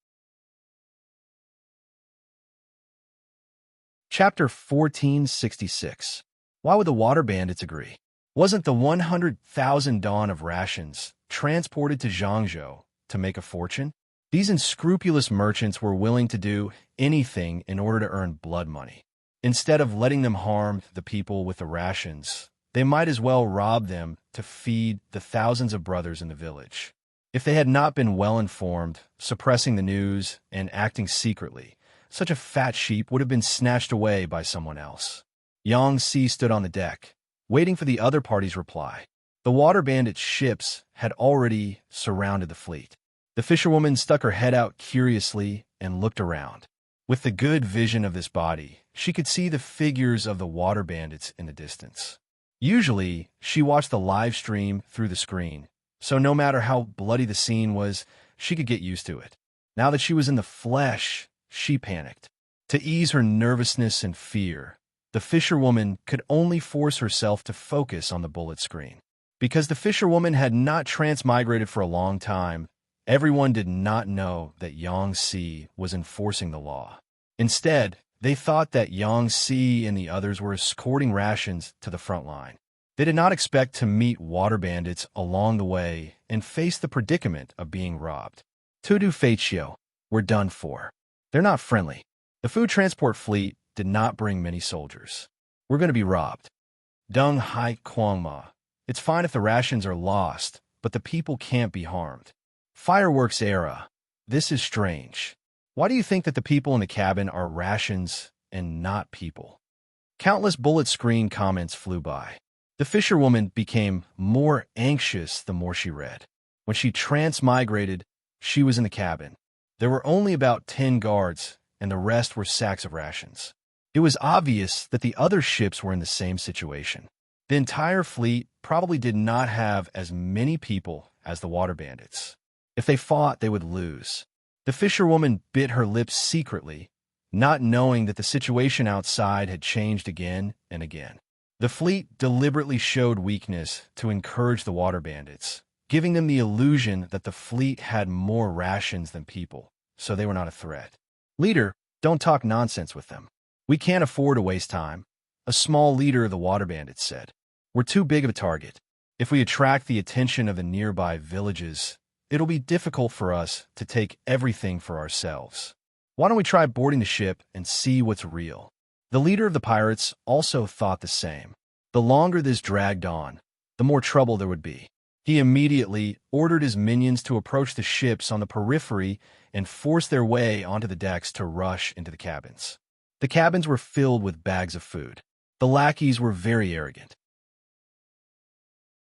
Chapter 1466. Why would the water bandits agree? Wasn't the 100,000 dawn of rations transported to Zhangzhou to make a fortune? These unscrupulous merchants were willing to do anything in order to earn blood money. Instead of letting them harm the people with the rations, they might as well rob them to feed the thousands of brothers in the village. If they had not been well informed, suppressing the news and acting secretly, such a fat sheep would have been snatched away by someone else. Yangtze stood on the deck, waiting for the other party's reply. The water bandits' ships had already surrounded the fleet. The fisherwoman stuck her head out curiously and looked around. With the good vision of this body, she could see the figures of the water bandits in the distance. Usually, she watched the live stream through the screen, so no matter how bloody the scene was, she could get used to it. Now that she was in the flesh, she panicked. To ease her nervousness and fear, the fisherwoman could only force herself to focus on the bullet screen. Because the fisherwoman had not transmigrated for a long time, everyone did not know that Yangtze was enforcing the law. Instead, they thought that Yangtze and the others were escorting rations to the front line. They did not expect to meet water bandits along the way and face the predicament of being robbed. Tudu Fatio were done for. They're not friendly. The food transport fleet did not bring many soldiers. We're going to be robbed. Deng Hai Kuangma. It's fine if the rations are lost, but the people can't be harmed. Fireworks era. This is strange. Why do you think that the people in the cabin are rations and not people? Countless bullet-screen comments flew by. The fisherwoman became more anxious the more she read. When she transmigrated, she was in the cabin. There were only about 10 guards, and the rest were sacks of rations. It was obvious that the other ships were in the same situation. The entire fleet probably did not have as many people as the water bandits. If they fought, they would lose. The fisherwoman bit her lips secretly, not knowing that the situation outside had changed again and again. The fleet deliberately showed weakness to encourage the water bandits, giving them the illusion that the fleet had more rations than people, so they were not a threat. Leader, don't talk nonsense with them. We can't afford to waste time, a small leader of the water bandits said. We're too big of a target. If we attract the attention of the nearby villages, it'll be difficult for us to take everything for ourselves. Why don't we try boarding the ship and see what's real? The leader of the pirates also thought the same. The longer this dragged on, the more trouble there would be. He immediately ordered his minions to approach the ships on the periphery and force their way onto the decks to rush into the cabins. The cabins were filled with bags of food. The lackeys were very arrogant.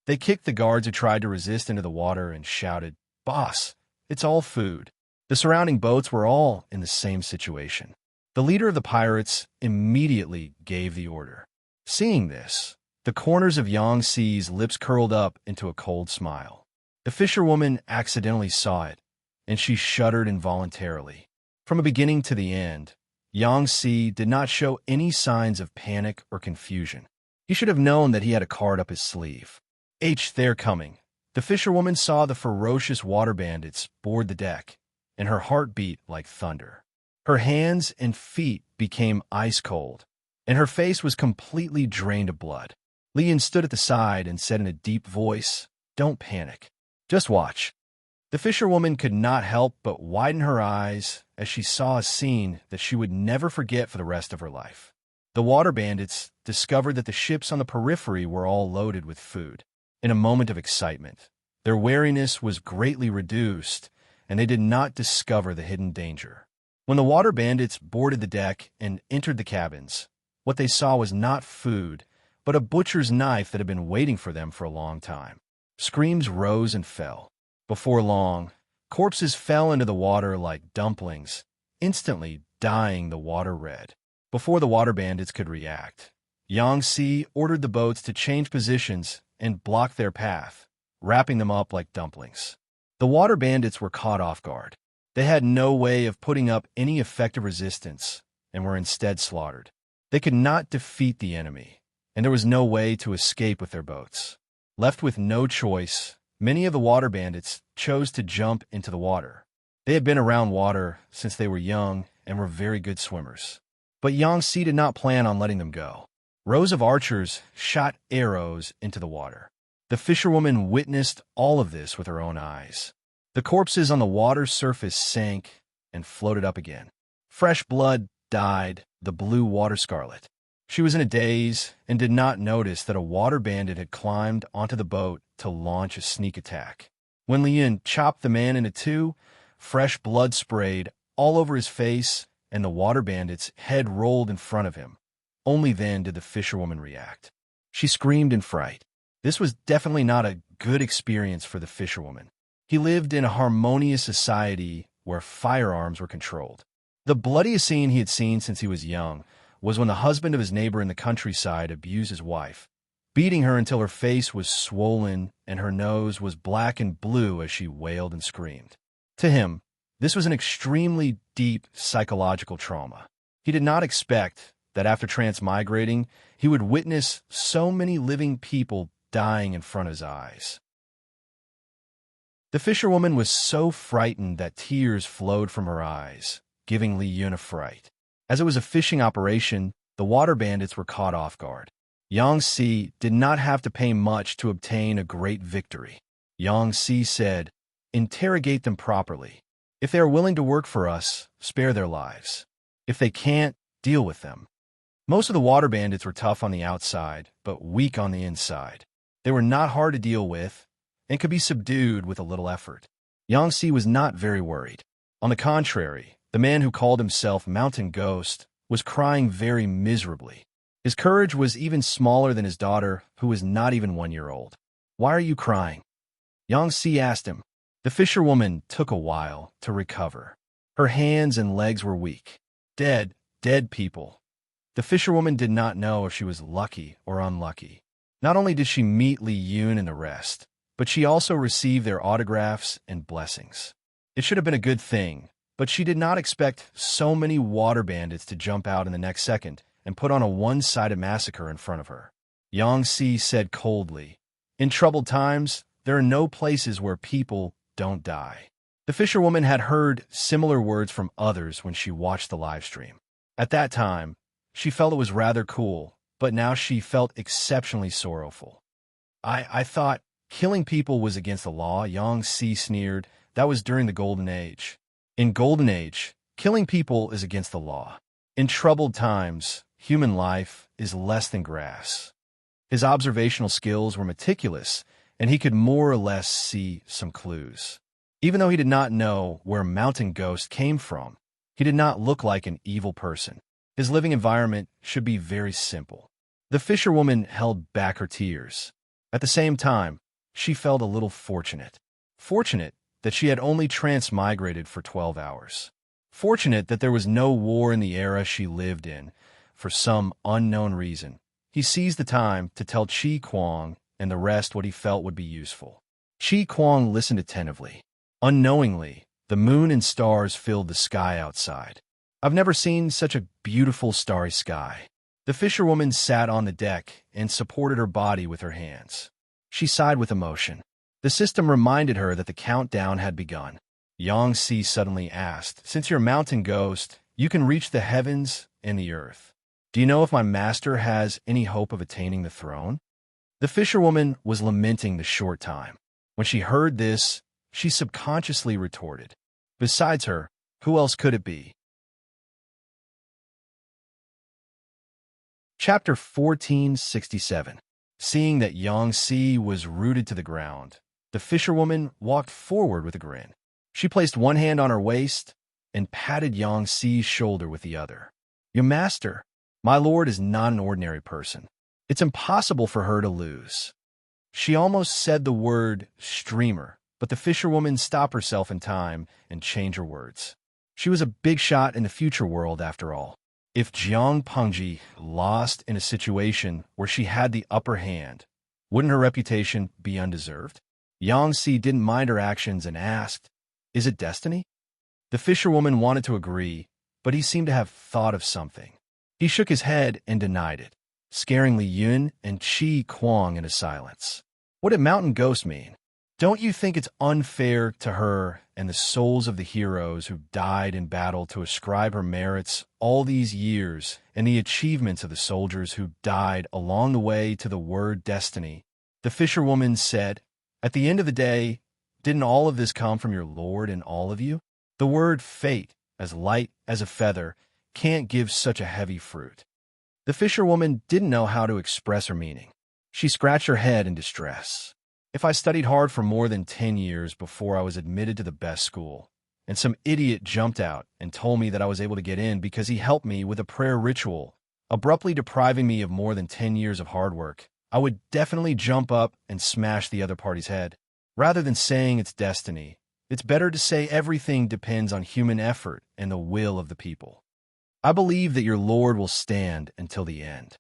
They kicked the guards who tried to resist into the water and shouted, "Boss, it's all food." The surrounding boats were all in the same situation. The leader of the pirates immediately gave the order. Seeing this, the corners of Yangtze's lips curled up into a cold smile. The fisherwoman accidentally saw it, and she shuddered involuntarily. From the beginning to the end, Yangtze did not show any signs of panic or confusion. He should have known that he had a card up his sleeve. They're coming. The fisherwoman saw the ferocious water bandits board the deck, and her heart beat like thunder. Her hands and feet became ice cold, and her face was completely drained of blood. Lian stood at the side and said in a deep voice, "Don't panic. Just watch." The fisherwoman could not help but widen her eyes as she saw a scene that she would never forget for the rest of her life. The water bandits discovered that the ships on the periphery were all loaded with food. In a moment of excitement, their wariness was greatly reduced, and they did not discover the hidden danger. When the water bandits boarded the deck and entered the cabins, what they saw was not food, but a butcher's knife that had been waiting for them for a long time. Screams rose and fell. Before long, corpses fell into the water like dumplings, instantly dyeing the water red. Before the water bandits could react, Yangtze ordered the boats to change positions and block their path, wrapping them up like dumplings. The water bandits were caught off guard. They had no way of putting up any effective resistance and were instead slaughtered. They could not defeat the enemy, and there was no way to escape with their boats. Left with no choice, many of the water bandits chose to jump into the water. They had been around water since they were young and were very good swimmers. But Yangtze did not plan on letting them go. Rows of archers shot arrows into the water. The fisherwoman witnessed all of this with her own eyes. The corpses on the water's surface sank and floated up again. Fresh blood dyed the blue water scarlet. She was in a daze and did not notice that a water bandit had climbed onto the boat to launch a sneak attack. When Lian chopped the man into two, fresh blood sprayed all over his face, and the water bandit's head rolled in front of him. Only then did the fisherwoman react. She screamed in fright. This was definitely not a good experience for the fisherwoman. He lived in a harmonious society where firearms were controlled. The bloodiest scene he had seen since he was young was when the husband of his neighbor in the countryside abused his wife, beating her until her face was swollen and her nose was black and blue as she wailed and screamed. To him, this was an extremely deep psychological trauma. He did not expect that after transmigrating, he would witness so many living people dying in front of his eyes. The fisherwoman was so frightened that tears flowed from her eyes, giving Li Yun a fright. As it was a fishing operation, the water bandits were caught off guard. Yangtze did not have to pay much to obtain a great victory. Yangtze said, "Interrogate them properly. If they are willing to work for us, spare their lives. If they can't, deal with them." Most of the water bandits were tough on the outside, but weak on the inside. They were not hard to deal with and could be subdued with a little effort. Yangtze was not very worried. On the contrary, the man who called himself Mountain Ghost was crying very miserably. His courage was even smaller than his daughter, who was not even 1 year old. "Why are you crying?" Yang Si asked him. The fisherwoman took a while to recover. Her hands and legs were weak. Dead people. The fisherwoman did not know if she was lucky or unlucky. Not only did she meet Li Yun and the rest, but she also received their autographs and blessings. It should have been a good thing, but she did not expect so many water bandits to jump out in the next second and put on a one-sided massacre in front of her. Yang Si said coldly, "In troubled times, there are no places where people don't die." The fisherwoman had heard similar words from others when she watched the live stream. At that time, she felt it was rather cool, but now she felt exceptionally sorrowful. I thought killing people was against the law," Yang Si sneered. "That was during the Golden Age. In Golden Age, killing people is against the law. In troubled times, human life is less than grass." His observational skills were meticulous, and he could more or less see some clues. Even though he did not know where Mountain Ghost came from, he did not look like an evil person. His living environment should be very simple. The fisherwoman held back her tears. At the same time, she felt a little fortunate. Fortunate that she had only transmigrated for 12 hours. Fortunate that there was no war in the era she lived in. For some unknown reason, he seized the time to tell Chi Kuang and the rest what he felt would be useful. Chi Kuang listened attentively. Unknowingly, the moon and stars filled the sky outside. "I've never seen such a beautiful starry sky." The fisherwoman sat on the deck and supported her body with her hands. She sighed with emotion. The system reminded her that the countdown had begun. Yang Si suddenly asked, "Since you're a mountain ghost, you can reach the heavens and the earth. Do you know if my master has any hope of attaining the throne?" The fisherwoman was lamenting the short time. When she heard this, she subconsciously retorted, "Besides her, who else could it be?" Chapter 1467. Seeing that Yang Si was rooted to the ground, the fisherwoman walked forward with a grin. She placed one hand on her waist and patted Yang Si's shoulder with the other. "Your master, my lord, is not an ordinary person. It's impossible for her to lose." She almost said the word streamer, but the fisherwoman stopped herself in time and changed her words. She was a big shot in the future world, after all. If Jiang Pengji lost in a situation where she had the upper hand, wouldn't her reputation be undeserved? Yang Si didn't mind her actions and asked, "Is it destiny?" The fisherwoman wanted to agree, but he seemed to have thought of something. He shook his head and denied it, scaring Li Yun and Chi Kuang into silence. What did Mountain Ghost mean? Don't you think it's unfair to her and the souls of the heroes who died in battle to ascribe her merits all these years and the achievements of the soldiers who died along the way to the word destiny? The fisherwoman said, "At the end of the day, didn't all of this come from your lord and all of you? The word fate, as light as a feather, can't give such a heavy fruit." The fisherwoman didn't know how to express her meaning. She scratched her head in distress. "If I studied hard for more than 10 years before I was admitted to the best school, and some idiot jumped out and told me that I was able to get in because he helped me with a prayer ritual, abruptly depriving me of more than 10 years of hard work, I would definitely jump up and smash the other party's head. Rather than saying it's destiny, it's better to say everything depends on human effort and the will of the people. I believe that your lord will stand until the end."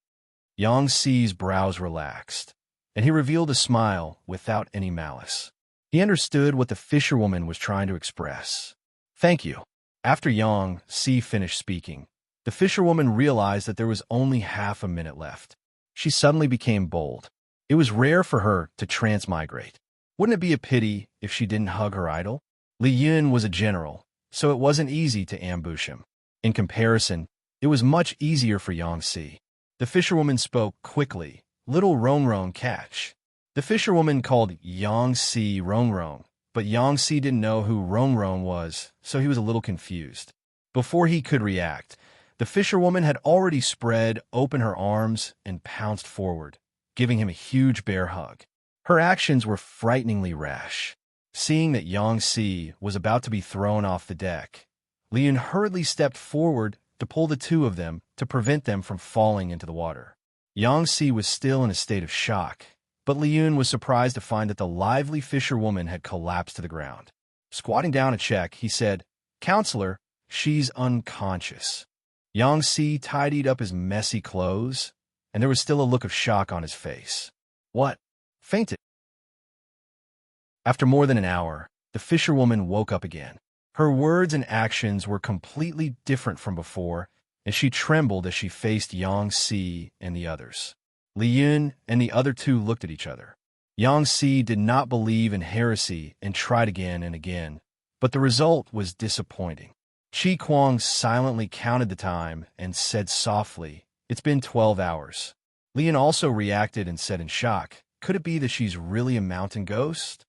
Yang Si's brows relaxed, and he revealed a smile without any malice. He understood what the fisherwoman was trying to express. "Thank you." After Yang Si finished speaking, the fisherwoman realized that there was only half a minute left. She suddenly became bold. It was rare for her to transmigrate. Wouldn't it be a pity if she didn't hug her idol? Li Yun was a general, so it wasn't easy to ambush him. In comparison, it was much easier for Yang Si. The fisherwoman spoke quickly. "Little Rongrong catch." The fisherwoman called Yang Si Rongrong, but Yang Si didn't know who Rongrong was, so he was a little confused. Before he could react, the fisherwoman had already spread open her arms and pounced forward, giving him a huge bear hug. Her actions were frighteningly rash. Seeing that Yang Si was about to be thrown off the deck, Li Yun hurriedly stepped forward to pull the two of them to prevent them from falling into the water. Yang Si was still in a state of shock, but Liyun was surprised to find that the lively fisherwoman had collapsed to the ground. Squatting down to check, he said, "Counselor, she's unconscious." Yang Si tidied up his messy clothes, and there was still a look of shock on his face. "What? Fainted?" After more than an hour, the fisherwoman woke up again. Her words and actions were completely different from before, and she trembled as she faced Yang Si and the others. Liyun and the other two looked at each other. Yang Si did not believe in heresy and tried again and again, but the result was disappointing. Qi Kuang silently counted the time and said softly, "It's been 12 hours. Liyun also reacted and said in shock, "Could it be that she's really a mountain ghost?"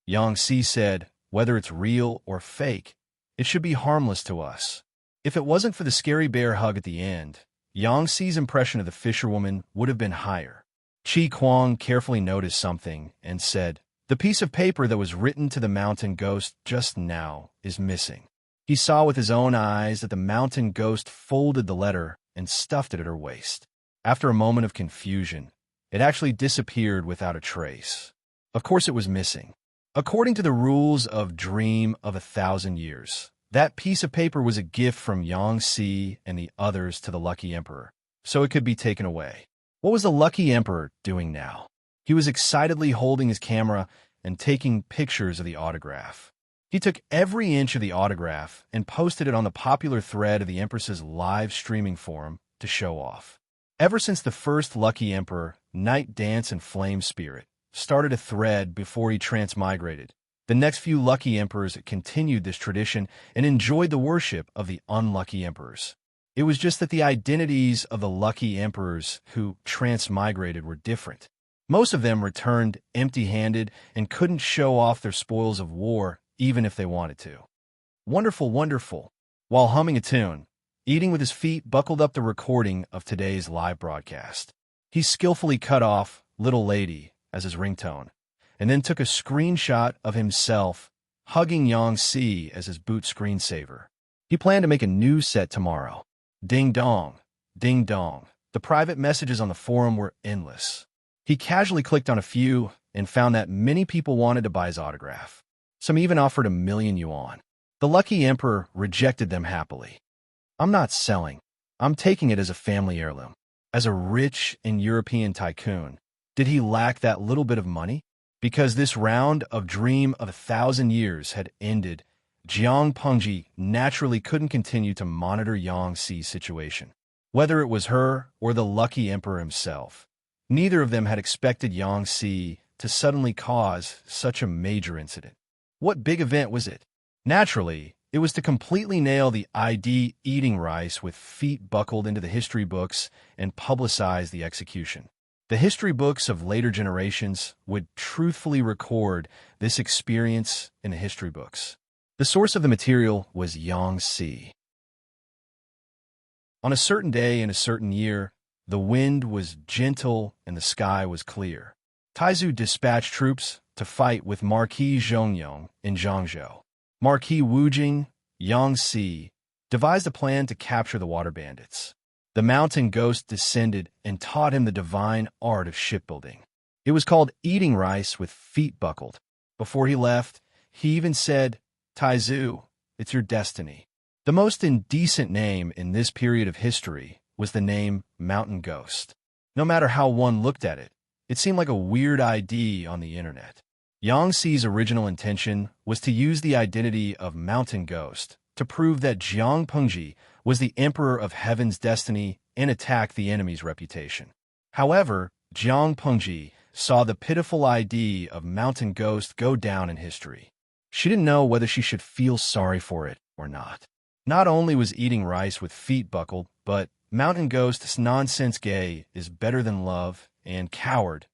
Yang Si said, "Whether it's real or fake, it should be harmless to us." If it wasn't for the scary bear hug at the end, Yang Si's impression of the fisherwoman would have been higher. Qi Kuang carefully noticed something and said, "The piece of paper that was written to the mountain ghost just now is missing." He saw with his own eyes that the mountain ghost folded the letter and stuffed it at her waist. After a moment of confusion, it actually disappeared without a trace. Of course it was missing. According to the rules of Dream of 1,000 Years, that piece of paper was a gift from Yang Si and the others to the Lucky Emperor, so it could be taken away. What was the Lucky Emperor doing now? He was excitedly holding his camera and taking pictures of the autograph. He took every inch of the autograph and posted it on the popular thread of the Empress's live streaming forum to show off. Ever since the first Lucky Emperor, Night Dance and Flame Spirit, started a thread before he transmigrated, the next few Lucky Emperors continued this tradition and enjoyed the worship of the unlucky emperors. It was just that the identities of the Lucky Emperors who transmigrated were different. Most of them returned empty-handed and couldn't show off their spoils of war even if they wanted to. Wonderful, wonderful. While humming a tune, eating with his feet buckled up the recording of today's live broadcast. He skillfully cut off "Little Lady" as his ringtone, and then took a screenshot of himself hugging Yang Si as his boot screensaver. He planned to make a new set tomorrow. Ding dong, ding dong. The private messages on the forum were endless. He casually clicked on a few and found that many people wanted to buy his autograph. Some even offered 1,000,000 yuan. The Lucky Emperor rejected them happily. "I'm not selling. I'm taking it as a family heirloom." As a rich and European tycoon, did he lack that little bit of money? Because this round of Dream of 1,000 Years had ended, Jiang Pengji naturally couldn't continue to monitor Yang Si's situation. Whether it was her or the Lucky Emperor himself, neither of them had expected Yang Si to suddenly cause such a major incident. What big event was it? Naturally, it was to completely nail the ID eating rice with feet buckled into the history books and publicize the execution. The history books of later generations would truthfully record this experience in the history books. The source of the material was Yang Si. On a certain day in a certain year, the wind was gentle and the sky was clear. Taizu dispatched troops to fight with Marquis Zhongyong in Zhangzhou. Marquis Wujing, Yang Si, devised a plan to capture the water bandits. The mountain ghost descended and taught him the divine art of shipbuilding. It was called eating rice with feet buckled. Before he left, he even said, "Taizu, it's your destiny." The most indecent name in this period of history was the name Mountain Ghost. No matter how one looked at it, it seemed like a weird ID on the internet. Yang Si's original intention was to use the identity of Mountain Ghost to prove that Jiang Pengji was the emperor of heaven's destiny and attack the enemy's reputation. However, Jiang Pengji saw the pitiful ID of Mountain Ghost go down in history. She didn't know whether she should feel sorry for it or not. Not only was eating rice with feet buckled, but Mountain Ghost's nonsense gay is better than love and coward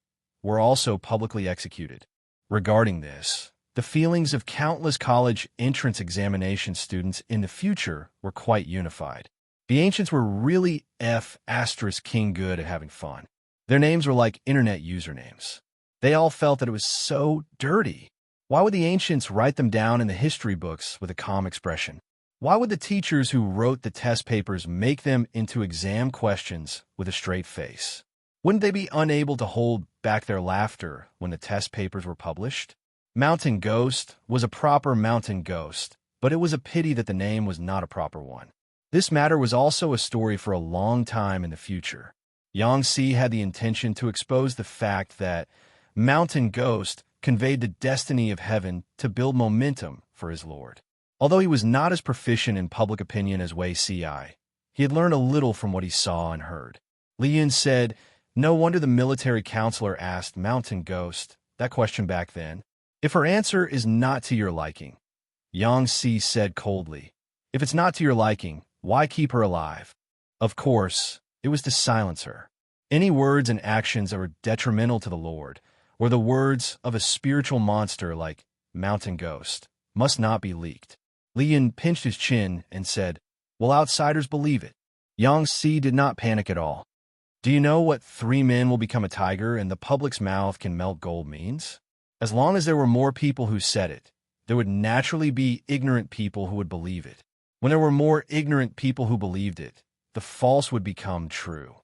were also publicly executed. Regarding this, the feelings of countless college entrance examination students in the future were quite unified. The ancients were really king good at having fun. Their names were like internet usernames. They all felt that it was so dirty. Why would the ancients write them down in the history books with a calm expression? Why would the teachers who wrote the test papers make them into exam questions with a straight face? Wouldn't they be unable to hold back their laughter when the test papers were published? Mountain Ghost was a proper mountain ghost, but it was a pity that the name was not a proper one. This matter was also a story for a long time in the future. Yangtze had the intention to expose the fact that Mountain Ghost conveyed the destiny of heaven to build momentum for his lord. Although he was not as proficient in public opinion as Wei Ci, he had learned a little from what he saw and heard. Li Yun said, "No wonder the military counselor asked Mountain Ghost that question back then. If her answer is not to your liking." Yangtze said coldly, "If it's not to your liking, why keep her alive?" Of course, it was to silence her. Any words and actions that were detrimental to the Lord, or the words of a spiritual monster like Mountain Ghost, must not be leaked. Li Yun pinched his chin and said, "Will outsiders believe it?" Yangtze did not panic at all. "Do you know what 3 men will become a tiger and the public's mouth can melt gold means? As long as there were more people who said it, there would naturally be ignorant people who would believe it. When there were more ignorant people who believed it, the false would become true."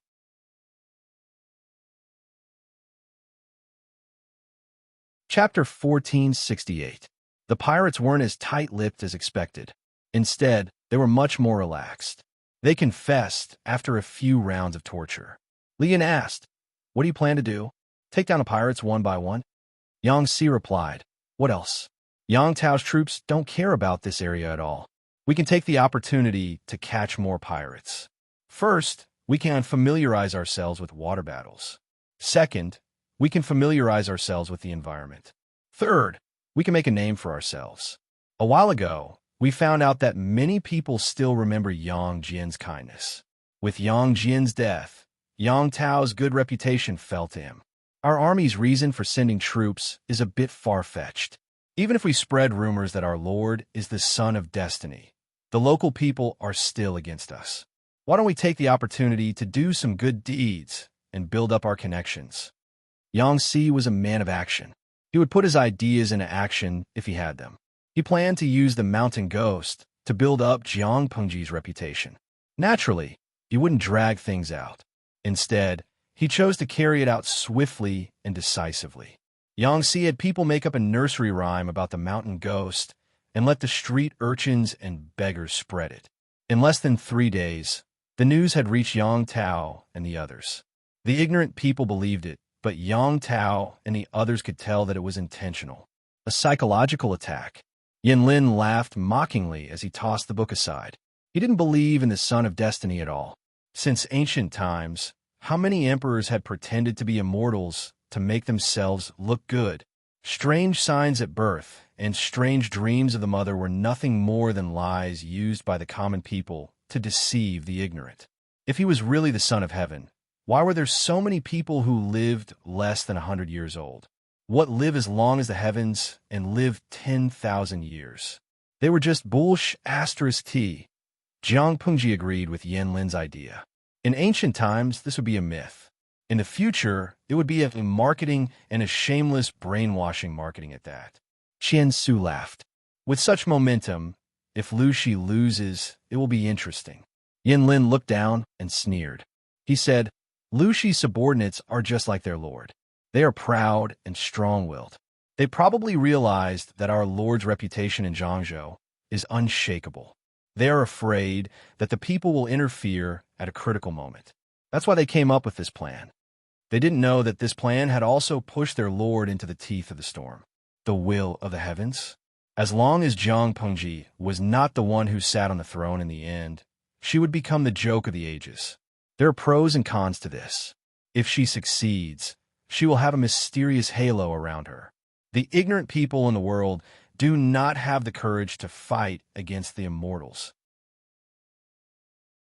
Chapter 1468. The pirates weren't as tight-lipped as expected. Instead, they were much more relaxed. They confessed after a few rounds of torture. Li Yun asked, "What do you plan to do? Take down the pirates one by one?" Yangtze replied, "What else? Yang Tao's troops don't care about this area at all. We can take the opportunity to catch more pirates. First, we can familiarize ourselves with water battles. Second, we can familiarize ourselves with the environment. Third, we can make a name for ourselves. A while ago, we found out that many people still remember Yang Jian's kindness. With Yang Jian's death, Yang Tao's good reputation fell to him. Our army's reason for sending troops is a bit far-fetched. Even if we spread rumors that our lord is the son of destiny, the local people are still against us. Why don't we take the opportunity to do some good deeds and build up our connections?" Yangtze was a man of action. He would put his ideas into action if he had them. He planned to use the Mountain Ghost to build up Jiang Pengji's reputation. Naturally, he wouldn't drag things out. Instead, he chose to carry it out swiftly and decisively. Yangtze had people make up a nursery rhyme about the Mountain Ghost and let the street urchins and beggars spread it. In less than 3 days, the news had reached Yang Tao and the others. The ignorant people believed it, but Yang Tao and the others could tell that it was intentional. A psychological attack. Yin Lin laughed mockingly as he tossed the book aside. He didn't believe in the Son of Destiny at all. Since ancient times, how many emperors had pretended to be immortals to make themselves look good? Strange signs at birth and strange dreams of the mother were nothing more than lies used by the common people to deceive the ignorant. If he was really the Son of Heaven, why were there so many people who lived less than 100 years old? What live as long as the heavens and live 10,000 years? They were just bullsh***. Jiang Pengji agreed with Yin Lin's idea. In ancient times, this would be a myth. In the future, it would be a marketing and a shameless brainwashing marketing at that. Qian Su laughed. With such momentum, if Lu Shi loses, it will be interesting. Yin Lin looked down and sneered. He said, "Lu Shi's subordinates are just like their lord. They are proud and strong-willed. They probably realized that our lord's reputation in Zhangzhou is unshakable. They are afraid that the people will interfere at a critical moment. That's why they came up with this plan. They didn't know that this plan had also pushed their lord into the teeth of the storm. The will of the heavens? As long as Jiang Pengji was not the one who sat on the throne in the end, she would become the joke of the ages. There are pros and cons to this. If she succeeds, she will have a mysterious halo around her. The ignorant people in the world do not have the courage to fight against the immortals.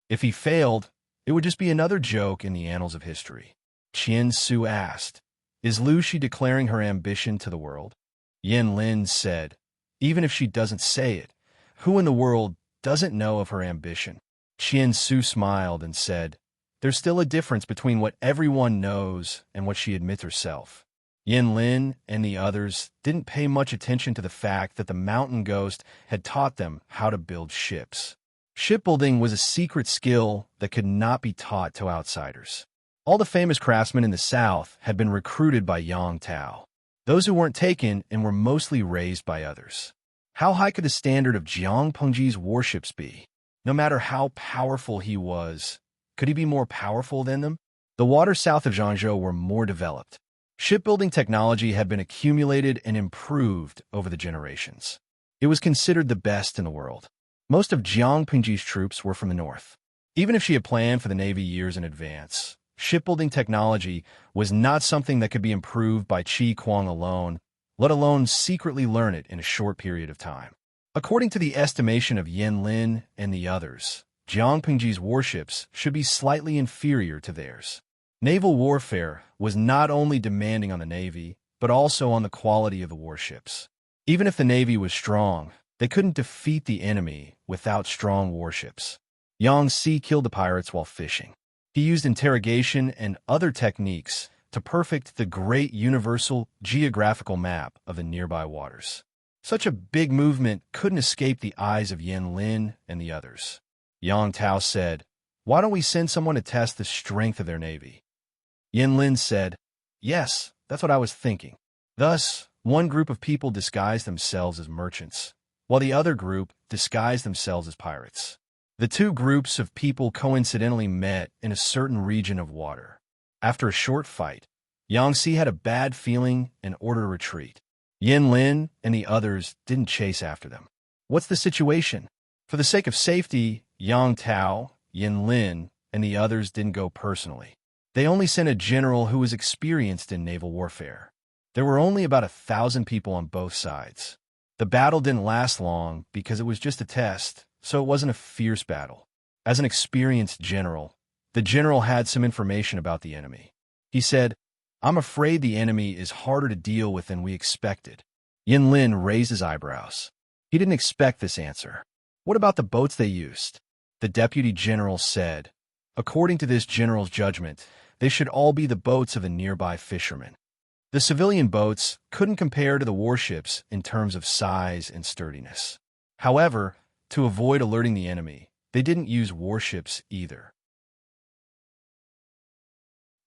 If he failed, it would just be another joke in the annals of history." Qian Su asked, "Is Lu Shi declaring her ambition to the world?" Yin Lin said, "Even if she doesn't say it, who in the world doesn't know of her ambition?" Qian Su smiled and said, "There's still a difference between what everyone knows and what she admits herself." Yin Lin and the others didn't pay much attention to the fact that the Mountain Ghost had taught them how to build ships. Shipbuilding was a secret skill that could not be taught to outsiders. All the famous craftsmen in the south had been recruited by Yang Tao. Those who weren't taken and were mostly raised by others. How high could the standard of Jiang Pengji's warships be? No matter how powerful he was, could he be more powerful than them? The waters south of Zhangzhou were more developed. Shipbuilding technology had been accumulated and improved over the generations. It was considered the best in the world. Most of Jiang Pengji's troops were from the north. Even if she had planned for the Navy years in advance, shipbuilding technology was not something that could be improved by Qi Kuang alone, let alone secretly learn it in a short period of time. According to the estimation of Yan Lin and the others, Jiang Pengji's warships should be slightly inferior to theirs. Naval warfare was not only demanding on the Navy, but also on the quality of the warships. Even if the Navy was strong, they couldn't defeat the enemy without strong warships. Yang Si killed the pirates while fishing. He used interrogation and other techniques to perfect the great universal geographical map of the nearby waters. Such a big movement couldn't escape the eyes of Yan Lin and the others. Yang Tao said, "Why don't we send someone to test the strength of their navy?" Yan Lin said, "Yes, that's what I was thinking." Thus, one group of people disguised themselves as merchants, while the other group disguised themselves as pirates. The two groups of people coincidentally met in a certain region of water. After a short fight, Yang Si had a bad feeling and ordered a retreat. Yan Lin and the others didn't chase after them. What's the situation? For the sake of safety, Yang Tao, Yan Lin, and the others didn't go personally. They only sent a general who was experienced in naval warfare. There were only about 1,000 people on both sides. The battle didn't last long because it was just a test, so it wasn't a fierce battle. As an experienced general, the general had some information about the enemy. He said, "I'm afraid the enemy is harder to deal with than we expected." Yan Lin raised his eyebrows. He didn't expect this answer. What about the boats they used? The deputy general said, "According to this general's judgment, they should all be the boats of the nearby fishermen." The civilian boats couldn't compare to the warships in terms of size and sturdiness. However, to avoid alerting the enemy, they didn't use warships either.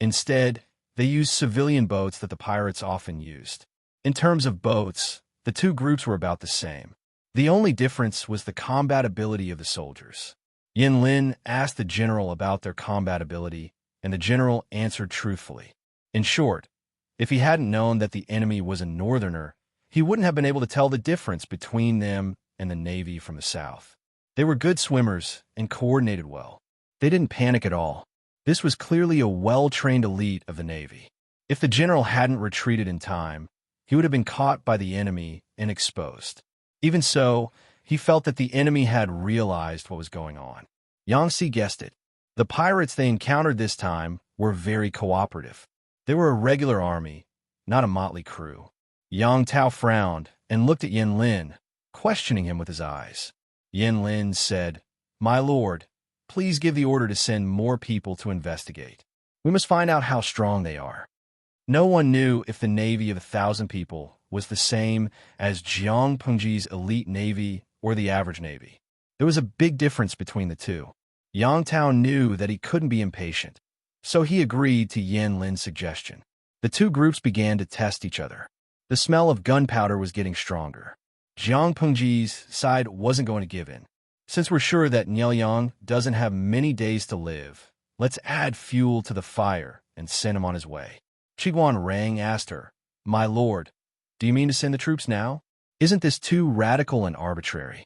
Instead, they used civilian boats that the pirates often used. In terms of boats, the two groups were about the same. The only difference was the combat ability of the soldiers. Yan Lin asked the general about their combat ability, and the general answered truthfully. In short, if he hadn't known that the enemy was a northerner, he wouldn't have been able to tell the difference between them and the Navy from the south. They were good swimmers and coordinated well. They didn't panic at all. This was clearly a well-trained elite of the Navy. If the general hadn't retreated in time, he would have been caught by the enemy and exposed. Even so, he felt that the enemy had realized what was going on. Yang Si guessed it. The pirates they encountered this time were very cooperative. They were a regular army, not a motley crew. Yang Tao frowned and looked at Yan Lin, questioning him with his eyes. Yan Lin said, "My lord, please give the order to send more people to investigate. We must find out how strong they are." No one knew if the navy of 1,000 people was the same as Jiang Pengji's elite navy or the average navy. There was a big difference between the two. Yang Tao knew that he couldn't be impatient, so he agreed to Yan Lin's suggestion. The two groups began to test each other. The smell of gunpowder was getting stronger. Jiang Pengji's side wasn't going to give in. "Since we're sure that Nielyang doesn't have many days to live, let's add fuel to the fire and send him on his way." Qiguan Rang asked her, "My lord, do you mean to send the troops now? Isn't this too radical and arbitrary?"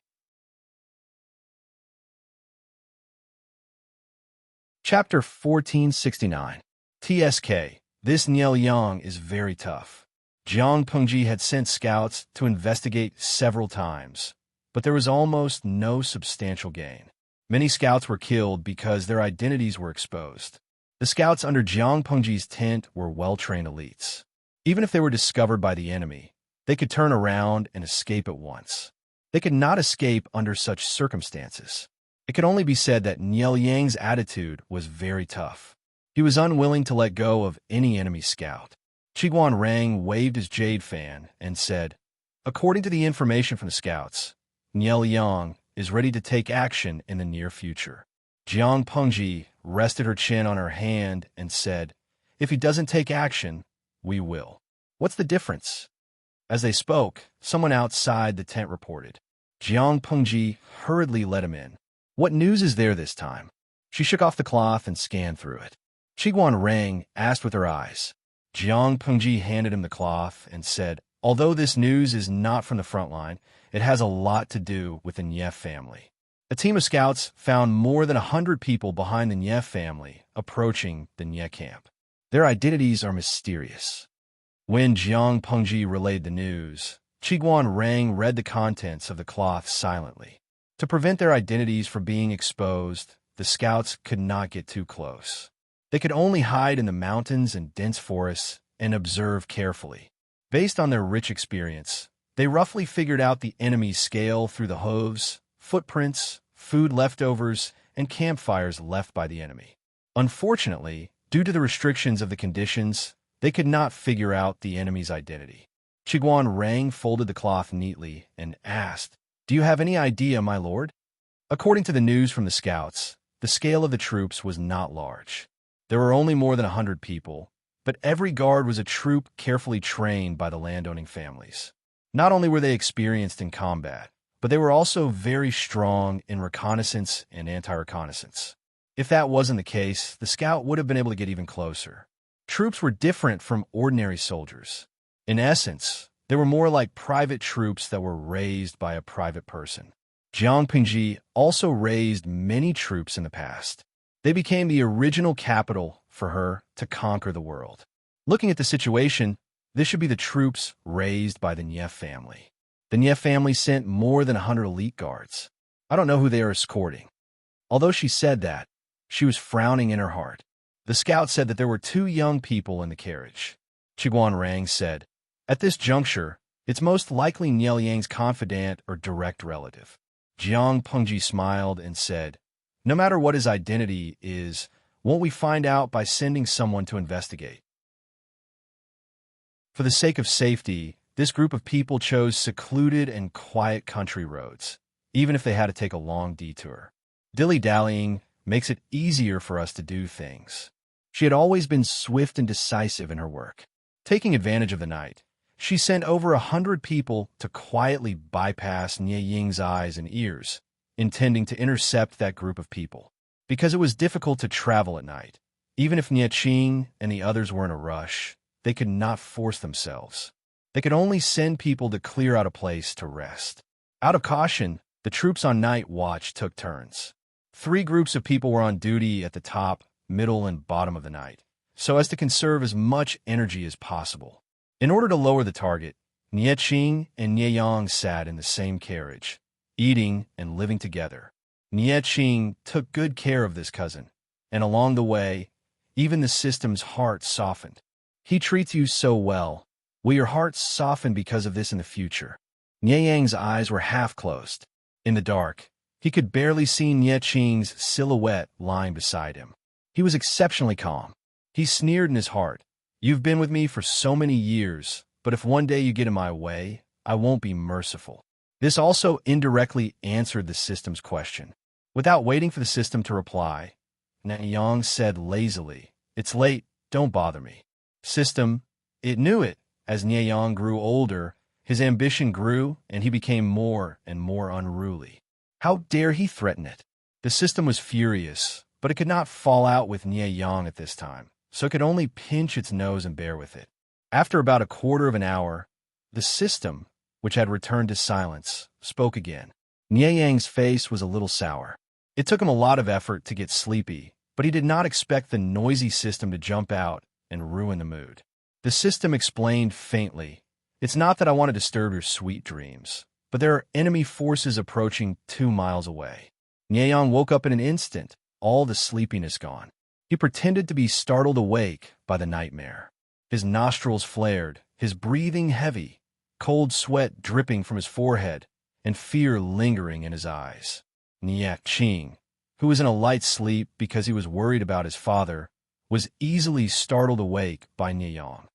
Chapter 1469. TSK. This Nielyang is very tough. Jiang Pengji had sent scouts to investigate several times, but there was almost no substantial gain. Many scouts were killed because their identities were exposed. The scouts under Jiang Pengji's tent were well-trained elites. Even if they were discovered by the enemy, they could turn around and escape at once. They could not escape under such circumstances. It could only be said that Nielyang's attitude was very tough. He was unwilling to let go of any enemy scout. Qiguan Rang waved his jade fan and said, "According to the information from the scouts, Nielyang is ready to take action in the near future." Jiang Pengji rested her chin on her hand and said, "If he doesn't take action, we will." "What's the difference?" As they spoke, someone outside the tent reported. Jiang Pengji hurriedly let him in. "What news is there this time?" She shook off the cloth and scanned through it. Qiguan Rang asked with her eyes. Jiang Pengji handed him the cloth and said, "Although this news is not from the front line, it has a lot to do with the Nie family." A team of scouts found more than 100 people behind the Nie family approaching the Nie camp. Their identities are mysterious. When Jiang Pengji relayed the news, Qiguan Rang read the contents of the cloth silently. To prevent their identities from being exposed, the scouts could not get too close. They could only hide in the mountains and dense forests and observe carefully. Based on their rich experience, they roughly figured out the enemy's scale through the hooves, footprints, food leftovers, and campfires left by the enemy. Unfortunately, due to the restrictions of the conditions, they could not figure out the enemy's identity. Qiguan Rang folded the cloth neatly and asked, "Do you have any idea, my lord?" According to the news from the scouts, the scale of the troops was not large. There were only more than 100 people, but every guard was a troop carefully trained by the landowning families. Not only were they experienced in combat, but they were also very strong in reconnaissance and anti-reconnaissance. If that wasn't the case, the scout would have been able to get even closer. Troops were different from ordinary soldiers. In essence, they were more like private troops that were raised by a private person. Jiang Pengji also raised many troops in the past. They became the original capital for her to conquer the world. Looking at the situation, this should be the troops raised by the Nie family. The Nie family sent more than 100 elite guards. I don't know who they are escorting. Although she said that, she was frowning in her heart. The scout said that there were 2 young people in the carriage. Qiguan Rang said, "At this juncture, it's most likely Niel Yang's confidant or direct relative." Jiang Pengji smiled and said, "No matter what his identity is, won't we find out by sending someone to investigate?" For the sake of safety, this group of people chose secluded and quiet country roads, even if they had to take a long detour. Dilly-dallying makes it easier for us to do things. She had always been swift and decisive in her work. Taking advantage of the night, she sent over 100 people to quietly bypass Nie Ying's eyes and ears, intending to intercept that group of people. Because it was difficult to travel at night, even if Nie Qing and the others were in a rush, they could not force themselves. They could only send people to clear out a place to rest. Out of caution, the troops on night watch took turns. 3 groups of people were on duty at the top, middle, and bottom of the night, so as to conserve as much energy as possible. In order to lower the target, Nie Qing and Nie Yang sat in the same carriage, eating and living together. Nie Qing took good care of this cousin, and along the way, even the system's heart softened. "He treats you so well. Will your heart soften because of this in the future?" Nie Yang's eyes were half closed. In the dark, he could barely see Nie Qing's silhouette lying beside him. He was exceptionally calm. He sneered in his heart, "You've been with me for so many years, but if one day you get in my way, I won't be merciful." This also indirectly answered the system's question. Without waiting for the system to reply, Nie Yang said lazily, "It's late, don't bother me." System, it knew it. As Nie Yang grew older, his ambition grew, and he became more and more unruly. How dare he threaten it? The system was furious, but it could not fall out with Nie Yang at this time, so it could only pinch its nose and bear with it. After about a quarter of an hour, the system, which had returned to silence, spoke again. Nie Yang's face was a little sour. It took him a lot of effort to get sleepy, but he did not expect the noisy system to jump out and ruin the mood. The system explained faintly, "It's not that I want to disturb your sweet dreams, but there are enemy forces approaching 2 miles away." Nie Yang woke up in an instant, all the sleepiness gone. He pretended to be startled awake by the nightmare. His nostrils flared, his breathing heavy, cold sweat dripping from his forehead, and fear lingering in his eyes. Nie Qing, who was in a light sleep because he was worried about his father, was easily startled awake by Nie Yang.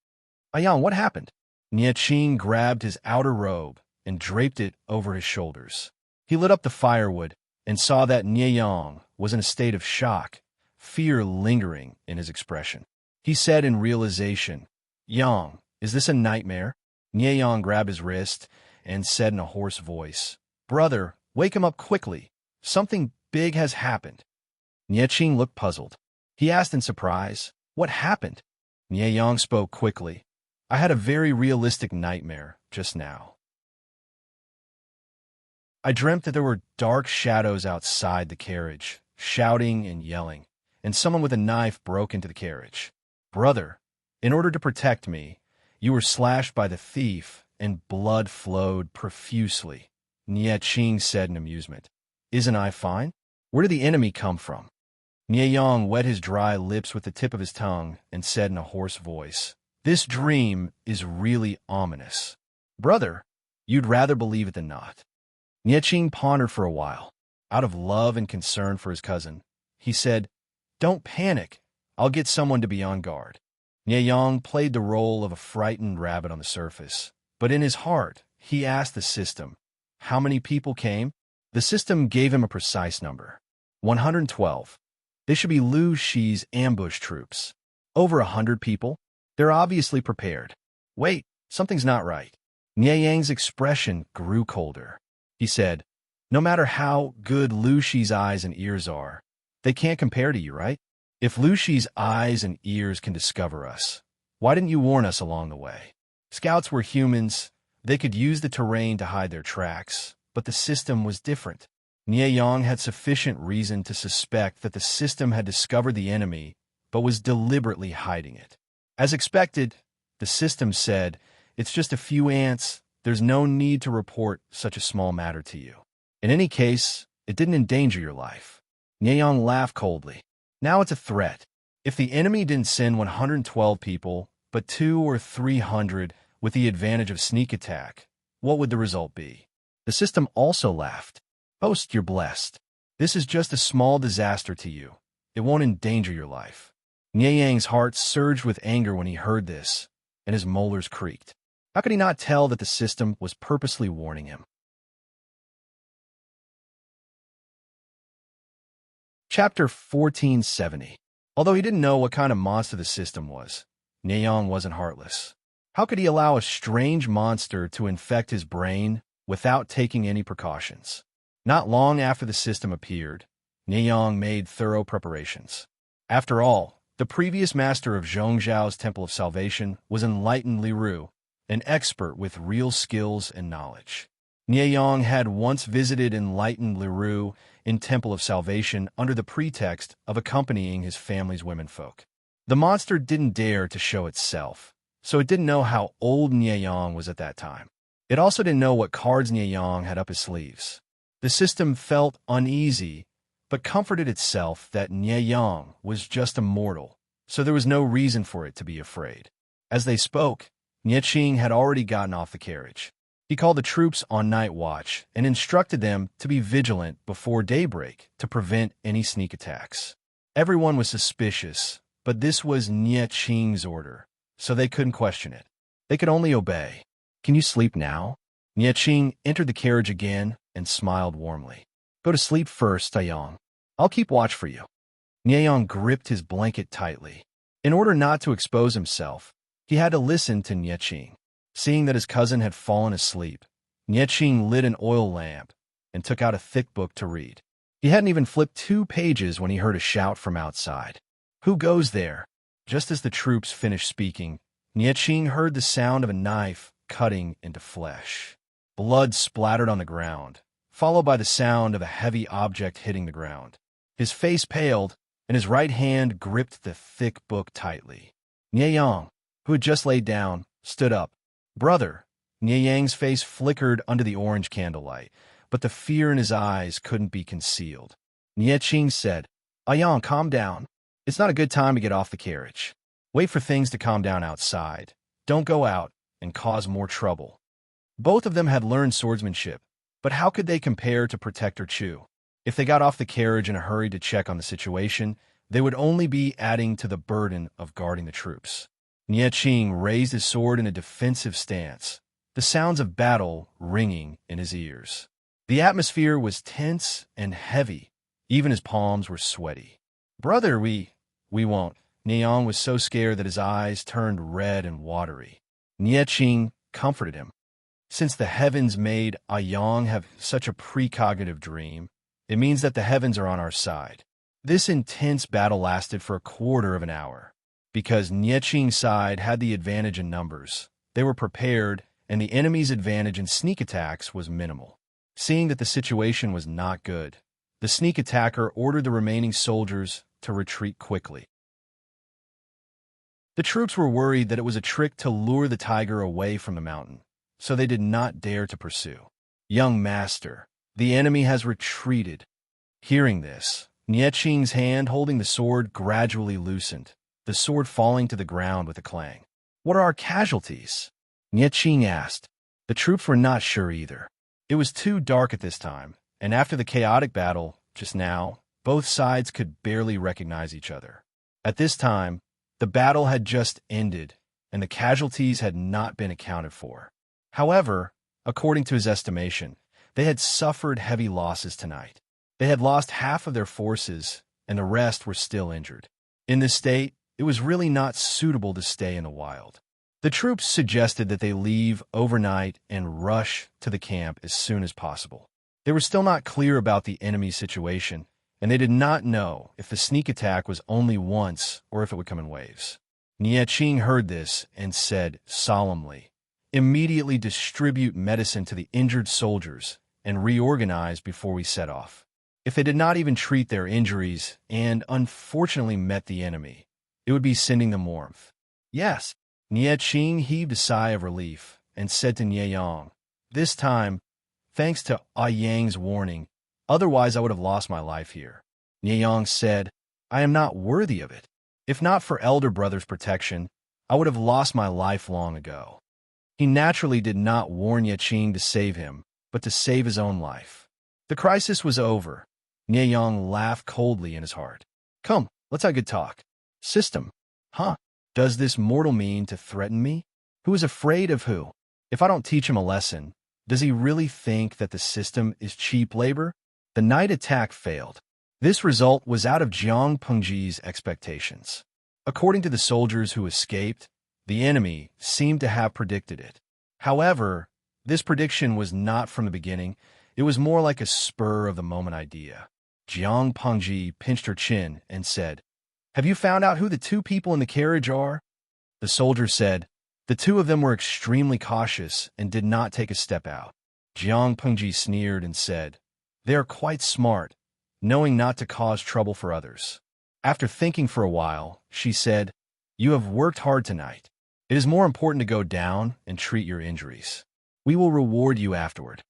"Yang, what happened?" Nie Qing grabbed his outer robe and draped it over his shoulders. He lit up the firewood, and saw that Nie Yang was in a state of shock, fear lingering in his expression. He said in realization, "Yang, is this a nightmare?" Nie Yang grabbed his wrist and said in a hoarse voice, "Brother, wake him up quickly. Something big has happened." Nie Qing looked puzzled. He asked in surprise, "What happened?" Nie Yang spoke quickly. "I had a very realistic nightmare just now. I dreamt that there were dark shadows outside the carriage, shouting and yelling, and someone with a knife broke into the carriage. Brother, in order to protect me, you were slashed by the thief, and blood flowed profusely." Nie Qing said in amusement. "Isn't I fine? Where did the enemy come from?" Nie Yang wet his dry lips with the tip of his tongue and said in a hoarse voice, "This dream is really ominous. Brother, you'd rather believe it than not." Nie Qing pondered for a while. Out of love and concern for his cousin, he said, "Don't panic. I'll get someone to be on guard." Nie Yang played the role of a frightened rabbit on the surface, but in his heart, he asked the system, "How many people came?" The system gave him a precise number. 112. They should be Lu Shi's ambush troops. Over 100 people? They're obviously prepared. Wait, something's not right. Nie Yang's expression grew colder. He said, "No matter how good Lu Shi's eyes and ears are, they can't compare to you, right? If Lu Shi's eyes and ears can discover us, why didn't you warn us along the way?" Scouts were humans. They could use the terrain to hide their tracks, but the system was different. Nie Yang had sufficient reason to suspect that the system had discovered the enemy, but was deliberately hiding it. As expected, the system said, "It's just a few ants. There's no need to report such a small matter to you. In any case, it didn't endanger your life." Nie Yang laughed coldly. "Now it's a threat. If the enemy didn't send 112 people, but 200 or 300 with the advantage of sneak attack, what would the result be?" The system also laughed. "Boast you're blessed. This is just a small disaster to you. It won't endanger your life." Nie Yang's heart surged with anger when he heard this, and his molars creaked. How could he not tell that the system was purposely warning him? Chapter 1470. Although he didn't know what kind of monster the system was, Nie Yang wasn't heartless. How could he allow a strange monster to infect his brain without taking any precautions? Not long after the system appeared, Nie Yang made thorough preparations. After all, the previous master of Zhongzhao's Temple of Salvation was enlightened Liru, an expert with real skills and knowledge. Nie Yang had once visited enlightened Liru in Temple of Salvation under the pretext of accompanying his family's womenfolk. The monster didn't dare to show itself, so it didn't know how old Nie Yang was at that time. It also didn't know what cards Nie Yang had up his sleeves. The system felt uneasy, but comforted itself that Nie Yang was just a mortal, so there was no reason for it to be afraid. As they spoke, Nie Qing had already gotten off the carriage. He called the troops on night watch and instructed them to be vigilant before daybreak to prevent any sneak attacks. Everyone was suspicious, but this was Nie Qing's order, so they couldn't question it. They could only obey. "Can you sleep now?" Nie Qing entered the carriage again and smiled warmly. "Go to sleep first, Taiyang. I'll keep watch for you." Nie Yang gripped his blanket tightly. In order not to expose himself, he had to listen to Nie Qing. Seeing that his cousin had fallen asleep, Nie Qing lit an oil lamp and took out a thick book to read. He hadn't even flipped 2 pages when he heard a shout from outside. "Who goes there?" Just as the troops finished speaking, Nie Qing heard the sound of a knife cutting into flesh. Blood splattered on the ground, followed by the sound of a heavy object hitting the ground. His face paled, and his right hand gripped the thick book tightly. Nie Yang, who had just laid down, stood up. "Brother." Nie Yang's face flickered under the orange candlelight, but the fear in his eyes couldn't be concealed. Nie Qing said, "Yang, calm down. It's not a good time to get off the carriage. Wait for things to calm down outside. Don't go out and cause more trouble." Both of them had learned swordsmanship, but how could they compare to Protector Chu? If they got off the carriage in a hurry to check on the situation, they would only be adding to the burden of guarding the troops. Nie Qing raised his sword in a defensive stance, the sounds of battle ringing in his ears. The atmosphere was tense and heavy. Even his palms were sweaty. "Brother, we won't." Niang was so scared that his eyes turned red and watery. Nie Qing comforted him. "Since the heavens made Yang have such a precognitive dream, it means that the heavens are on our side." This intense battle lasted for a quarter of an hour. Because Nie Qing's side had the advantage in numbers, they were prepared, and the enemy's advantage in sneak attacks was minimal. Seeing that the situation was not good, the sneak attacker ordered the remaining soldiers to retreat quickly. The troops were worried that it was a trick to lure the tiger away from the mountain, so they did not dare to pursue. "Young master, the enemy has retreated." Hearing this, Nie Qing's hand holding the sword gradually loosened, the sword falling to the ground with a clang. "What are our casualties?" Nie Qing asked. The troops were not sure either. It was too dark at this time, and after the chaotic battle just now, both sides could barely recognize each other. At this time, the battle had just ended, and the casualties had not been accounted for. However, according to his estimation, they had suffered heavy losses tonight. They had lost half of their forces, and the rest were still injured. In this state, it was really not suitable to stay in the wild. The troops suggested that they leave overnight and rush to the camp as soon as possible. They were still not clear about the enemy's situation, and they did not know if the sneak attack was only once or if it would come in waves. Nie Qing heard this and said solemnly, "Immediately distribute medicine to the injured soldiers and reorganize before we set off." If they did not even treat their injuries and unfortunately met the enemy, it would be sending them warmth. "Yes." Nie Qing heaved a sigh of relief and said to Nie Yang, "This time, thanks to Yang's warning, otherwise I would have lost my life here." Nie Yang said, "I am not worthy of it. If not for elder brother's protection, I would have lost my life long ago." He naturally did not warn Nie Qing to save him, but to save his own life. The crisis was over. Nie Yang laughed coldly in his heart. "Come, let's have a good talk." "System? Huh? Does this mortal mean to threaten me? Who is afraid of who? If I don't teach him a lesson, does he really think that the system is cheap labor?" The night attack failed. This result was out of Jiang Pengji's expectations. According to the soldiers who escaped, the enemy seemed to have predicted it. However, this prediction was not from the beginning. It was more like a spur-of-the-moment idea. Jiang Pengji pinched her chin and said, "Have you found out who the two people in the carriage are?" The soldier said, "The two of them were extremely cautious and did not take a step out." Jiang Pengji sneered and said, "They are quite smart, knowing not to cause trouble for others." After thinking for a while, she said, "You have worked hard tonight. It is more important to go down and treat your injuries. We will reward you afterward."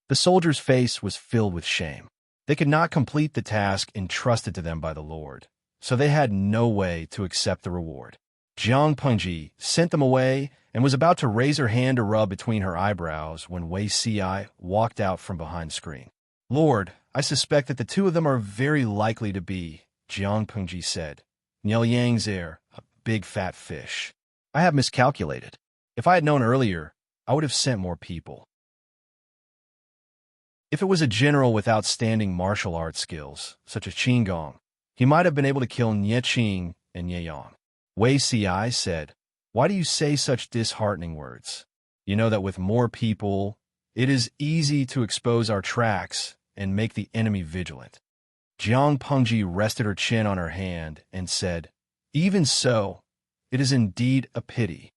The soldier's face was filled with shame. They could not complete the task entrusted to them by the Lord, so they had no way to accept the reward. Jiang Pengji sent them away and was about to raise her hand to rub between her eyebrows when Wei Ci walked out from behind the screen. "Lord, I suspect that the two of them are very likely to be," Jiang Pengji said. "Niel Yang's heir, a big fat fish. I have miscalculated. If I had known earlier, I would have sent more people." If it was a general with outstanding martial arts skills, such as Qin Gong, he might have been able to kill Nie Qing and Nie Yang. Wei Ci said, "Why do you say such disheartening words? You know that with more people, it is easy to expose our tracks and make the enemy vigilant." Jiang Pengji rested her chin on her hand and said, "Even so, it is indeed a pity."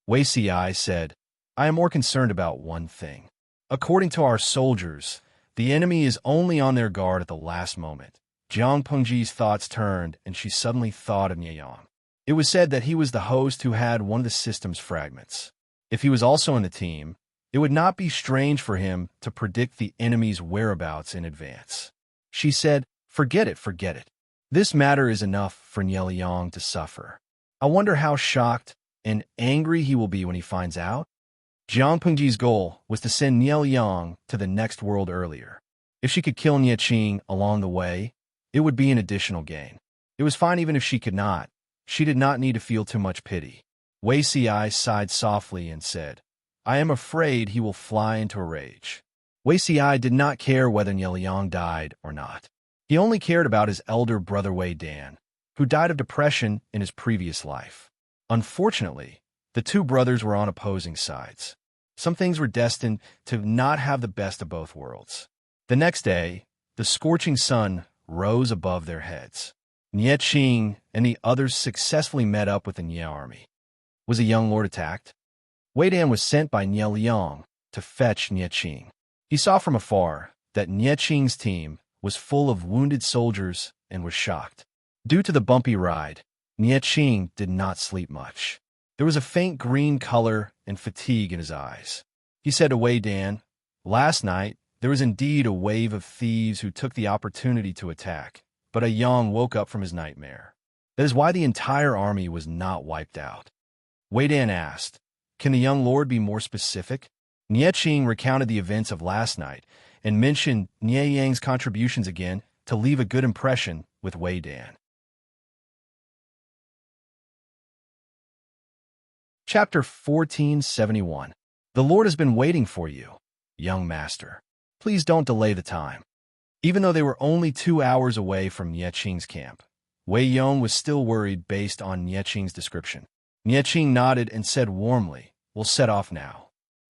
Wei Ci said, "I am more concerned about one thing. According to our soldiers, the enemy is only on their guard at the last moment." Jiang Pengji's thoughts turned, and she suddenly thought of Nie Yang. It was said that he was the host who had one of the system's fragments. If he was also in the team, it would not be strange for him to predict the enemy's whereabouts in advance. She said, forget it. This matter is enough for Nie Yang to suffer. I wonder how shocked and angry he will be when he finds out." Jiang Pengji's goal was to send Nie Yang to the next world earlier. If she could kill Nie Qing along the way, it would be an additional gain. It was fine even if she could not. She did not need to feel too much pity. Wei Ci sighed softly and said, "I am afraid he will fly into a rage." Wei Si did not care whether Liang died or not. He only cared about his elder brother Wei Dan, who died of depression in his previous life. Unfortunately, the two brothers were on opposing sides. Some things were destined to not have the best of both worlds. The next day, the scorching sun rose above their heads. Nie Qing and the others successfully met up with the Nie army. Was a young lord attacked? Wei Dan was sent by Nie Liang to fetch Nie Qing. He saw from afar that Nie Qing's team was full of wounded soldiers and was shocked. Due to the bumpy ride, Nie Qing did not sleep much. There was a faint green color and fatigue in his eyes. He said to Wei Dan, "Last night, there was indeed a wave of thieves who took the opportunity to attack, but Yang woke up from his nightmare. That is why the entire army was not wiped out." Wei Dan asked, "Can the young lord be more specific?" Nie Qing recounted the events of last night and mentioned Nie Yang's contributions again to leave a good impression with Wei Dan. Chapter 1471. The Lord has been waiting for you, young master. Please don't delay the time. Even though they were only 2 hours away from Nie Qing's camp, Wei Yong was still worried based on Nie Qing's description. Nie Qing nodded and said warmly, "We'll set off now."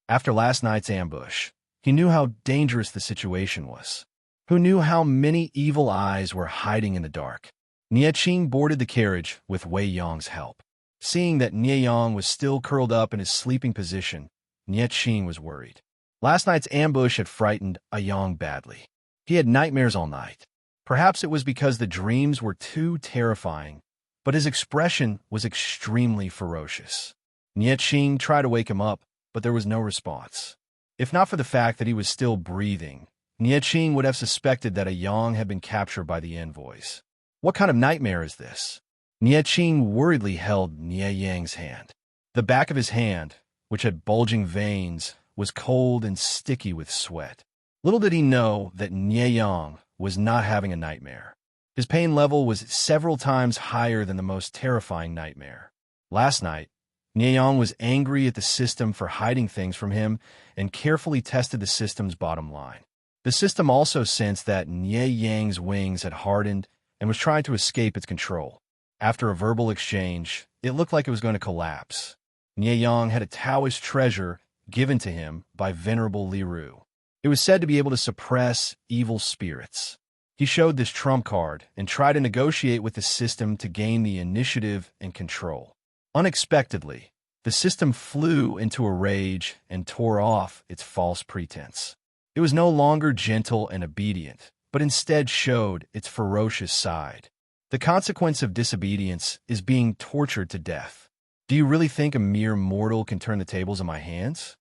After last night's ambush, he knew how dangerous the situation was. Who knew how many evil eyes were hiding in the dark? Nie Qing boarded the carriage with Wei Yong's help. Seeing that Nie Yang was still curled up in his sleeping position, Nie Qing was worried. Last night's ambush had frightened Yang badly. He had nightmares all night. Perhaps it was because the dreams were too terrifying, but his expression was extremely ferocious. Nie Qing tried to wake him up, but there was no response. If not for the fact that he was still breathing, Nie Qing would have suspected that Yang had been captured by the envoys. What kind of nightmare is this? Nie Qing worriedly held Nie Yang's hand. The back of his hand, which had bulging veins, was cold and sticky with sweat. Little did he know that Nie Yang was not having a nightmare. His pain level was several times higher than the most terrifying nightmare. Last night, Nie Yang was angry at the system for hiding things from him and carefully tested the system's bottom line. The system also sensed that Nie Yang's wings had hardened and was trying to escape its control. After a verbal exchange, it looked like it was going to collapse. Nie Yang had a Taoist treasure given to him by Venerable Liru. It was said to be able to suppress evil spirits. He showed this trump card and tried to negotiate with the system to gain the initiative and control. Unexpectedly, the system flew into a rage and tore off its false pretense. It was no longer gentle and obedient, but instead showed its ferocious side. The consequence of disobedience is being tortured to death. Do you really think a mere mortal can turn the tables in my hands?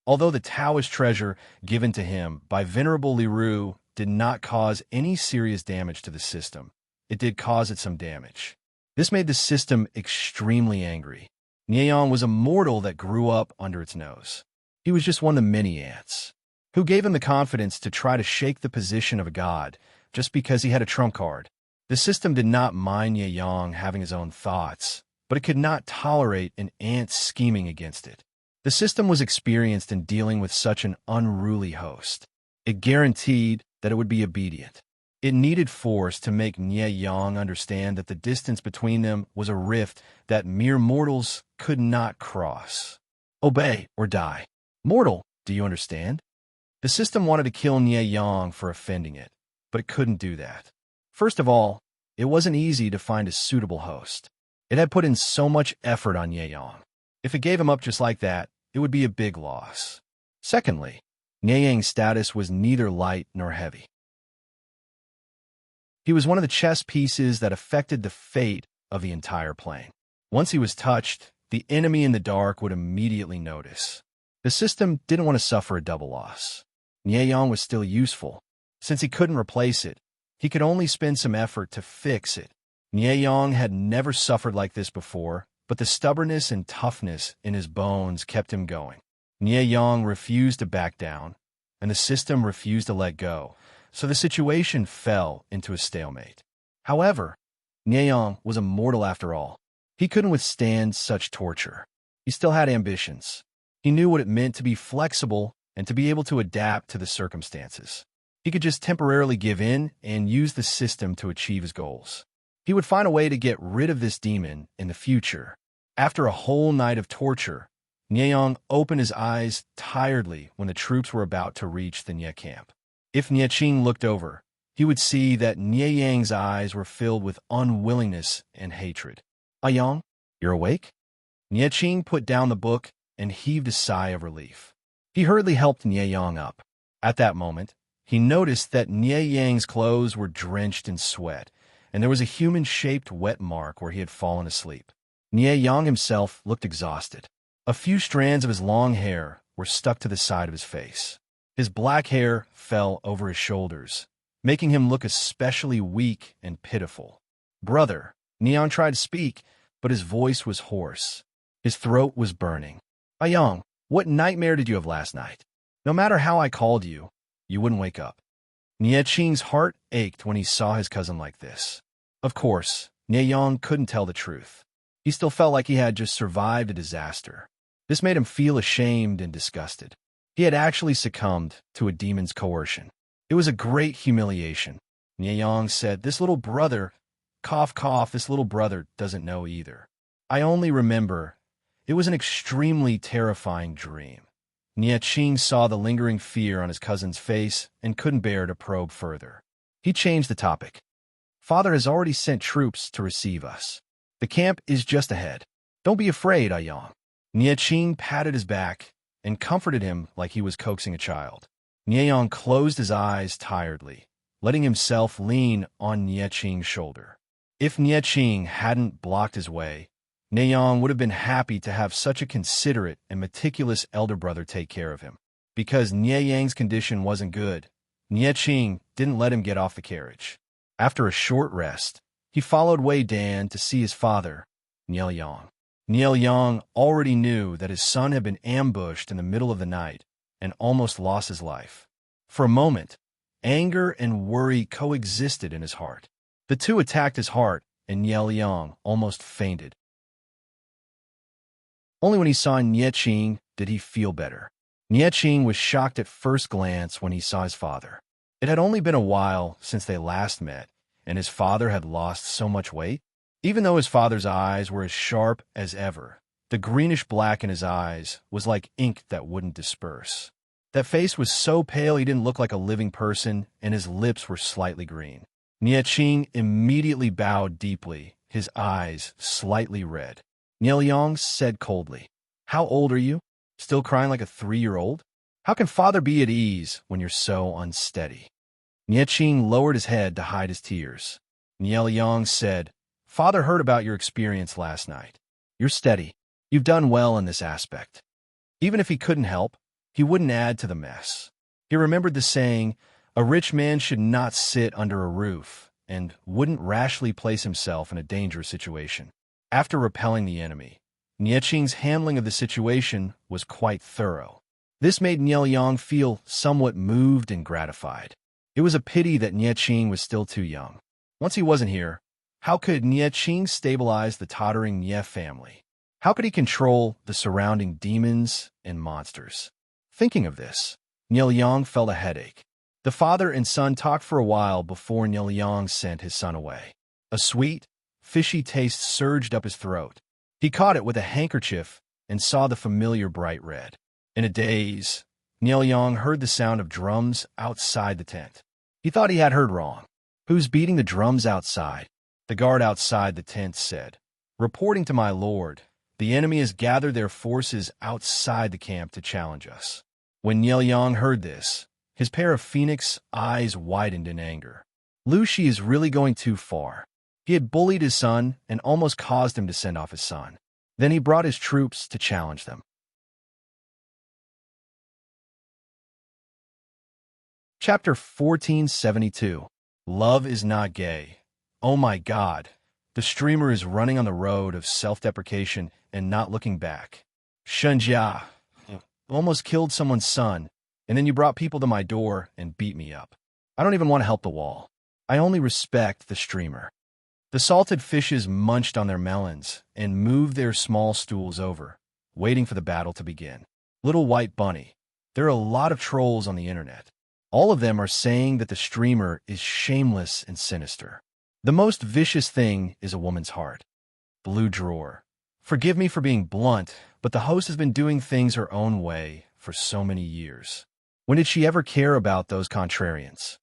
Although the Taoist treasure given to him by Venerable Liru did not cause any serious damage to the system, it did cause it some damage. This made the system extremely angry. Nie Yang was a mortal that grew up under its nose. He was just one of the many ants. Who gave him the confidence to try to shake the position of a god just because he had a trump card? The system did not mind Nie Yang having his own thoughts, but it could not tolerate an ant scheming against it. The system was experienced in dealing with such an unruly host. It guaranteed that it would be obedient. It needed force to make Nie Yang understand that the distance between them was a rift that mere mortals could not cross. Obey or die. Mortal, do you understand? The system wanted to kill Nie Yang for offending it, but it couldn't do that. First of all, it wasn't easy to find a suitable host. It had put in so much effort on Nie Yang. If it gave him up just like that, it would be a big loss. Secondly, Nie Yang's status was neither light nor heavy. He was one of the chess pieces that affected the fate of the entire plane. Once he was touched, the enemy in the dark would immediately notice. The system didn't want to suffer a double loss. Nie Yang was still useful. Since he couldn't replace it, he could only spend some effort to fix it. Nie Yang had never suffered like this before, but the stubbornness and toughness in his bones kept him going. Nie Yang refused to back down, and the system refused to let go, so the situation fell into a stalemate. However, Nie Yang was a mortal after all. He couldn't withstand such torture. He still had ambitions. He knew what it meant to be flexible and to be able to adapt to the circumstances. He could just temporarily give in and use the system to achieve his goals. He would find a way to get rid of this demon in the future. After a whole night of torture, Nieyang opened his eyes tiredly when the troops were about to reach the Nye camp. If Nie Qing looked over, he would see that Nieyang's eyes were filled with unwillingness and hatred. "Yang, you're awake?" Nie Qing put down the book and heaved a sigh of relief. He hurriedly helped Nieyang up. At that moment, he noticed that Nieyang's clothes were drenched in sweat, and there was a human-shaped wet mark where he had fallen asleep. Nieyang himself looked exhausted. A few strands of his long hair were stuck to the side of his face. His black hair fell over his shoulders, making him look especially weak and pitiful. "Brother," Nieyang tried to speak, but his voice was hoarse. His throat was burning. "Yang, what nightmare did you have last night? No matter how I called you, you wouldn't wake up." Nie Qing's heart ached when he saw his cousin like this. Of course, Nieyang couldn't tell the truth. He still felt like he had just survived a disaster. This made him feel ashamed and disgusted. He had actually succumbed to a demon's coercion. It was a great humiliation. Nieyang said, "This little brother, cough cough, this little brother doesn't know either. I only remember it was an extremely terrifying dream." Nie Qing saw the lingering fear on his cousin's face and couldn't bear to probe further. He changed the topic. "Father has already sent troops to receive us. The camp is just ahead. Don't be afraid, Yang." Nie Qing patted his back and comforted him like he was coaxing a child. Nieyang closed his eyes tiredly, letting himself lean on Nie Qing's shoulder. If Nie Qing hadn't blocked his way, Nieyang would have been happy to have such a considerate and meticulous elder brother take care of him. Because Nieyang's condition wasn't good, Nie Qing didn't let him get off the carriage. After a short rest, he followed Wei Dan to see his father, Nieyang. Nieyang already knew that his son had been ambushed in the middle of the night and almost lost his life. For a moment, anger and worry coexisted in his heart. The two attacked his heart, and Nieyang almost fainted. Only when he saw Nie Qing did he feel better. Nie Qing was shocked at first glance when he saw his father. It had only been a while since they last met, and his father had lost so much weight. Even though his father's eyes were as sharp as ever, the greenish black in his eyes was like ink that wouldn't disperse. That face was so pale he didn't look like a living person, and his lips were slightly green. Nie Qing immediately bowed deeply, his eyes slightly red. Nieyang said coldly, "How old are you? Still crying like a 3-year-old? How can father be at ease when you're so unsteady?" Nie Qing lowered his head to hide his tears. Nieyang said, "Father heard about your experience last night. You're steady. You've done well in this aspect." Even if he couldn't help, he wouldn't add to the mess. He remembered the saying, "A rich man should not sit under a roof," and wouldn't rashly place himself in a dangerous situation. After repelling the enemy, Nie Qing's handling of the situation was quite thorough. This made Nieyang feel somewhat moved and gratified. It was a pity that Nie Qing was still too young. Once he wasn't here, how could Nie Qing stabilize the tottering Nie family? How could he control the surrounding demons and monsters? Thinking of this, Nieyang felt a headache. The father and son talked for a while before Nieyang sent his son away. A sweet, fishy taste surged up his throat. He caught it with a handkerchief and saw the familiar bright red. In a daze, Nieyang heard the sound of drums outside the tent. He thought he had heard wrong. "Who's beating the drums outside?" The guard outside the tent said. "Reporting to my lord, the enemy has gathered their forces outside the camp to challenge us." When Nieyang heard this, his pair of phoenix eyes widened in anger. Lu Shi is really going too far. He had bullied his son and almost caused him to send off his son. Then he brought his troops to challenge them. Chapter 1472. Love is not gay. Oh my God. The streamer is running on the road of self-deprecation and not looking back. Shenjia almost killed someone's son, and then you brought people to my door and beat me up. I don't even want to help the wall. I only respect the streamer. The salted fishes munched on their melons and moved their small stools over, waiting for the battle to begin. Little White Bunny, There are a lot of trolls on the internet. All of them are saying that the streamer is shameless and sinister. The most vicious thing is a woman's heart. Blue drawer. Forgive me for being blunt, but the host has been doing things her own way for so many years. When did she ever care about those contrarians?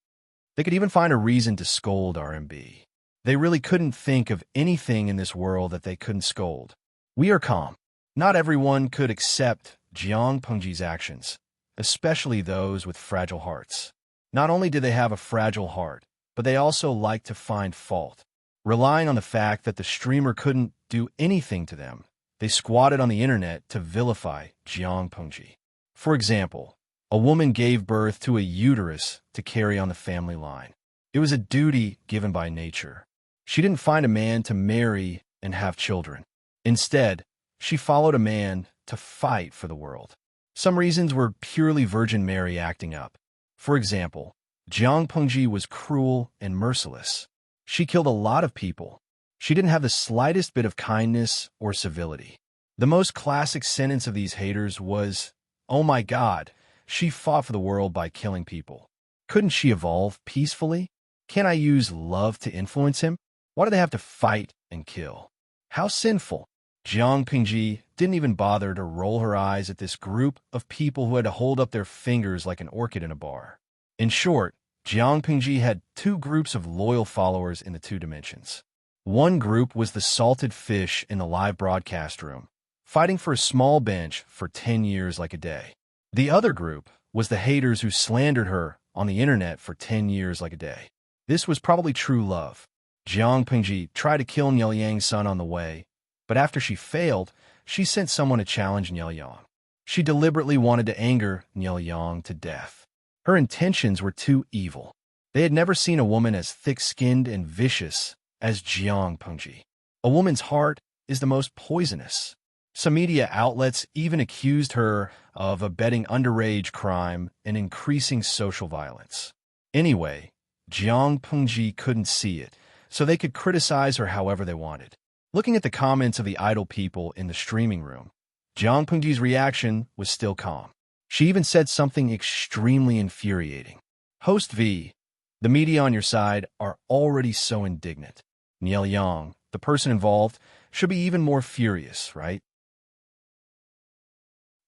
They could even find a reason to scold RMB. They really couldn't think of anything in this world that they couldn't scold. We are calm. Not everyone could accept Jiang Pengji's actions, especially those with fragile hearts. Not only did they have a fragile heart, but they also like to find fault. Relying on the fact that the streamer couldn't do anything to them, they squatted on the internet to vilify Jiang Pengji. For example, a woman gave birth to a uterus to carry on the family line. It was a duty given by nature. She didn't find a man to marry and have children. Instead, she followed a man to fight for the world. Some reasons were purely Virgin Mary acting up. For example, Jiang Pengji was cruel and merciless. She killed a lot of people. She didn't have the slightest bit of kindness or civility. The most classic sentence of these haters was, "Oh my God, she fought for the world by killing people. Couldn't she evolve peacefully? Can't I use love to influence him? Why do they have to fight and kill? How sinful." Jiang Pengji didn't even bother to roll her eyes at this group of people who had to hold up their fingers like an orchid in a bar. In short, Jiang Pengji had two groups of loyal followers in the two dimensions. One group was the salted fish in the live broadcast room, fighting for a small bench for 10 years like a day. The other group was the haters who slandered her on the internet for 10 years like a day. This was probably true love. Jiang Pengji tried to kill Niel Yang's son on the way, but after she failed, she sent someone to challenge Niel Yang. She deliberately wanted to anger Niel Yang to death. Her intentions were too evil. They had never seen a woman as thick-skinned and vicious as Jiang Pengji. A woman's heart is the most poisonous. Some media outlets even accused her of abetting underage crime and increasing social violence. Anyway, Jiang Pengji couldn't see it, so they could criticize her however they wanted. Looking at the comments of the idle people in the streaming room, Jiang Pengji's reaction was still calm. She even said something extremely infuriating. Host V, the media on your side are already so indignant. Niel Yang, the person involved, should be even more furious, right?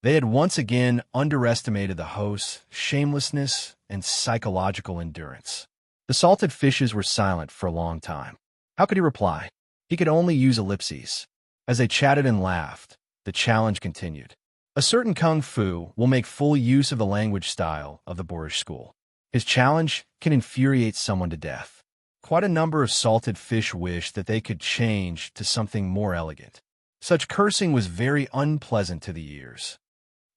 They had once again underestimated the host's shamelessness and psychological endurance. The salted fishes were silent for a long time. How could he reply? He could only use ellipses. As they chatted and laughed, the challenge continued. A certain kung fu will make full use of the language style of the boorish school. His challenge can infuriate someone to death. Quite a number of salted fish wished that they could change to something more elegant. Such cursing was very unpleasant to the ears.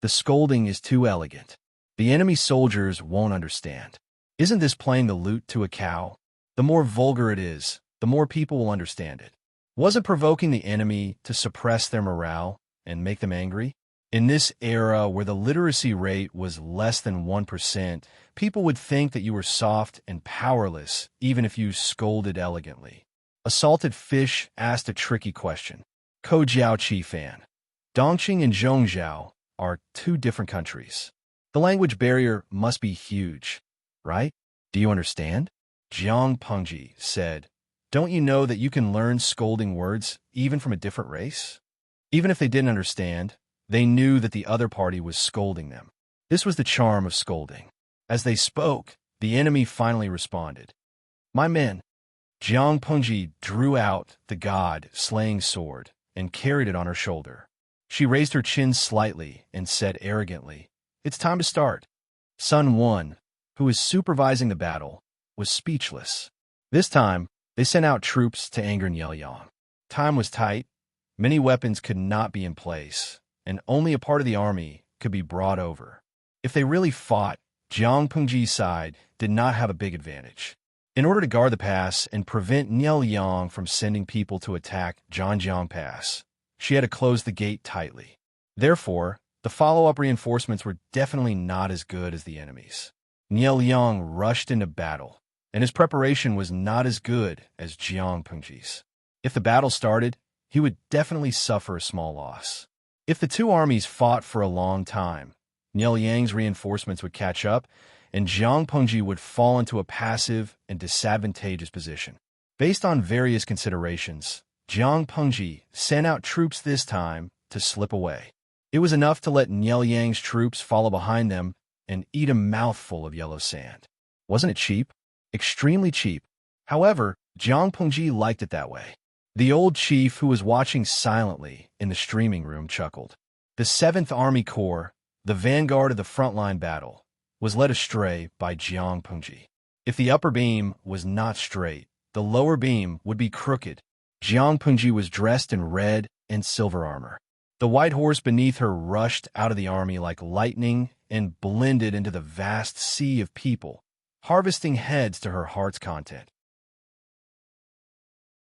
The scolding is too elegant. The enemy soldiers won't understand. Isn't this playing the lute to a cow? The more vulgar it is, the more people will understand it. Wasn't provoking the enemy to suppress their morale and make them angry? In this era where the literacy rate was less than 1%, people would think that you were soft and powerless even if you scolded elegantly. A salted fish asked a tricky question. Ko Jiao Chi fan. Dongqing and Zhongzhou are two different countries. The language barrier must be huge, right? Do you understand? Jiang Pengji said, "Don't you know that you can learn scolding words even from a different race?" Even if they didn't understand, they knew that the other party was scolding them. This was the charm of scolding. As they spoke, the enemy finally responded. "My men." Jiang Pengji drew out the god-slaying sword and carried it on her shoulder. She raised her chin slightly and said arrogantly, "It's time to start." Sun Wan, who was supervising the battle, was speechless. This time, they sent out troops to anger Niel Yang. Time was tight, many weapons could not be in place, and only a part of the army could be brought over. If they really fought, Jiang Pengji's side did not have a big advantage. In order to guard the pass and prevent Niel Yang from sending people to attack Zhanjiang Pass, she had to close the gate tightly. Therefore, the follow-up reinforcements were definitely not as good as the enemies. Niel Yang rushed into battle, and his preparation was not as good as Jiang Pengji's. If the battle started, he would definitely suffer a small loss. If the two armies fought for a long time, Niel Yang's reinforcements would catch up, and Jiang Pengji would fall into a passive and disadvantageous position. Based on various considerations, Jiang Pengji sent out troops this time to slip away. It was enough to let Niel Yang's troops follow behind them and eat a mouthful of yellow sand. Wasn't it cheap? Extremely cheap. However, Jiang Pengji liked it that way. The old chief who was watching silently in the streaming room chuckled. The 7th Army Corps, the vanguard of the frontline battle, was led astray by Jiang Pengji. If the upper beam was not straight, the lower beam would be crooked. Jiang Pengji was dressed in red and silver armor. The white horse beneath her rushed out of the army like lightning and blended into the vast sea of people, harvesting heads to her heart's content.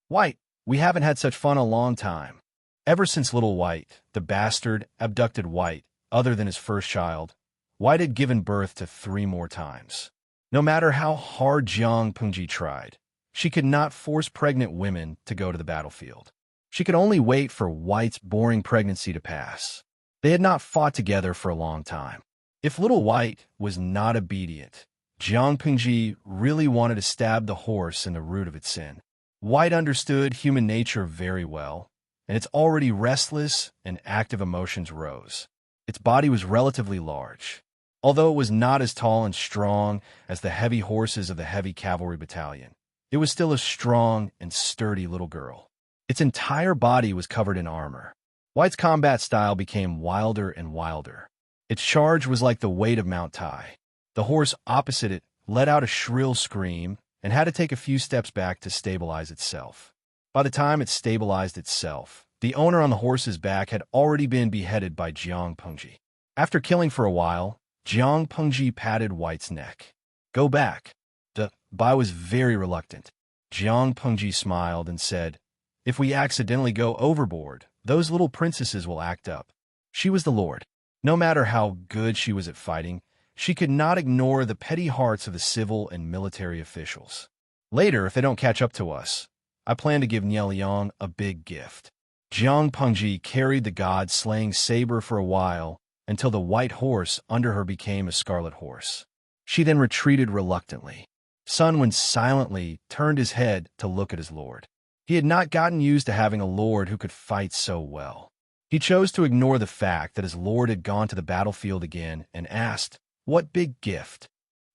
White, we haven't had such fun a long time. Ever since little White, the bastard, abducted White, other than his first child, White had given birth to 3 more times. No matter how hard Jiang Pengji tried, she could not force pregnant women to go to the battlefield. She could only wait for White's boring pregnancy to pass. They had not fought together for a long time. If little White was not obedient, Jiang Pengji really wanted to stab the horse in the root of its sin. White understood human nature very well, and its already restless and active emotions rose. Its body was relatively large. Although it was not as tall and strong as the heavy horses of the heavy cavalry battalion, it was still a strong and sturdy little girl. Its entire body was covered in armor. White's combat style became wilder and wilder. Its charge was like the weight of Mount Tai. The horse opposite it let out a shrill scream and had to take a few steps back to stabilize itself. By the time it stabilized itself, the owner on the horse's back had already been beheaded by Jiang Pengji. After killing for a while, Jiang Pengji patted White's neck. Go back. The Bai was very reluctant. Jiang Pengji smiled and said, if we accidentally go overboard, those little princesses will act up. She was the Lord. No matter how good she was at fighting, she could not ignore the petty hearts of the civil and military officials. Later, if they don't catch up to us, I plan to give Niel Yang a big gift. Jiang Pengji carried the god-slaying saber for a while until the white horse under her became a scarlet horse. She then retreated reluctantly. Sun Wen silently turned his head to look at his lord. He had not gotten used to having a lord who could fight so well. He chose to ignore the fact that his lord had gone to the battlefield again and asked, what big gift?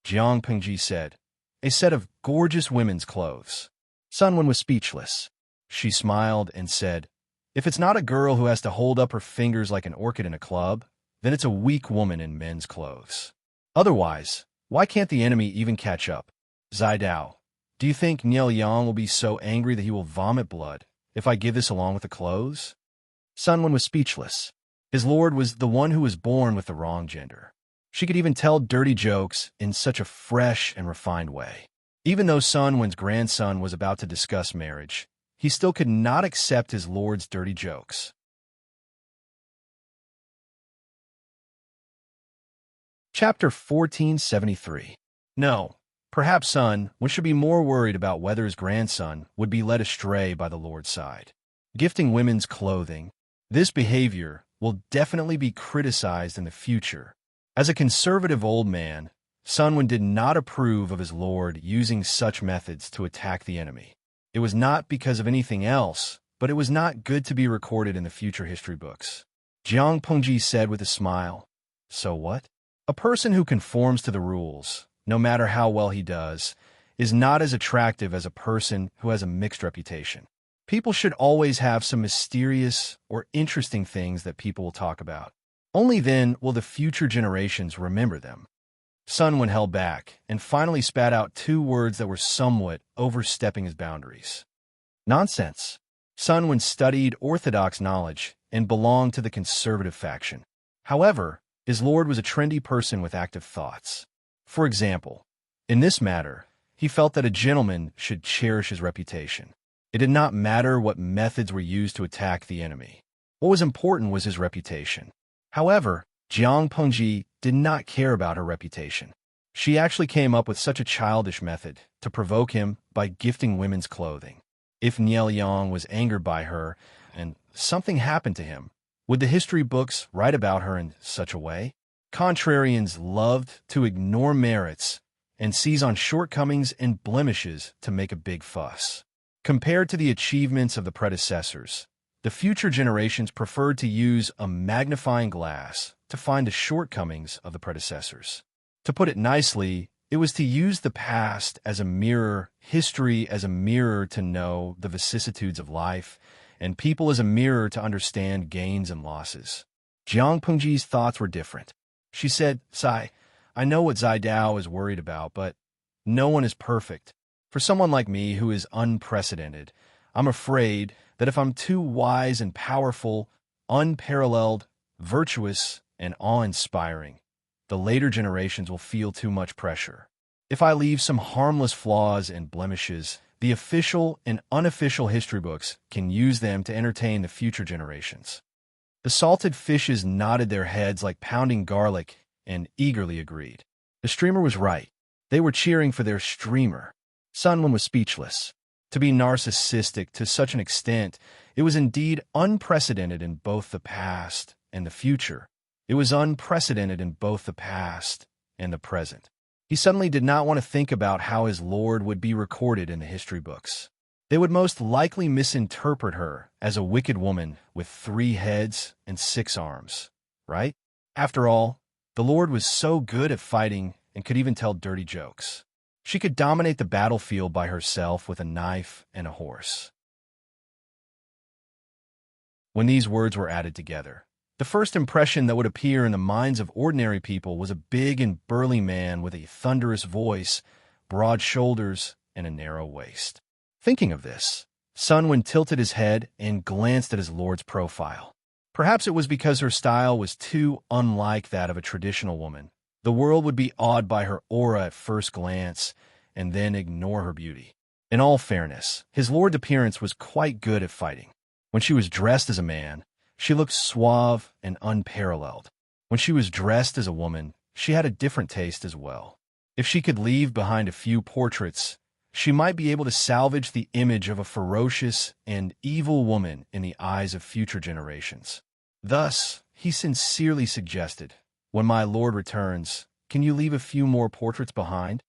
Jiang Pengji said, a set of gorgeous women's clothes. Sun Wen was speechless. She smiled and said, if it's not a girl who has to hold up her fingers like an orchid in a club, then it's a weak woman in men's clothes. Otherwise, why can't the enemy even catch up? Zidao, do you think Niel Yang will be so angry that he will vomit blood if I give this along with the clothes? Sun Wen was speechless. His lord was the one who was born with the wrong gender. She could even tell dirty jokes in such a fresh and refined way. Even though Sun Wen's grandson was about to discuss marriage, he still could not accept his lord's dirty jokes. Chapter 1473. No, perhaps Sun Wen should be more worried about whether his grandson would be led astray by the Lord's side. Gifting women's clothing, this behavior will definitely be criticized in the future. As a conservative old man, Sun Wen did not approve of his lord using such methods to attack the enemy. It was not because of anything else, but it was not good to be recorded in the future history books. Jiang Pengji said with a smile, so what? A person who conforms to the rules, no matter how well he does, is not as attractive as a person who has a mixed reputation. People should always have some mysterious or interesting things that people will talk about. Only then will the future generations remember them. Sun Wen held back and finally spat out 2 words that were somewhat overstepping his boundaries. Nonsense. Sun Wen studied orthodox knowledge and belonged to the conservative faction. However, his lord was a trendy person with active thoughts. For example, in this matter, he felt that a gentleman should cherish his reputation. It did not matter what methods were used to attack the enemy. What was important was his reputation. However, Jiang Pengji did not care about her reputation. She actually came up with such a childish method to provoke him by gifting women's clothing. If Niel Yang was angered by her and something happened to him, would the history books write about her in such a way? Contrarians loved to ignore merits and seize on shortcomings and blemishes to make a big fuss. Compared to the achievements of the predecessors, the future generations preferred to use a magnifying glass to find the shortcomings of the predecessors. To put it nicely, it was to use the past as a mirror, history as a mirror to know the vicissitudes of life, and people as a mirror to understand gains and losses. Jiang Pengji's thoughts were different. She said, "Sai, I know what Zai Dao is worried about, but no one is perfect. For someone like me who is unprecedented, I'm afraid that if I'm too wise and powerful, unparalleled, virtuous, and awe-inspiring, the later generations will feel too much pressure. If I leave some harmless flaws and blemishes, the official and unofficial history books can use them to entertain the future generations." The salted fishes nodded their heads like pounding garlic and eagerly agreed. The streamer was right. They were cheering for their streamer. Sunwin was speechless. To be narcissistic to such an extent, it was indeed unprecedented in both the past and the future. It was unprecedented in both the past and the present. He suddenly did not want to think about how his lord would be recorded in the history books. They would most likely misinterpret her as a wicked woman with 3 heads and 6 arms, right? After all, the lord was so good at fighting and could even tell dirty jokes. She could dominate the battlefield by herself with a knife and a horse. When these words were added together, the first impression that would appear in the minds of ordinary people was a big and burly man with a thunderous voice, broad shoulders, and a narrow waist. Thinking of this, Sunwin tilted his head and glanced at his lord's profile. Perhaps it was because her style was too unlike that of a traditional woman. The world would be awed by her aura at first glance and then ignore her beauty. In all fairness, his lord's appearance was quite good at fighting. When she was dressed as a man, she looked suave and unparalleled. When she was dressed as a woman, she had a different taste as well. If she could leave behind a few portraits, she might be able to salvage the image of a ferocious and evil woman in the eyes of future generations. Thus, he sincerely suggested, "When my lord returns, can you leave a few more portraits behind?"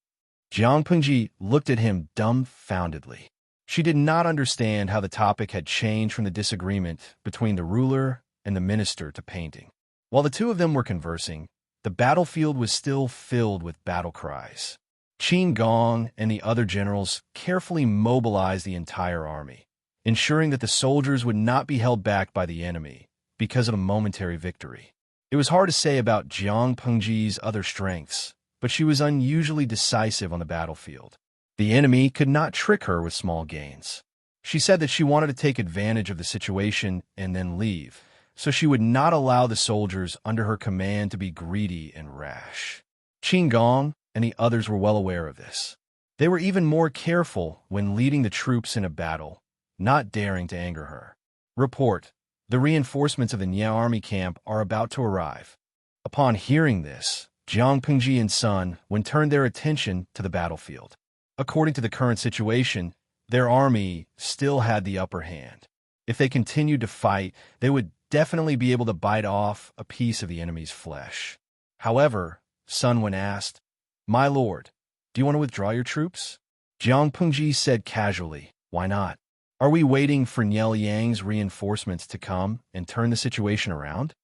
Jiang Pengji looked at him dumbfoundedly. She did not understand how the topic had changed from the disagreement between the ruler and the minister to painting. While the two of them were conversing, the battlefield was still filled with battle cries. Qin Gong and the other generals carefully mobilized the entire army, ensuring that the soldiers would not be held back by the enemy because of a momentary victory. It was hard to say about Jiang Pengji's other strengths, but she was unusually decisive on the battlefield. The enemy could not trick her with small gains. She said that she wanted to take advantage of the situation and then leave, so she would not allow the soldiers under her command to be greedy and rash. Qin Gong and the others were well aware of this. They were even more careful when leading the troops in a battle, not daring to anger her. Report: the reinforcements of the Nia army camp are about to arrive. Upon hearing this, Jiang Pengji and Sun Wen turned their attention to the battlefield. According to the current situation, their army still had the upper hand. If they continued to fight, they would definitely be able to bite off a piece of the enemy's flesh. However, Sun Wen asked, "My lord, do you want to withdraw your troops?" Jiang Pengji said casually, "Why not? Are we waiting for Niel Yang's reinforcements to come and turn the situation around?"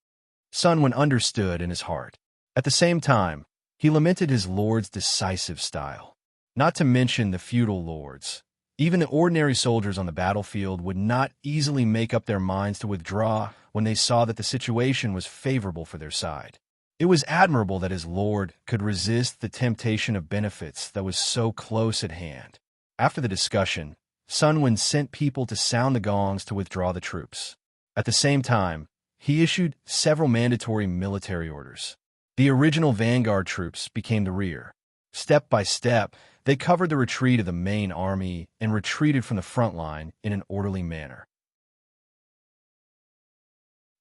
Sun Wen understood in his heart. At the same time, he lamented his lord's decisive style. Not to mention the feudal lords. Even the ordinary soldiers on the battlefield would not easily make up their minds to withdraw when they saw that the situation was favorable for their side. It was admirable that his lord could resist the temptation of benefits that was so close at hand. After the discussion, Sun Wen sent people to sound the gongs to withdraw the troops. At the same time, he issued several mandatory military orders. The original vanguard troops became the rear. Step by step, they covered the retreat of the main army and retreated from the front line in an orderly manner.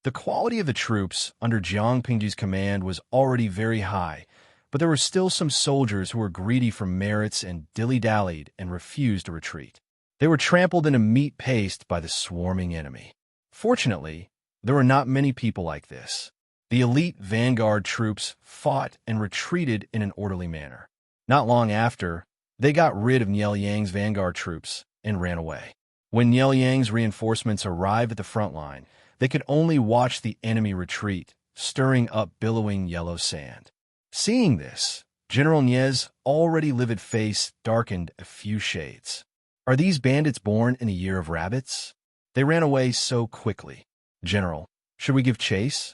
The quality of the troops under Jiang Pengji's command was already very high, but there were still some soldiers who were greedy for merits and dilly-dallied and refused to retreat. They were trampled in a meat paste by the swarming enemy. Fortunately, there were not many people like this. The elite vanguard troops fought and retreated in an orderly manner. Not long after, they got rid of Niel Yang's vanguard troops and ran away. When Niel Yang's reinforcements arrived at the front line, they could only watch the enemy retreat, stirring up billowing yellow sand. Seeing this, General Nie's already livid face darkened a few shades. Are these bandits born in a year of rabbits? They ran away so quickly. General, should we give chase?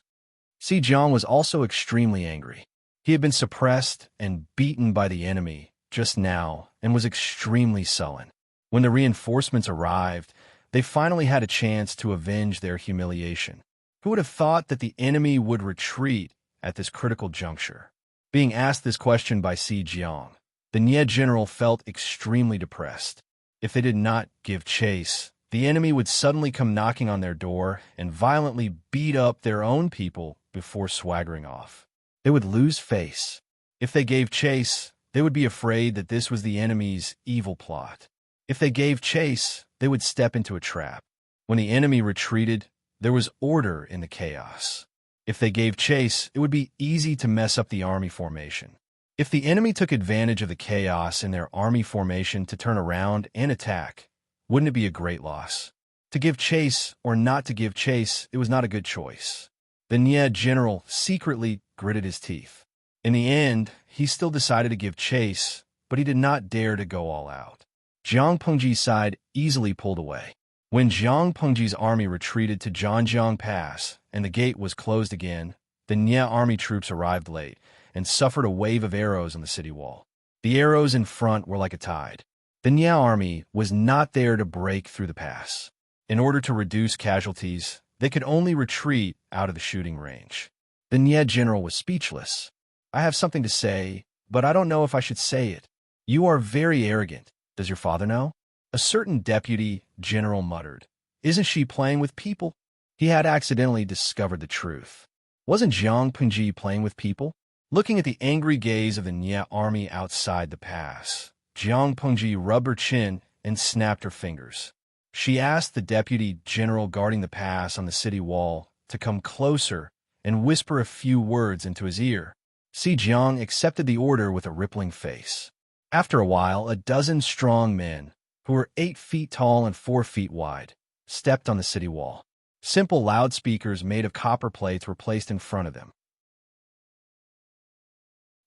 Si Jiang was also extremely angry. He had been suppressed and beaten by the enemy just now and was extremely sullen. When the reinforcements arrived, they finally had a chance to avenge their humiliation. Who would have thought that the enemy would retreat at this critical juncture? Being asked this question by Si Jiang, the Nie general felt extremely depressed. If they did not give chase, the enemy would suddenly come knocking on their door and violently beat up their own people before swaggering off. They would lose face. If they gave chase, they would be afraid that this was the enemy's evil plot. If they gave chase, they would step into a trap. When the enemy retreated, there was order in the chaos. If they gave chase, it would be easy to mess up the army formation. If the enemy took advantage of the chaos in their army formation to turn around and attack, wouldn't it be a great loss? To give chase or not to give chase, it was not a good choice. The Nie general secretly gritted his teeth. In the end, he still decided to give chase, but he did not dare to go all out. Jiang Pengji's side easily pulled away. When Jiang Pengji's army retreated to Zhanjiang Pass and the gate was closed again, the Nie army troops arrived late and suffered a wave of arrows on the city wall. The arrows in front were like a tide. The Nie army was not there to break through the pass. In order to reduce casualties, they could only retreat out of the shooting range. The Nie general was speechless. I have something to say, but I don't know if I should say it. You are very arrogant. Does your father know? A certain deputy general muttered. Isn't she playing with people? He had accidentally discovered the truth. Wasn't Jiang Pengji playing with people? Looking at the angry gaze of the Nie army outside the pass, Jiang Pengji rubbed her chin and snapped her fingers. She asked the deputy general guarding the pass on the city wall to come closer and whisper a few words into his ear. Si Jiang accepted the order with a rippling face. After a while, a dozen strong men, who were 8 feet tall and 4 feet wide, stepped on the city wall. Simple loudspeakers made of copper plates were placed in front of them.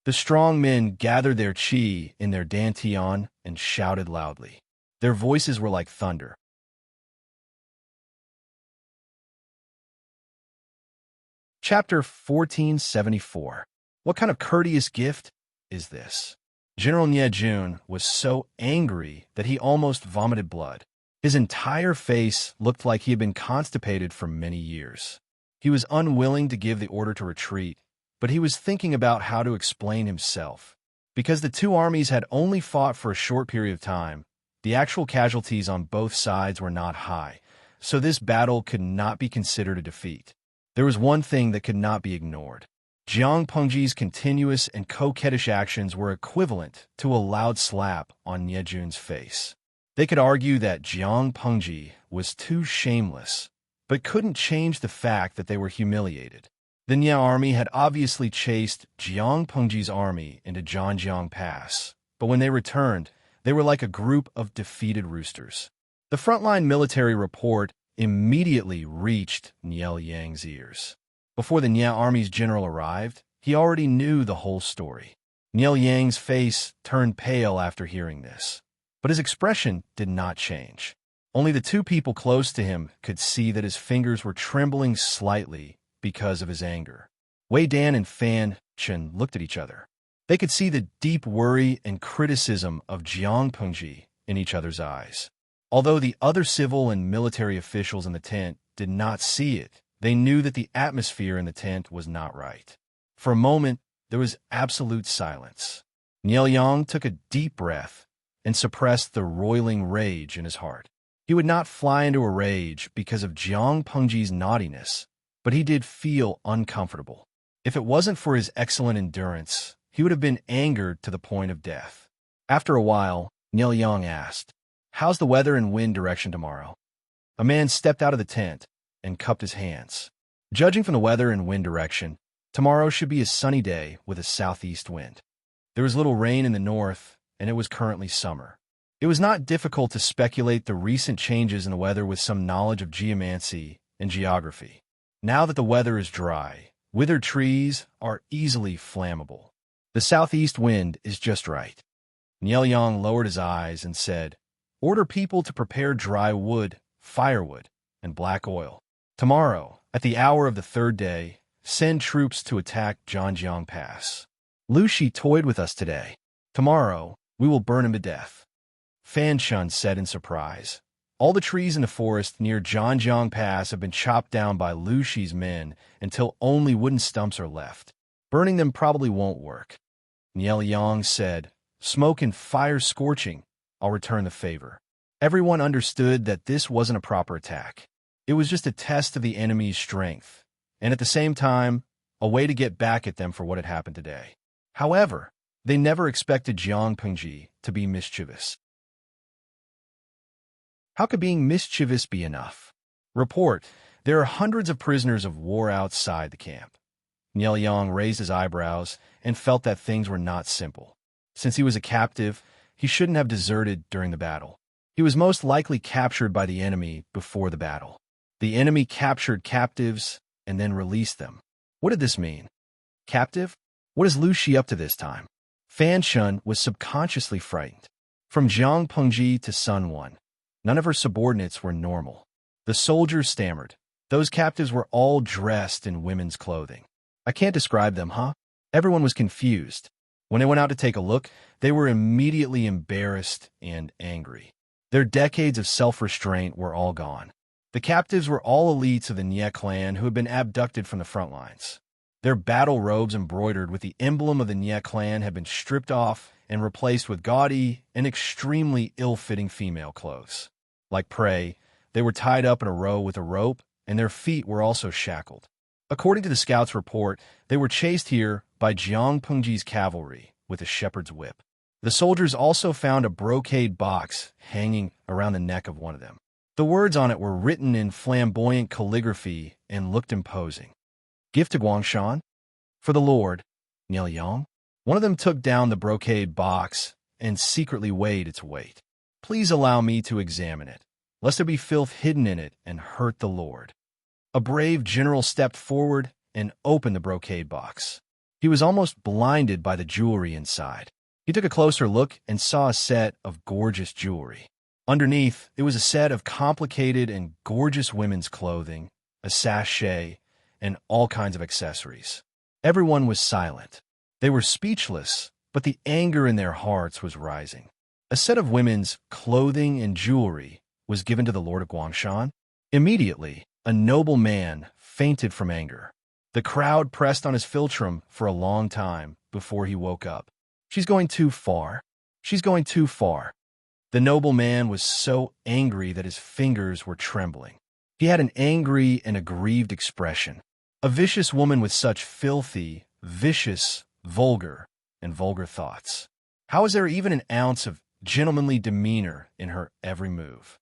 The strong men gathered their qi in their dantian and shouted loudly. Their voices were like thunder. Chapter 1474. What kind of courteous gift is this? General Nie Jun was so angry that he almost vomited blood. His entire face looked like he had been constipated for many years. He was unwilling to give the order to retreat, but he was thinking about how to explain himself. Because the two armies had only fought for a short period of time, the actual casualties on both sides were not high, so this battle could not be considered a defeat. There was one thing that could not be ignored. Jiang Pengji's continuous and coquettish actions were equivalent to a loud slap on Nie Jun's face. They could argue that Jiang Pengji was too shameless, but couldn't change the fact that they were humiliated. The Nie army had obviously chased Jiang Pengji's army into Zhanjiang Pass, but when they returned, they were like a group of defeated roosters. The frontline military report immediately reached Niel Yang's ears. Before the Nie army's general arrived, he already knew the whole story. Niel Yang's face turned pale after hearing this, but his expression did not change. Only the two people close to him could see that his fingers were trembling slightly because of his anger. Wei Dan and Fan Chen looked at each other. They could see the deep worry and criticism of Jiang Pengji in each other's eyes. Although the other civil and military officials in the tent did not see it, they knew that the atmosphere in the tent was not right. For a moment, there was absolute silence. Niel Yang took a deep breath and suppressed the roiling rage in his heart. He would not fly into a rage because of Jiang Pengji's naughtiness, but he did feel uncomfortable. If it wasn't for his excellent endurance, he would have been angered to the point of death. After a while, Niel Yang asked, "How's the weather and wind direction tomorrow?" A man stepped out of the tent and cupped his hands. Judging from the weather and wind direction, tomorrow should be a sunny day with a southeast wind. There was little rain in the north, and it was currently summer. It was not difficult to speculate the recent changes in the weather with some knowledge of geomancy and geography. Now that the weather is dry, withered trees are easily flammable. The southeast wind is just right. Nielyang lowered his eyes and said, "Order people to prepare dry wood, firewood, and black oil. Tomorrow, at the hour of the third day, send troops to attack Zhanjiang Pass. Lu Shi toyed with us today. Tomorrow, we will burn him to death." Fan Shun said in surprise, "All the trees in the forest near Zhanjiang Pass have been chopped down by Lu Shi's men until only wooden stumps are left. Burning them probably won't work." Nielyang said, "Smoke and fire scorching, I'll return the favor." Everyone understood that this wasn't a proper attack. It was just a test of the enemy's strength, and at the same time, a way to get back at them for what had happened today. However, they never expected Jiang Pengji to be mischievous. How could being mischievous be enough? Report, there are hundreds of prisoners of war outside the camp. Nielyang raised his eyebrows and felt that things were not simple. Since he was a captive, he shouldn't have deserted during the battle. He was most likely captured by the enemy before the battle. The enemy captured captives and then released them. What did this mean? Captive? What is Lu Shi up to this time? Fan Shun was subconsciously frightened. From Jiang Pengji to Sun Wan, none of her subordinates were normal. The soldiers stammered. Those captives were all dressed in women's clothing. I can't describe them, huh? Everyone was confused. When they went out to take a look, they were immediately embarrassed and angry. Their decades of self-restraint were all gone. The captives were all elites of the Nye clan who had been abducted from the front lines. Their battle robes embroidered with the emblem of the Nye clan had been stripped off and replaced with gaudy and extremely ill-fitting female clothes. Like prey, they were tied up in a row with a rope, and their feet were also shackled. According to the scouts' report, they were chased here by Jiang Pengji's cavalry with a shepherd's whip. The soldiers also found a brocade box hanging around the neck of one of them. The words on it were written in flamboyant calligraphy and looked imposing. "Gift to Guangshan? For the Lord, Nielyang." One of them took down the brocade box and secretly weighed its weight. "Please allow me to examine it, lest there be filth hidden in it and hurt the Lord." A brave general stepped forward and opened the brocade box. He was almost blinded by the jewelry inside. He took a closer look and saw a set of gorgeous jewelry. Underneath, it was a set of complicated and gorgeous women's clothing, a sachet, and all kinds of accessories. Everyone was silent. They were speechless, but the anger in their hearts was rising. A set of women's clothing and jewelry was given to the Lord of Guangshan. Immediately, a noble man fainted from anger. The crowd pressed on his philtrum for a long time before he woke up. "She's going too far. She's going too far." The noble man was so angry that his fingers were trembling. He had an angry and aggrieved expression. A vicious woman with such filthy, vicious, vulgar, and vulgar thoughts. How is there even an ounce of gentlemanly demeanor in her every move?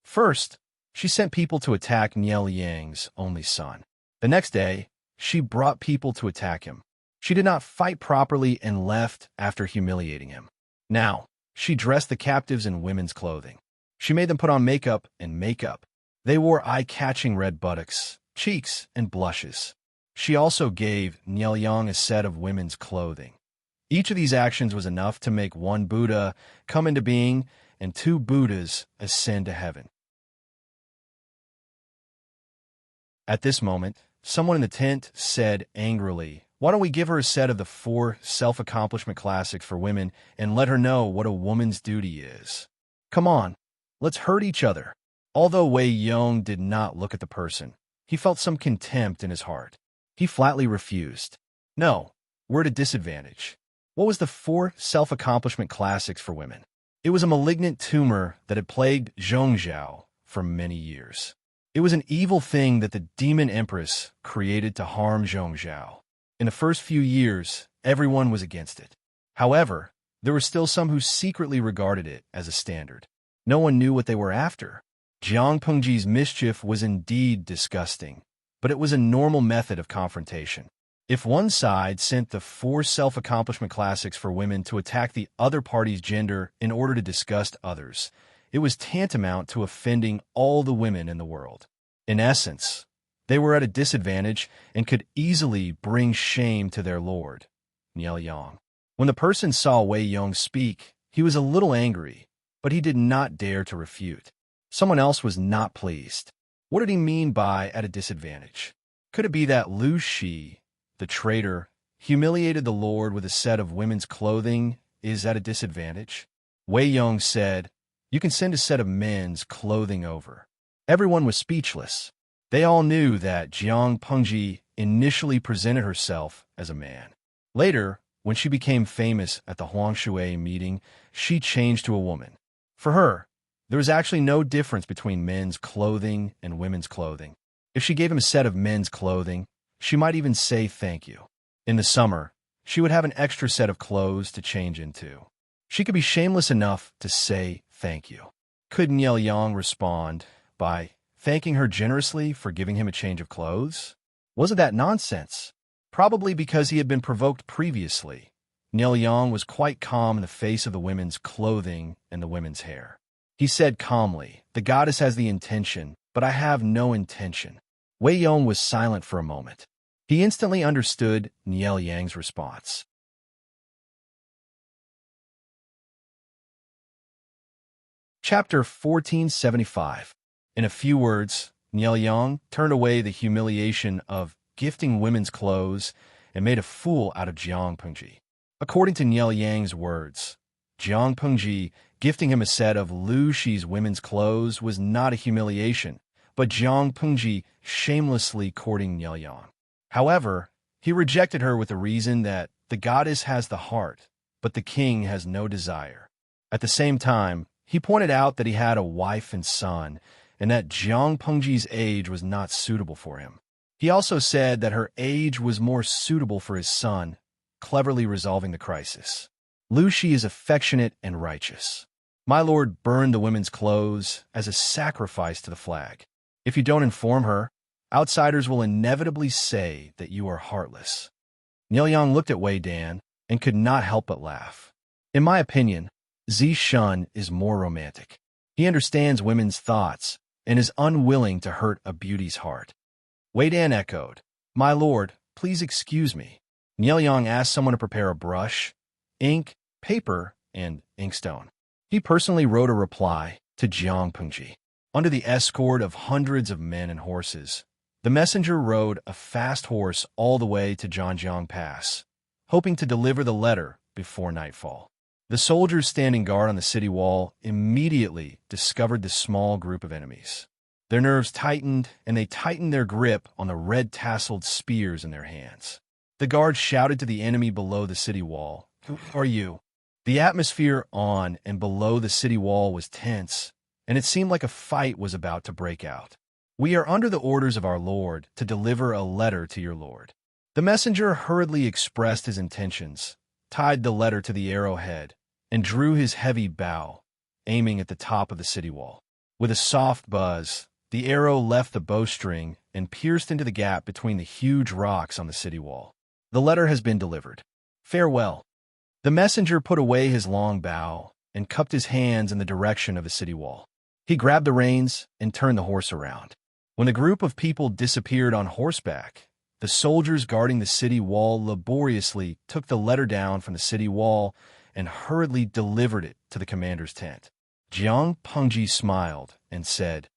First, she sent people to attack Nielyang's only son. The next day, she brought people to attack him. She did not fight properly and left after humiliating him. Now, she dressed the captives in women's clothing. She made them put on makeup and makeup. They wore eye-catching red buttocks, cheeks, and blushes. She also gave Nielyang a set of women's clothing. Each of these actions was enough to make one Buddha come into being and two Buddhas ascend to heaven. At this moment, someone in the tent said angrily, "Why don't we give her a set of the 4 self-accomplishment classics for women and let her know what a woman's duty is? Come on, let's hurt each other." Although Wei Yong did not look at the person, he felt some contempt in his heart. He flatly refused. "No, we're at a disadvantage." What was the 4 self-accomplishment classics for women? It was a malignant tumor that had plagued Zhongzhou for many years. It was an evil thing that the demon Empress created to harm Zhongzhou. In the first few years, everyone was against it. However, there were still some who secretly regarded it as a standard. No one knew what they were after. Jiang Pengji's mischief was indeed disgusting, but it was a normal method of confrontation. If one side sent the 4 self-accomplishment classics for women to attack the other party's gender in order to disgust others, it was tantamount to offending all the women in the world. In essence, they were at a disadvantage and could easily bring shame to their lord, Nielyong. When the person saw Wei Yong speak, he was a little angry, but he did not dare to refute. Someone else was not pleased. What did he mean by at a disadvantage? Could it be that Lu Shi, the traitor, humiliated the Lord with a set of women's clothing is at a disadvantage? Wei Yong said, "You can send a set of men's clothing over." Everyone was speechless. They all knew that Jiang Pengji initially presented herself as a man. Later, when she became famous at the Huangshui meeting, she changed to a woman. For her, there was actually no difference between men's clothing and women's clothing. If she gave him a set of men's clothing, she might even say thank you. In the summer, she would have an extra set of clothes to change into. She could be shameless enough to say thank you. Could Nielyong respond by thanking her generously for giving him a change of clothes? Wasn't that nonsense? Probably because he had been provoked previously. Nielyong was quite calm in the face of the women's clothing and the women's hair. He said calmly, "The goddess has the intention, but I have no intention." Wei Yong was silent for a moment. He instantly understood Nielyang's response. Chapter 1475. In a few words, Nielyong turned away the humiliation of gifting women's clothes and made a fool out of Jiang Pengji. According to Nielyang's words, Jiang Pengji gifting him a set of Lu Shi's women's clothes was not a humiliation, but Jiang Pengji shamelessly courting Nielyong. However, he rejected her with the reason that the goddess has the heart, but the king has no desire. At the same time, he pointed out that he had a wife and son, and that Jiang Pengji's age was not suitable for him. He also said that her age was more suitable for his son, cleverly resolving the crisis. Lu Shi is affectionate and righteous. My lord burned the women's clothes as a sacrifice to the flag. If you don't inform her, outsiders will inevitably say that you are heartless. Nielyong looked at Wei Dan and could not help but laugh. In my opinion, Zi Shun is more romantic. He understands women's thoughts and is unwilling to hurt a beauty's heart. Wei Dan echoed, "My lord, please excuse me." Nielyong asked someone to prepare a brush, ink, paper, and inkstone. He personally wrote a reply to Jiang Pengji. Under the escort of hundreds of men and horses, the messenger rode a fast horse all the way to Zhanjiang Pass, hoping to deliver the letter before nightfall. The soldiers standing guard on the city wall immediately discovered the small group of enemies. Their nerves tightened, and they tightened their grip on the red-tasseled spears in their hands. The guards shouted to the enemy below the city wall, "Who are you?" The atmosphere on and below the city wall was tense, and it seemed like a fight was about to break out. "We are under the orders of our lord to deliver a letter to your lord." The messenger hurriedly expressed his intentions, tied the letter to the arrowhead, and drew his heavy bow, aiming at the top of the city wall. With a soft buzz, the arrow left the bowstring and pierced into the gap between the huge rocks on the city wall. "The letter has been delivered. Farewell." The messenger put away his long bow and cupped his hands in the direction of the city wall. He grabbed the reins and turned the horse around. When the group of people disappeared on horseback, the soldiers guarding the city wall laboriously took the letter down from the city wall and hurriedly delivered it to the commander's tent. Jiang Pengji smiled and said,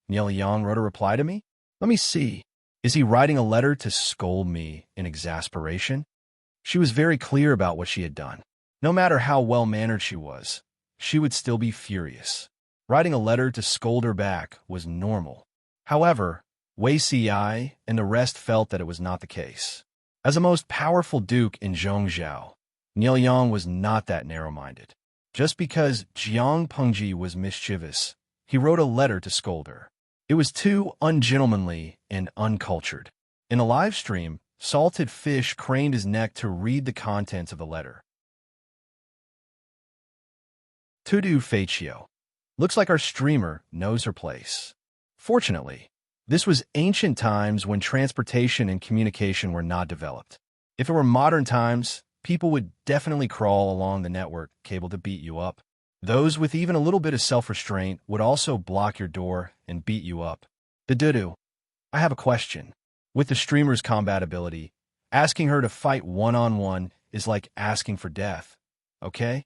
"Nielyong wrote a reply to me? Let me see. Is he writing a letter to scold me in exasperation?" She was very clear about what she had done. No matter how well-mannered she was, she would still be furious. Writing a letter to scold her back was normal. However, Wei Si and the rest felt that it was not the case. As a most powerful duke in Zhongzhou, Nielyong was not that narrow-minded. Just because Jiang Pengji was mischievous, he wrote a letter to scold her. It was too ungentlemanly and uncultured. In the live stream, Salted Fish craned his neck to read the contents of the letter. To do Faccio. Looks like our streamer knows her place. Fortunately, This was ancient times when transportation and communication were not developed. If it were modern times, people would definitely crawl along the network cable to beat you up. Those with even a little bit of self-restraint would also block your door and beat you up. Dudu, I have a question. With the streamer's combat ability, asking her to fight one-on-one is like asking for death, okay?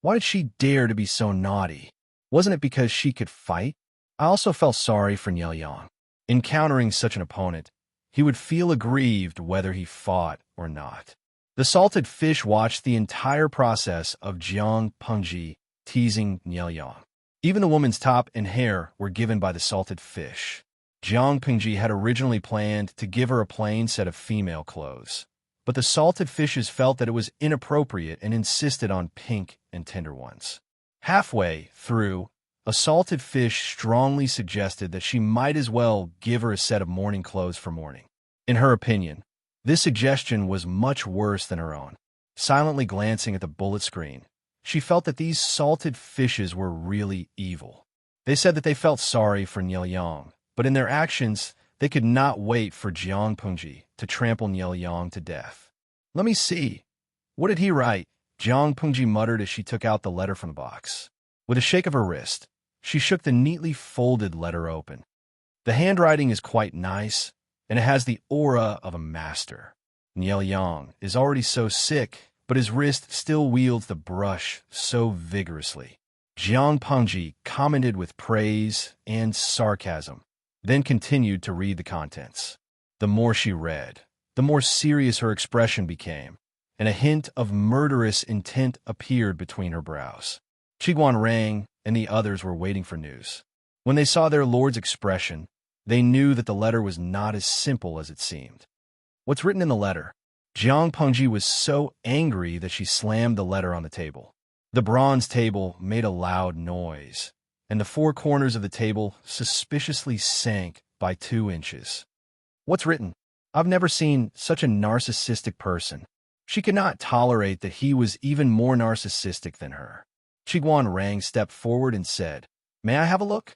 Why did she dare to be so naughty? Wasn't it because she could fight? I also felt sorry for Nielyang. Encountering such an opponent, he would feel aggrieved whether he fought or not. The salted fish watched the entire process of Jiang Pengji teasing Nielyang. Even the woman's top and hair were given by the salted fish. Jiang Pengji had originally planned to give her a plain set of female clothes, but the salted fishes felt that it was inappropriate and insisted on pink and tender ones. Halfway through, a salted fish strongly suggested that she might as well give her a set of morning clothes for morning. In her opinion, this suggestion was much worse than her own. Silently glancing at the bullet screen, she felt that these salted fishes were really evil. They said that they felt sorry for Nielyang, but in their actions, they could not wait for Jiang Pengji to trample Nielyang to death. Let me see. What did he write? Jiang Pengji muttered as she took out the letter from the box. With a shake of her wrist, she shook the neatly folded letter open. The handwriting is quite nice, and it has the aura of a master. Nielyang is already so sick, but his wrist still wields the brush so vigorously. Jiang Pengji commented with praise and sarcasm, then continued to read the contents. The more she read, the more serious her expression became, and a hint of murderous intent appeared between her brows. Qiguan rang, and the others were waiting for news. When they saw their lord's expression, they knew that the letter was not as simple as it seemed. What's written in the letter? Jiang Pengji was so angry that she slammed the letter on the table. The bronze table made a loud noise, and the four corners of the table suspiciously sank by 2 inches. What's written? I've never seen such a narcissistic person. She could not tolerate that he was even more narcissistic than her. Qiguan Rang stepped forward and said, "May I have a look?"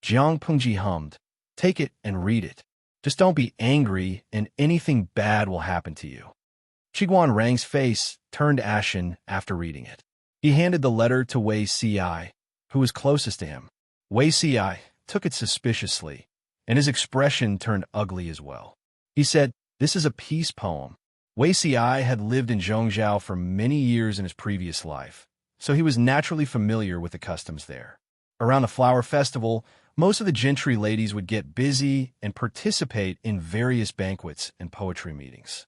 Jiang Pengji hummed, "Take it and read it. Just don't be angry and anything bad will happen to you." Qiguan Rang's face turned ashen after reading it. He handed the letter to Wei Ci, who was closest to him. Wei Ci took it suspiciously, and his expression turned ugly as well. He said, "This is a peace poem." Wei Ci had lived in Zhongzhou for many years in his previous life, so he was naturally familiar with the customs there. Around the flower festival, most of the gentry ladies would get busy and participate in various banquets and poetry meetings.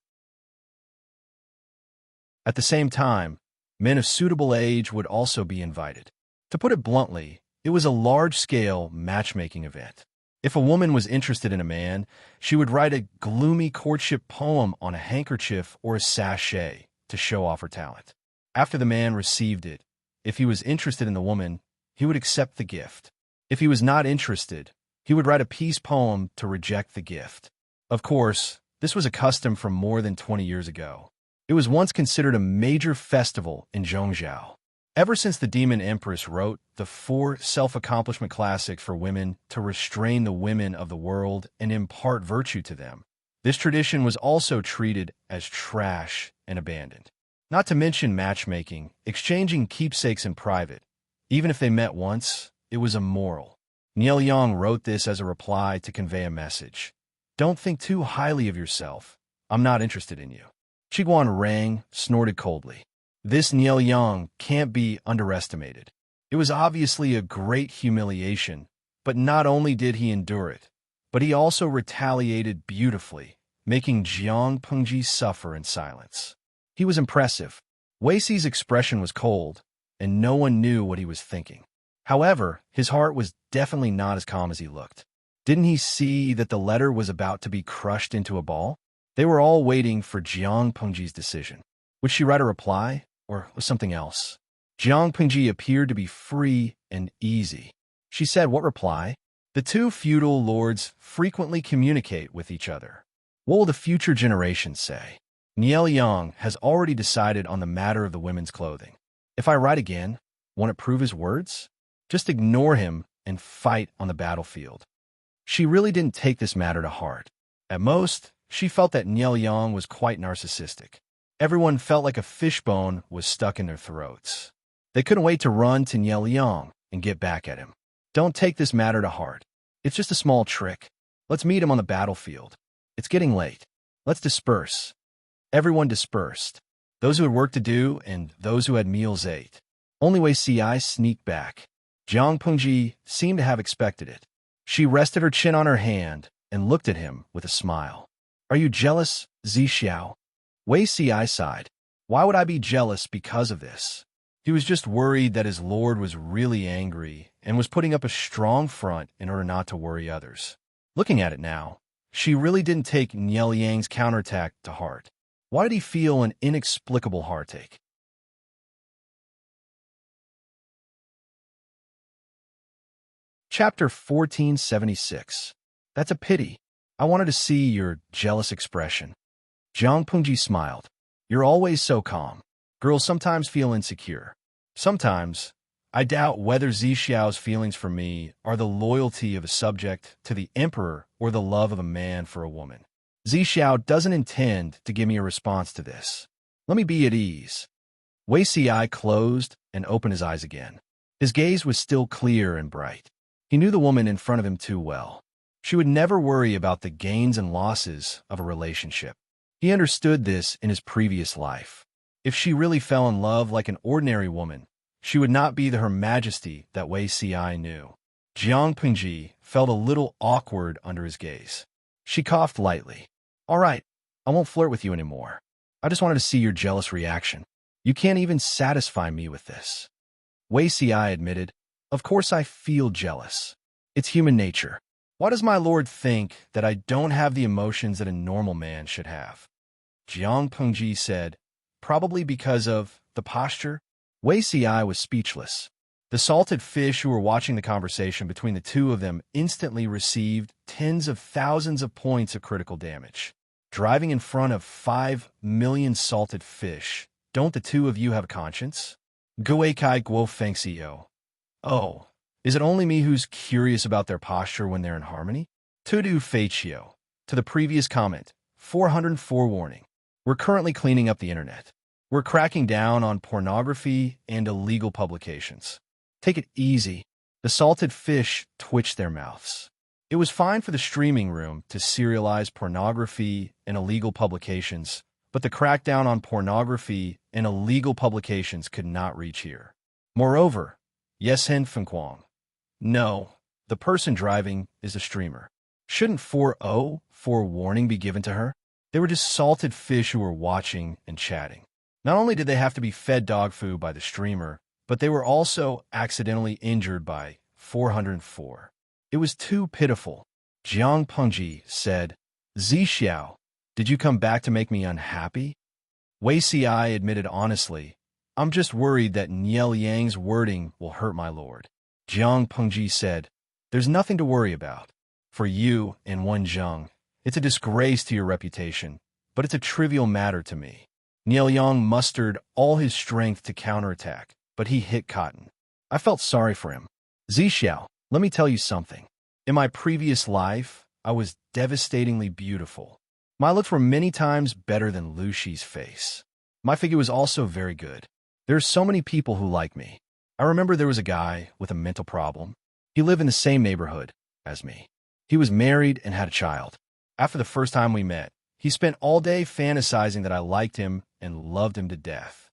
At the same time, men of suitable age would also be invited. To put it bluntly, it was a large-scale matchmaking event. If a woman was interested in a man, she would write a gloomy courtship poem on a handkerchief or a sachet to show off her talent. After the man received it, if he was interested in the woman, he would accept the gift. If he was not interested, he would write a peace poem to reject the gift. Of course, this was a custom from more than 20 years ago. It was once considered a major festival in Zhongzhou. Ever since the demon Empress wrote the 4 self-accomplishment classic for women to restrain the women of the world and impart virtue to them, this tradition was also treated as trash and abandoned. Not to mention matchmaking, exchanging keepsakes in private. Even if they met once, it was immoral. Nielyang wrote this as a reply to convey a message. Don't think too highly of yourself. I'm not interested in you. Qiguan Rang snorted coldly. This Nielyang can't be underestimated. It was obviously a great humiliation, but not only did he endure it, but he also retaliated beautifully, making Jiang Pengji suffer in silence. He was impressive. Wei Ci's expression was cold, and no one knew what he was thinking. However, his heart was definitely not as calm as he looked. Didn't he see that the letter was about to be crushed into a ball? They were all waiting for Jiang Pengji's decision. Would she write a reply, or was something else? Jiang Pengji appeared to be free and easy. She said, "What reply?" The 2 feudal lords frequently communicate with each other. What will the future generations say? Nielyang has already decided on the matter of the women's clothing. If I write again, won't it prove his words? Just ignore him and fight on the battlefield. She really didn't take this matter to heart. At most, she felt that Niel Yang was quite narcissistic. Everyone felt like a fishbone was stuck in their throats. They couldn't wait to run to Niel Yang and get back at him. Don't take this matter to heart. It's just a small trick. Let's meet him on the battlefield. It's getting late. Let's disperse. Everyone dispersed. Those who had work to do and those who had meals ate. Only Wei Si sneaked back. Jiang Pengji seemed to have expected it. She rested her chin on her hand and looked at him with a smile. Are you jealous, Zi Xiao? Wei Si sighed. Why would I be jealous because of this? He was just worried that his lord was really angry and was putting up a strong front in order not to worry others. Looking at it now, she really didn't take Niel Yang's counterattack to heart. Why did he feel an inexplicable heartache? Chapter 1476. That's a pity. I wanted to see your jealous expression. Jiang Pengji smiled. You're always so calm. Girls sometimes feel insecure. Sometimes, I doubt whether Zi Xiao's feelings for me are the loyalty of a subject to the emperor or the love of a man for a woman. Zi Xiao doesn't intend to give me a response to this. Let me be at ease. Wei Si closed and opened his eyes again. His gaze was still clear and bright. He knew the woman in front of him too well. She would never worry about the gains and losses of a relationship. He understood this in his previous life. If she really fell in love like an ordinary woman, she would not be the Her Majesty that Wei Si knew. Jiang Pengji felt a little awkward under his gaze. She coughed lightly. All right, I won't flirt with you anymore. I just wanted to see your jealous reaction. You can't even satisfy me with this. Wei Si admitted, Of course I feel jealous. It's human nature. Why does my lord think that I don't have the emotions that a normal man should have? Jiang Pengji said, Probably because of the posture. Wei Si was speechless. The salted fish who were watching the conversation between the two of them instantly received tens of thousands of points of critical damage. Driving in front of 5 million salted fish, don't the two of you have a conscience? Gui Kai Guo Feng Xiao. Oh, is it only me who's curious about their posture when they're in harmony? Tudu Fei Chio. To the previous comment, 404 warning. We're currently cleaning up the internet. We're cracking down on pornography and illegal publications. Take it easy. The salted fish twitched their mouths. It was fine for the streaming room to serialize pornography and illegal publications, but the crackdown on pornography and illegal publications could not reach here. Moreover, Yesen Fengquang. No, the person driving is the streamer. Shouldn't 404 warning be given to her? They were just salted fish who were watching and chatting. Not only did they have to be fed dog food by the streamer, but they were also accidentally injured by 404. It was too pitiful. Jiang Pengji said, Zi Xiao, did you come back to make me unhappy? Wei Si admitted honestly, I'm just worried that Niel Yang's wording will hurt my lord. Jiang Pengji said, There's nothing to worry about. For you and Wen Zheng, it's a disgrace to your reputation, but it's a trivial matter to me. Niel Yang mustered all his strength to counterattack, but he hit cotton. I felt sorry for him. Zi Xiao, let me tell you something. In my previous life, I was devastatingly beautiful. My looks were many times better than Lu Shi's face. My figure was also very good. There are so many people who like me. I remember there was a guy with a mental problem. He lived in the same neighborhood as me. He was married and had a child. After the first time we met, he spent all day fantasizing that I liked him and loved him to death.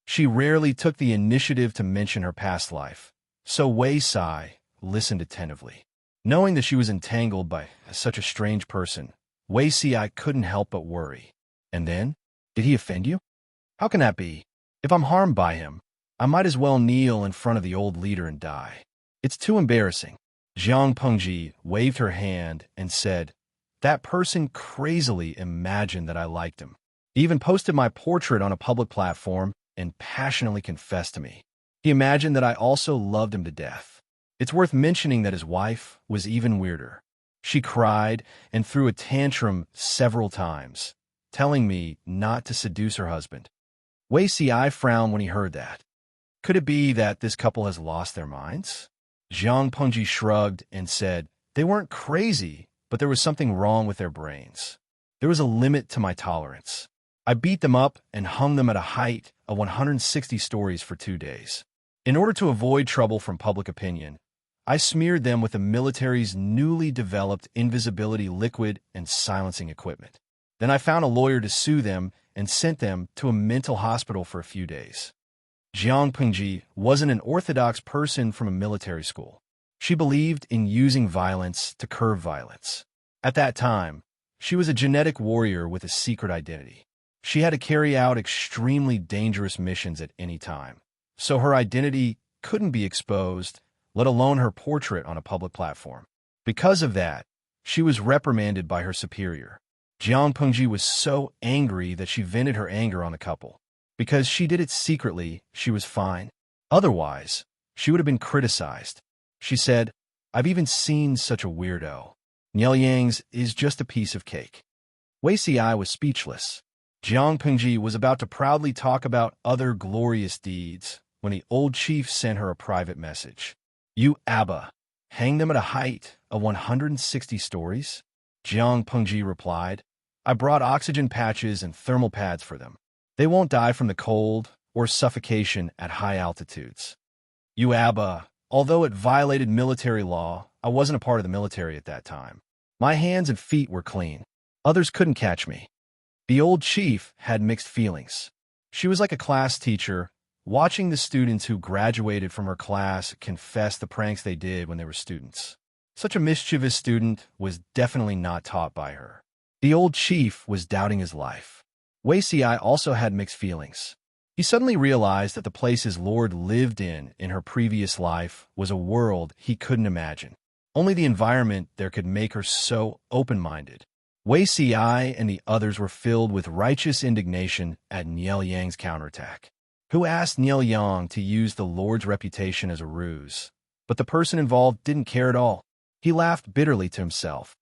She rarely took the initiative to mention her past life, so Wei Si listened attentively. Knowing that she was entangled by such a strange person, Wei Si couldn't help but worry. And then? Did he offend you? How can that be? If I'm harmed by him, I might as well kneel in front of the old leader and die. It's too embarrassing. Jiang Pengji waved her hand and said, That person crazily imagined that I liked him. He even posted my portrait on a public platform and passionately confessed to me. He imagined that I also loved him to death. It's worth mentioning that his wife was even weirder. She cried and threw a tantrum several times, telling me not to seduce her husband. Wei Si frowned when he heard that. Could it be that this couple has lost their minds? Jiang Pengji shrugged and said, "They weren't crazy, but there was something wrong with their brains. There was a limit to my tolerance. I beat them up and hung them at a height of 160 stories for 2 days. In order to avoid trouble from public opinion, I smeared them with the military's newly developed invisibility liquid and silencing equipment. Then I found a lawyer to sue them and sent them to a mental hospital for a few days." Jiang Pengji wasn't an orthodox person from a military school. She believed in using violence to curb violence. At that time, she was a genetic warrior with a secret identity. She had to carry out extremely dangerous missions at any time, so her identity couldn't be exposed, let alone her portrait on a public platform. Because of that, she was reprimanded by her superior. Jiang Pengji was so angry that she vented her anger on the couple. Because she did it secretly, she was fine. Otherwise, she would have been criticized. She said, "I've even seen such a weirdo. Niel Yang's is just a piece of cake." Wei Ci was speechless. Jiang Pengji was about to proudly talk about other glorious deeds when the old chief sent her a private message. "You Abba, hang them at a height of 160 stories?" Jiang Pengji replied, "I brought oxygen patches and thermal pads for them. They won't die from the cold or suffocation at high altitudes." "You Abba, although it violated military law, I wasn't a part of the military at that time. My hands and feet were clean. Others couldn't catch me." The old chief had mixed feelings. She was like a class teacher, watching the students who graduated from her class confess the pranks they did when they were students. Such a mischievous student was definitely not taught by her. The old chief was doubting his life. Wei Ci also had mixed feelings. He suddenly realized that the place his lord lived in her previous life was a world he couldn't imagine. Only the environment there could make her so open-minded. Wei Ci and the others were filled with righteous indignation at Niel Yang's counterattack. Who asked Niel Yang to use the lord's reputation as a ruse? But the person involved didn't care at all. He laughed bitterly to himself.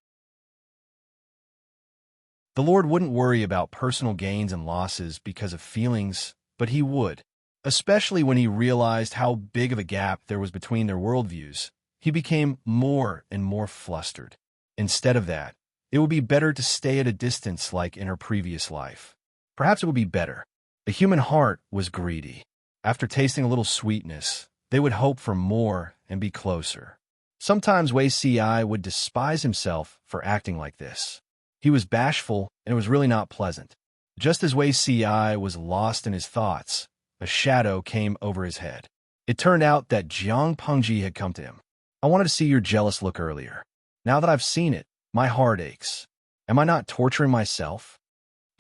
The Lord wouldn't worry about personal gains and losses because of feelings, but he would. Especially when he realized how big of a gap there was between their worldviews, he became more and more flustered. Instead of that, it would be better to stay at a distance like in her previous life. Perhaps it would be better. The human heart was greedy. After tasting a little sweetness, they would hope for more and be closer. Sometimes Wei Ci would despise himself for acting like this. He was bashful, and it was really not pleasant. Just as Wei Ci was lost in his thoughts, a shadow came over his head. It turned out that Jiang Pengji had come to him. "I wanted to see your jealous look earlier. Now that I've seen it, my heart aches. Am I not torturing myself?"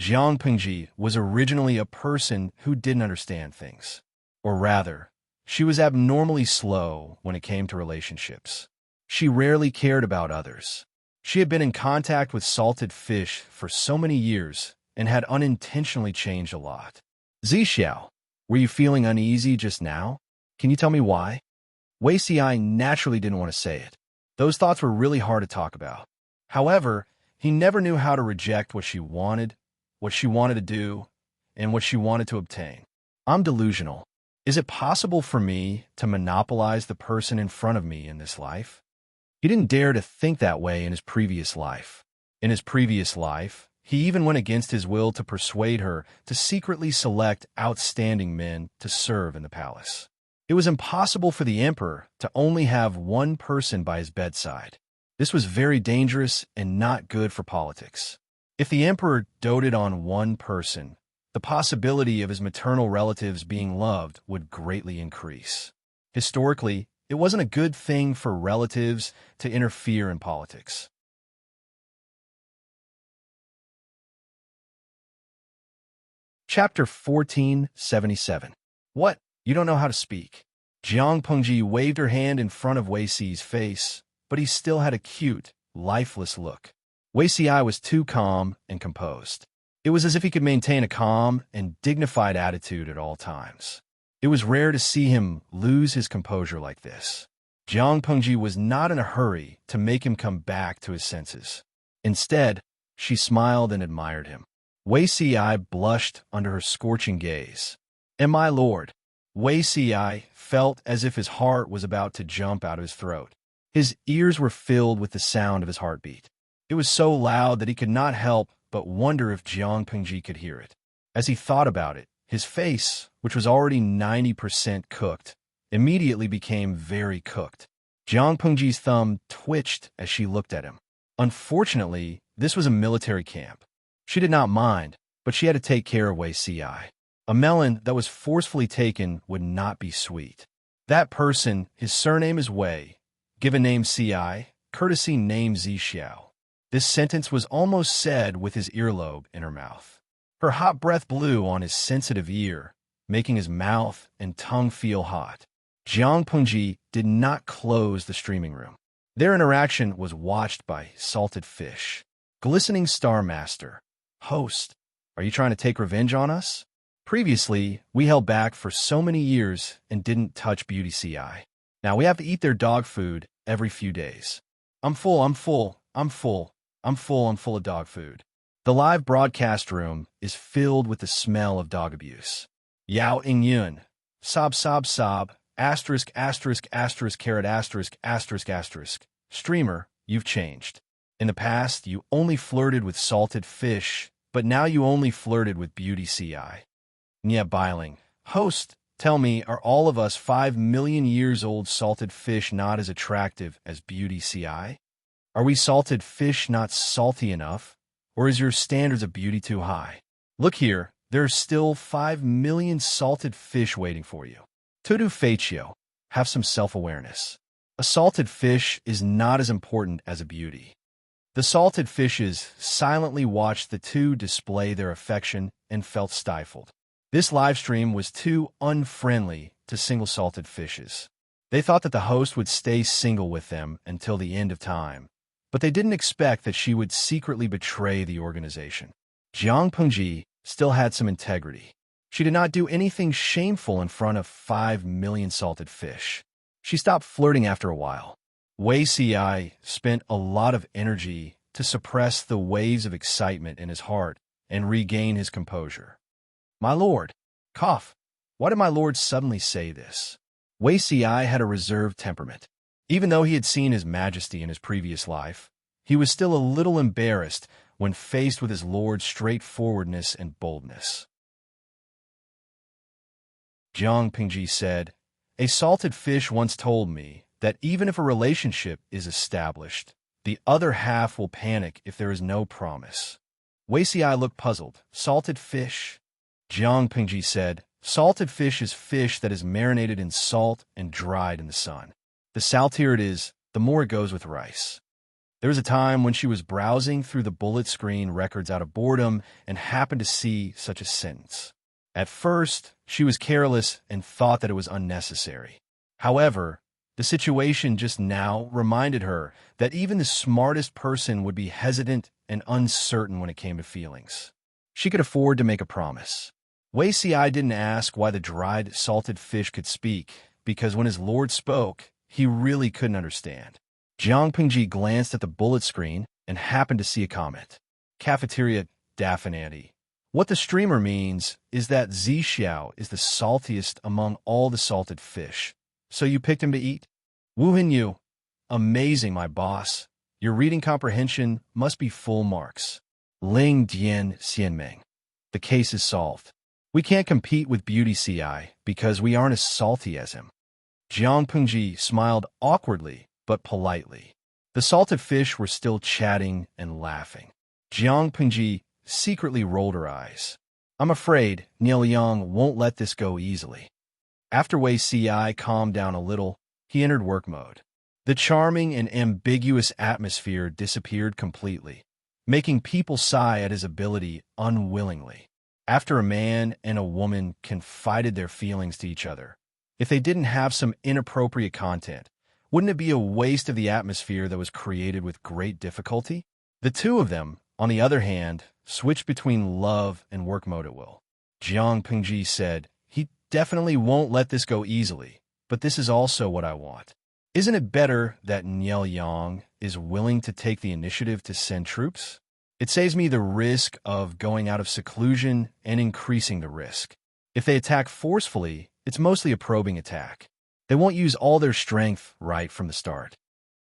Jiang Pengji was originally a person who didn't understand things. Or rather, she was abnormally slow when it came to relationships. She rarely cared about others. She had been in contact with salted fish for so many years and had unintentionally changed a lot. "Zixiao, were you feeling uneasy just now? Can you tell me why?" Wei Ci naturally didn't want to say it. Those thoughts were really hard to talk about. However, he never knew how to reject what she wanted to do, and what she wanted to obtain. "I'm delusional. Is it possible for me to monopolize the person in front of me in this life?" He didn't dare to think that way in his previous life. In his previous life, he even went against his will to persuade her to secretly select outstanding men to serve in the palace. It was impossible for the emperor to only have one person by his bedside. This was very dangerous and not good for politics. If the emperor doted on one person, the possibility of his maternal relatives being loved would greatly increase. Historically, it wasn't a good thing for relatives to interfere in politics. Chapter 1477. What? You don't know how to speak. Jiang Pengji waved her hand in front of Wei Ci's face, but he still had a cute, lifeless look. Wei Ci was too calm and composed. It was as if he could maintain a calm and dignified attitude at all times. It was rare to see him lose his composure like this. Jiang Pengji was not in a hurry to make him come back to his senses. Instead, she smiled and admired him. Wei Ci blushed under her scorching gaze. "And my lord, Wei Si felt as if his heart was about to jump out of his throat. His ears were filled with the sound of his heartbeat. It was so loud that he could not help but wonder if Jiang Pengji could hear it. As he thought about it, his face, which was already 90% cooked, immediately became very cooked. Jiang Pengji's thumb twitched as she looked at him. Unfortunately, this was a military camp. She did not mind, but she had to take care of Wei Si. A melon that was forcefully taken would not be sweet. That person, his surname is Wei, given name Si, courtesy name Zixiao. This sentence was almost said with his earlobe in her mouth. Her hot breath blew on his sensitive ear, making his mouth and tongue feel hot. Jiang Pengji did not close the streaming room. Their interaction was watched by Salted Fish. Glistening Star Master. Host, are you trying to take revenge on us? Previously, we held back for so many years and didn't touch Beauty Si. Now we have to eat their dog food every few days. I'm full of dog food. The live broadcast room is filled with the smell of dog abuse. Yao Ingyun. Sob, asterisk, caret, asterisk. Streamer, you've changed. In the past, you only flirted with Salted Fish, but now you only flirted with Beauty Si. Nia Biling. Host, tell me, are all of us 5 million years old salted fish not as attractive as Beauty Si? Are we salted fish not salty enough? Or is your standards of beauty too high? Look here, there are still 5 million salted fish waiting for you. Tudu Faccio, have some self-awareness. A salted fish is not as important as a beauty. The salted fishes silently watched the two display their affection and felt stifled. This live stream was too unfriendly to single salted fishes. They thought that the host would stay single with them until the end of time, but they didn't expect that she would secretly betray the organization. Jiang Pengji still had some integrity. She did not do anything shameful in front of 5 million salted fish. She stopped flirting after a while. Wei Si spent a lot of energy to suppress the waves of excitement in his heart and regain his composure. My lord, cough. Why did my lord suddenly say this? Wei Si had a reserved temperament. Even though he had seen his majesty in his previous life, he was still a little embarrassed when faced with his lord's straightforwardness and boldness. Jiang Pengji said, a salted fish once told me that even if a relationship is established, the other half will panic if there is no promise. Wei Si looked puzzled. Salted fish? Jiang Pengji said, salted fish is fish that is marinated in salt and dried in the sun. The saltier it is, the more it goes with rice. There was a time when she was browsing through the bullet screen records out of boredom and happened to see such a sentence. At first, she was careless and thought that it was unnecessary. However, the situation just now reminded her that even the smartest person would be hesitant and uncertain when it came to feelings. She could afford to make a promise. Wei Si didn't ask why the dried salted fish could speak, because when his lord spoke, he really couldn't understand. Jiang Pengji glanced at the bullet screen and happened to see a comment. Cafeteria Daffinanti. What the streamer means is that Zixiao is the saltiest among all the salted fish. So you picked him to eat? Wu Hinyu. Amazing, my boss. Your reading comprehension must be full marks. Ling Dian Xianmeng. The case is solved. We can't compete with Beauty Si because we aren't as salty as him. Jiang Pengji smiled awkwardly but politely. The salted fish were still chatting and laughing. Jiang Pengji secretly rolled her eyes. I'm afraid Niel Yang won't let this go easily. After Wei Si calmed down a little, he entered work mode. The charming and ambiguous atmosphere disappeared completely, making people sigh at his ability unwillingly. After a man and a woman confided their feelings to each other, if they didn't have some inappropriate content, wouldn't it be a waste of the atmosphere that was created with great difficulty? The two of them, on the other hand, switched between love and work mode at will. Jiang Pengji said, he definitely won't let this go easily, but this is also what I want. Isn't it better that Niel Yang is willing to take the initiative to send troops? It saves me the risk of going out of seclusion and increasing the risk. If they attack forcefully, it's mostly a probing attack. They won't use all their strength right from the start.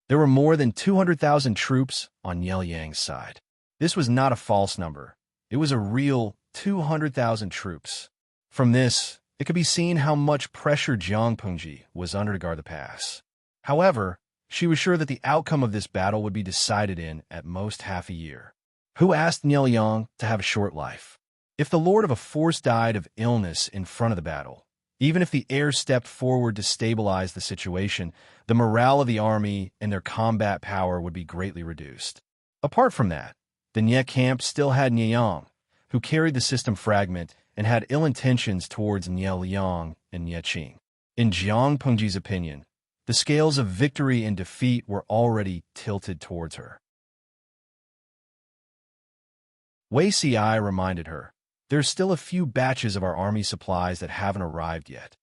There were more than 200,000 troops on Lianyang's side. This was not a false number. It was a real 200,000 troops. From this, it could be seen how much pressure Jiang Pengji was under to guard the pass. However, she was sure that the outcome of this battle would be decided in, at most, half a year. Who asked Lianyang to have a short life? If the lord of a force died of illness in front of the battle, even if the heir stepped forward to stabilize the situation, the morale of the army and their combat power would be greatly reduced. Apart from that, the Nye camp still had Lianyang, who carried the system fragment and had ill intentions towards Nye Liang and Nye Qing. In Jiang Pengji's opinion, the scales of victory and defeat were already tilted towards her. Wei Si reminded her, "There's still a few batches of our army supplies that haven't arrived yet."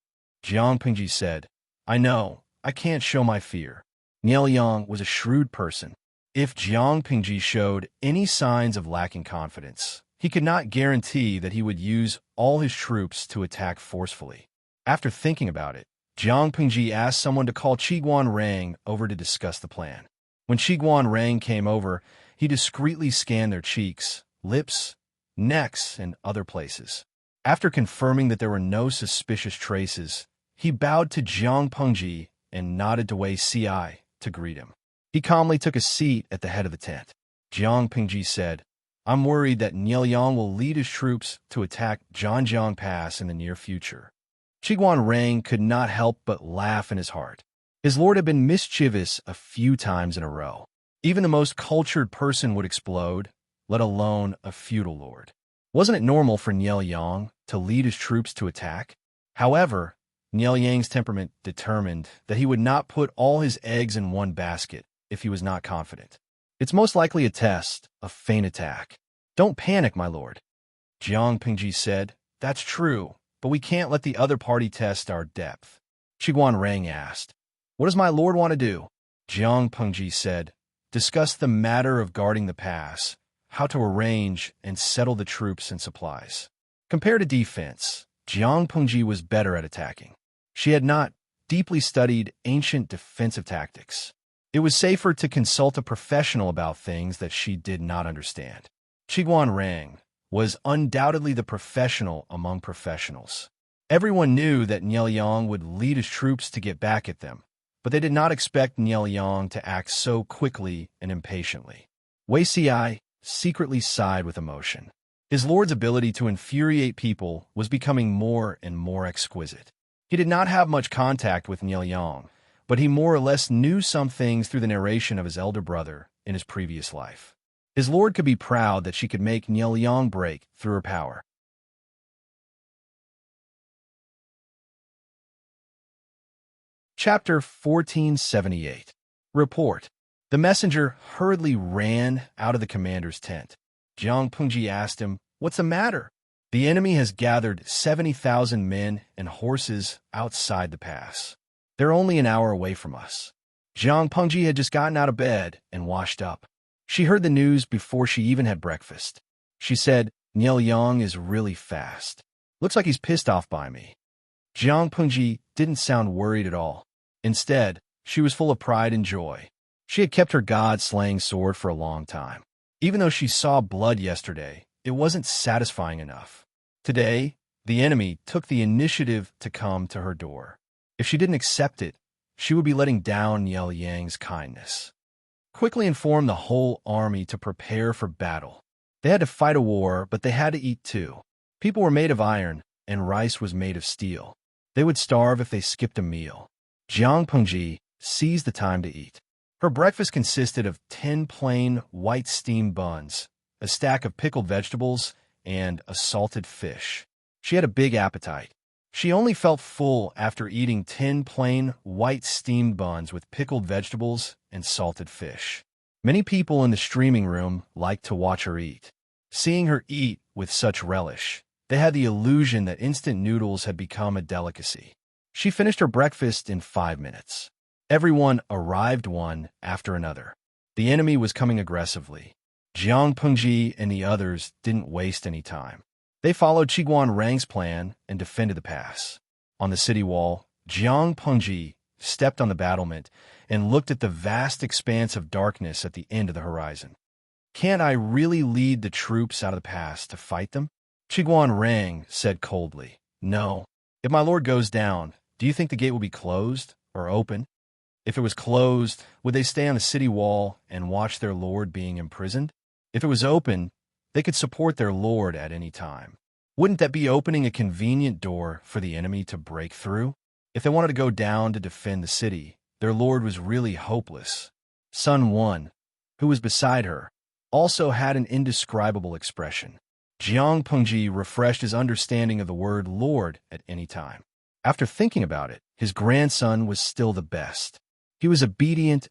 Jiang Pengji said, "I know, I can't show my fear." Nye Liang was a shrewd person. If Jiang Pengji showed any signs of lacking confidence, he could not guarantee that he would use all his troops to attack forcefully. After thinking about it, Jiang Pengji asked someone to call Qiguan Rang over to discuss the plan. When Qiguan Rang came over, he discreetly scanned their cheeks, lips, necks, and other places. After confirming that there were no suspicious traces, he bowed to Jiang Pengji and nodded to Wei Si to greet him. He calmly took a seat at the head of the tent. Jiang Pengji said, "I'm worried that Nye Liang will lead his troops to attack Zhanjiang Pass in the near future." Qiguan Rang could not help but laugh in his heart. His lord had been mischievous a few times in a row. Even the most cultured person would explode, let alone a feudal lord. Wasn't it normal for Nye Liang to lead his troops to attack? However, Nye Liang's temperament determined that he would not put all his eggs in one basket if he was not confident. "It's most likely a test, a feint attack. Don't panic, my lord." Jiang Pengji said, "That's true, but we can't let the other party test our depth." Qiguan Rang asked, "What does my lord want to do?" Jiang Pengji said, "Discuss the matter of guarding the pass, how to arrange and settle the troops and supplies." Compared to defense, Jiang Pengji was better at attacking. She had not deeply studied ancient defensive tactics. It was safer to consult a professional about things that she did not understand. Qiguan Rang was undoubtedly the professional among professionals. Everyone knew that Nye Liang would lead his troops to get back at them, but they did not expect Nye Liang to act so quickly and impatiently. Wei Si secretly sighed with emotion. His lord's ability to infuriate people was becoming more and more exquisite. He did not have much contact with Nye Liang, but he more or less knew some things through the narration of his elder brother in his previous life. His lord could be proud that she could make Nye Liang break through her power. Chapter 1478. Report. The messenger hurriedly ran out of the commander's tent. Jiang Pengji asked him, "What's the matter?" "The enemy has gathered 70,000 men and horses outside the pass. They're only an hour away from us." Jiang Pengji had just gotten out of bed and washed up. She heard the news before she even had breakfast. She said, "Nye Liang is really fast. Looks like he's pissed off by me." Jiang Pengji didn't sound worried at all. Instead, she was full of pride and joy. She had kept her god-slaying sword for a long time. Even though she saw blood yesterday, it wasn't satisfying enough. Today, the enemy took the initiative to come to her door. If she didn't accept it, she would be letting down Nye Liang's kindness. Quickly inform the whole army to prepare for battle. They had to fight a war, but they had to eat too. People were made of iron, and rice was made of steel. They would starve if they skipped a meal. Jiang Pengji seized the time to eat. Her breakfast consisted of 10 plain white steamed buns, a stack of pickled vegetables, and a salted fish. She had a big appetite. She only felt full after eating 10 plain white steamed buns with pickled vegetables and salted fish. Many people in the streaming room liked to watch her eat. Seeing her eat with such relish, they had the illusion that instant noodles had become a delicacy. She finished her breakfast in 5 minutes. Everyone arrived one after another. The enemy was coming aggressively. Jiang Pengji and the others didn't waste any time. They followed Qiguan Rang's plan and defended the pass. On the city wall, Jiang Pengji stepped on the battlement and looked at the vast expanse of darkness at the end of the horizon. Can't I really lead the troops out of the pass to fight them? Qiguan Rang said coldly. No. If my lord goes down, do you think the gate will be closed or open? If it was closed, would they stay on the city wall and watch their lord being imprisoned? If it was open, they could support their lord at any time. Wouldn't that be opening a convenient door for the enemy to break through? If they wanted to go down to defend the city, their lord was really hopeless. Sun Wan, who was beside her, also had an indescribable expression. Jiang Pengji refreshed his understanding of the word lord at any time. After thinking about it, his grandson was still the best. He was obedient.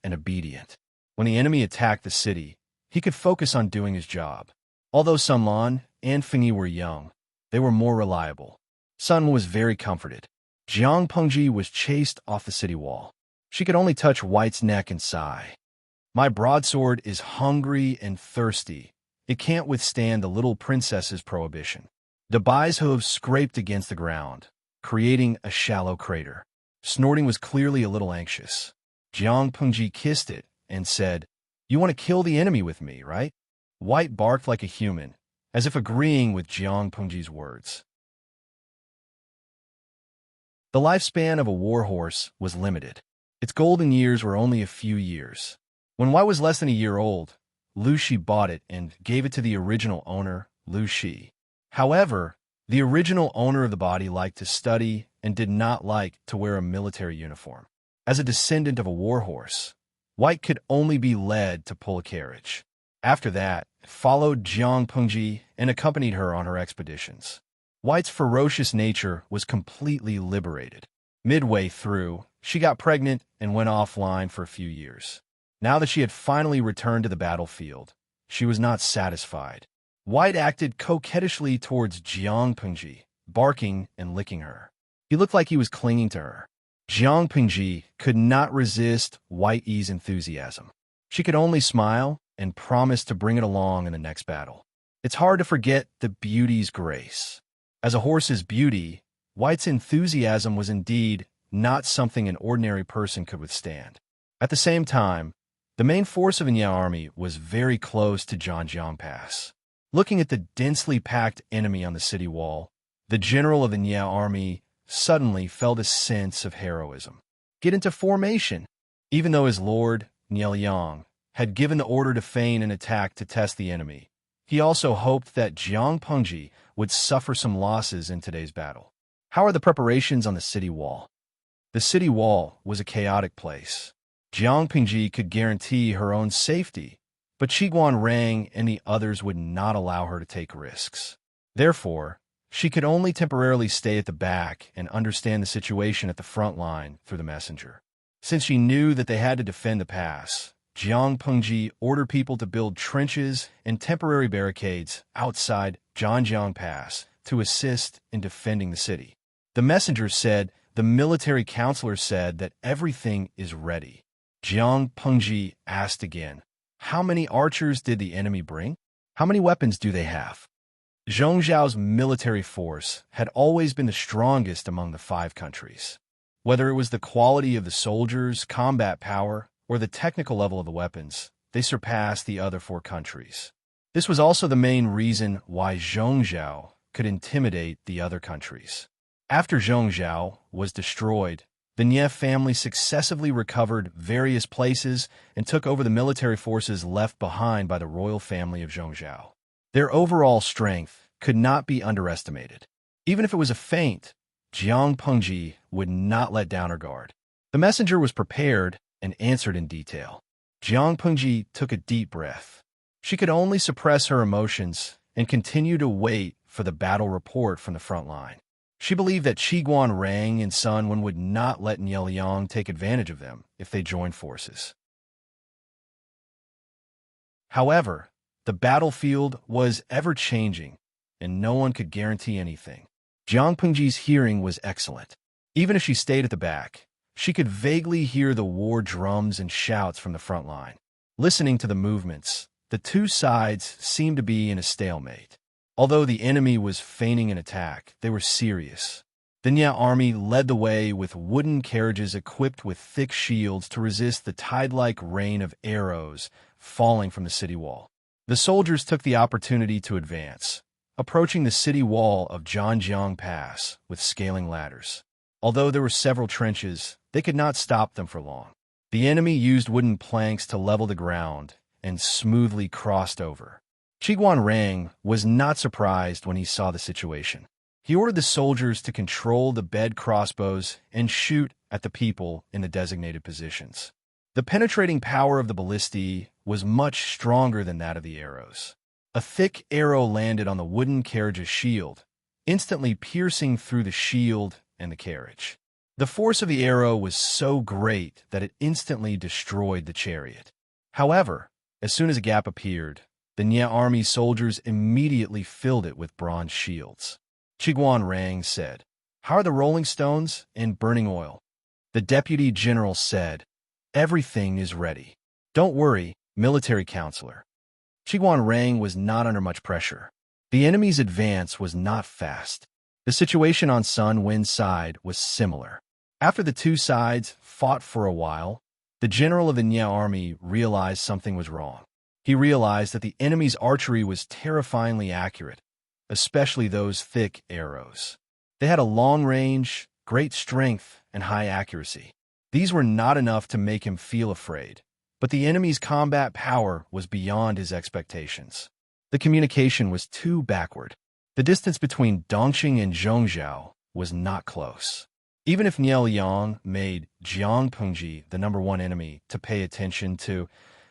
When the enemy attacked the city, he could focus on doing his job. Although Sun Lan and Fengyi were young, they were more reliable. Sun was very comforted. Jiang Pengji was chased off the city wall. She could only touch White's neck and sigh. My broadsword is hungry and thirsty. It can't withstand the little princess's prohibition. Dabai's hooves scraped against the ground, creating a shallow crater. Snorting was clearly a little anxious. Jiang Pengji kissed it and said, "You want to kill the enemy with me, right?" White barked like a human, as if agreeing with Jiang Pengji's words. The lifespan of a warhorse was limited. Its golden years were only a few years. When White was less than a year old, Lu Shi bought it and gave it to the original owner, Lu Shi. However, the original owner of the body liked to study and did not like to wear a military uniform. As a descendant of a warhorse, White could only be led to pull a carriage. After that, followed Jiang Pengji and accompanied her on her expeditions. White's ferocious nature was completely liberated. Midway through, she got pregnant and went offline for a few years. Now that she had finally returned to the battlefield, she was not satisfied. White acted coquettishly towards Jiang Pengji, barking and licking her. He looked like he was clinging to her. Jiang Pengji could not resist White's enthusiasm. She could only smile and promise to bring it along in the next battle. It's hard to forget the beauty's grace. As a horse's beauty, White's enthusiasm was indeed not something an ordinary person could withstand. At the same time, the main force of the Nya army was very close to Zhanjiang Pass. Looking at the densely packed enemy on the city wall, the general of the Nya army suddenly felt a sense of heroism. Get into formation! Even though his lord, Nielyang, had given the order to feign an attack to test the enemy, he also hoped that Jiang Pengji would suffer some losses in today's battle. How are the preparations on the city wall? The city wall was a chaotic place. Jiang Pengji could guarantee her own safety, but Qiguan Rang and the others would not allow her to take risks. Therefore, she could only temporarily stay at the back and understand the situation at the front line through the messenger. Since she knew that they had to defend the pass, Jiang Pengji ordered people to build trenches and temporary barricades outside Zhanjiang Pass to assist in defending the city. The messenger said the military counselor said that everything is ready. Jiang Pengji asked again, how many archers did the enemy bring? How many weapons do they have? Zhongzhao's military force had always been the strongest among the 5 countries. Whether it was the quality of the soldiers, combat power, or the technical level of the weapons, they surpassed the other 4 countries. This was also the main reason why Zhongzhao could intimidate the other countries. After Zhongzhao was destroyed, the Nye family successively recovered various places and took over the military forces left behind by the royal family of Zhongzhao. Their overall strength could not be underestimated. Even if it was a feint, Jiang Pengji would not let down her guard. The messenger was prepared and answered in detail. Jiang Pengji took a deep breath. She could only suppress her emotions and continue to wait for the battle report from the front line. She believed that Qiguan Rang and Sun Wan would not let Nielyang take advantage of them if they joined forces. However, the battlefield was ever-changing, and no one could guarantee anything. Jiang Pengji's hearing was excellent. Even if she stayed at the back, she could vaguely hear the war drums and shouts from the front line. Listening to the movements, the 2 sides seemed to be in a stalemate. Although the enemy was feigning an attack, they were serious. The Nya army led the way with wooden carriages equipped with thick shields to resist the tide-like rain of arrows falling from the city wall. The soldiers took the opportunity to advance, approaching the city wall of Zhanjiang Pass with scaling ladders. Although there were several trenches, they could not stop them for long. The enemy used wooden planks to level the ground and smoothly crossed over. Qiguan Rang was not surprised when he saw the situation. He ordered the soldiers to control the bed crossbows and shoot at the people in the designated positions. The penetrating power of the ballistae was much stronger than that of the arrows. A thick arrow landed on the wooden carriage's shield, instantly piercing through the shield and the carriage. The force of the arrow was so great that it instantly destroyed the chariot. However, as soon as a gap appeared, the Nya army soldiers immediately filled it with bronze shields. Qiguan Rang said, "How are the rolling stones and burning oil?" The deputy general said, "Everything is ready. Don't worry, military counselor." Qiguan Rang was not under much pressure. The enemy's advance was not fast. The situation on Sun Wen's side was similar. After the two sides fought for a while, the general of the Nya army realized something was wrong. He realized that the enemy's archery was terrifyingly accurate, especially those thick arrows. They had a long range, great strength, and high accuracy. These were not enough to make him feel afraid, but the enemy's combat power was beyond his expectations. The communication was too backward. The distance between Dongqing and Zhongzhou was not close. Even if Niel Yang made Jiang Pengji the #1 enemy to pay attention to,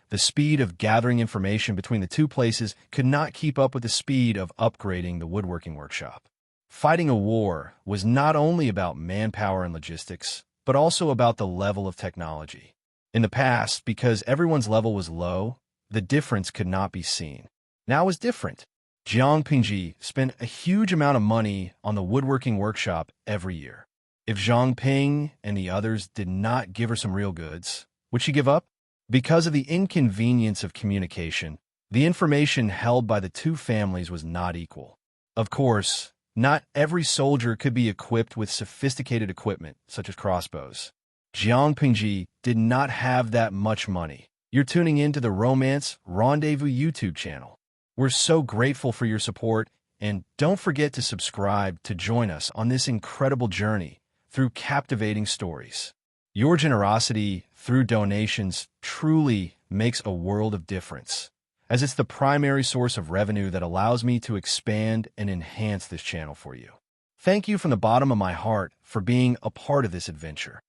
the speed of gathering information between the two places could not keep up with the speed of upgrading the woodworking workshop. Fighting a war was not only about manpower and logistics, but also about the level of technology. In the past, because everyone's level was low, the difference could not be seen. Now it was different. Jiang Pengji spent a huge amount of money on the woodworking workshop every year. If Zhang Ping and the others did not give her some real goods, would she give up? Because of the inconvenience of communication, the information held by the two families was not equal. Of course, not every soldier could be equipped with sophisticated equipment, such as crossbows. Jiang Pingji did not have that much money. You're tuning in to the Romance Rendezvous YouTube channel. We're so grateful for your support, and don't forget to subscribe to join us on this incredible journey through captivating stories. Your generosity through donations truly makes a world of difference, as it's the primary source of revenue that allows me to expand and enhance this channel for you. Thank you from the bottom of my heart for being a part of this adventure.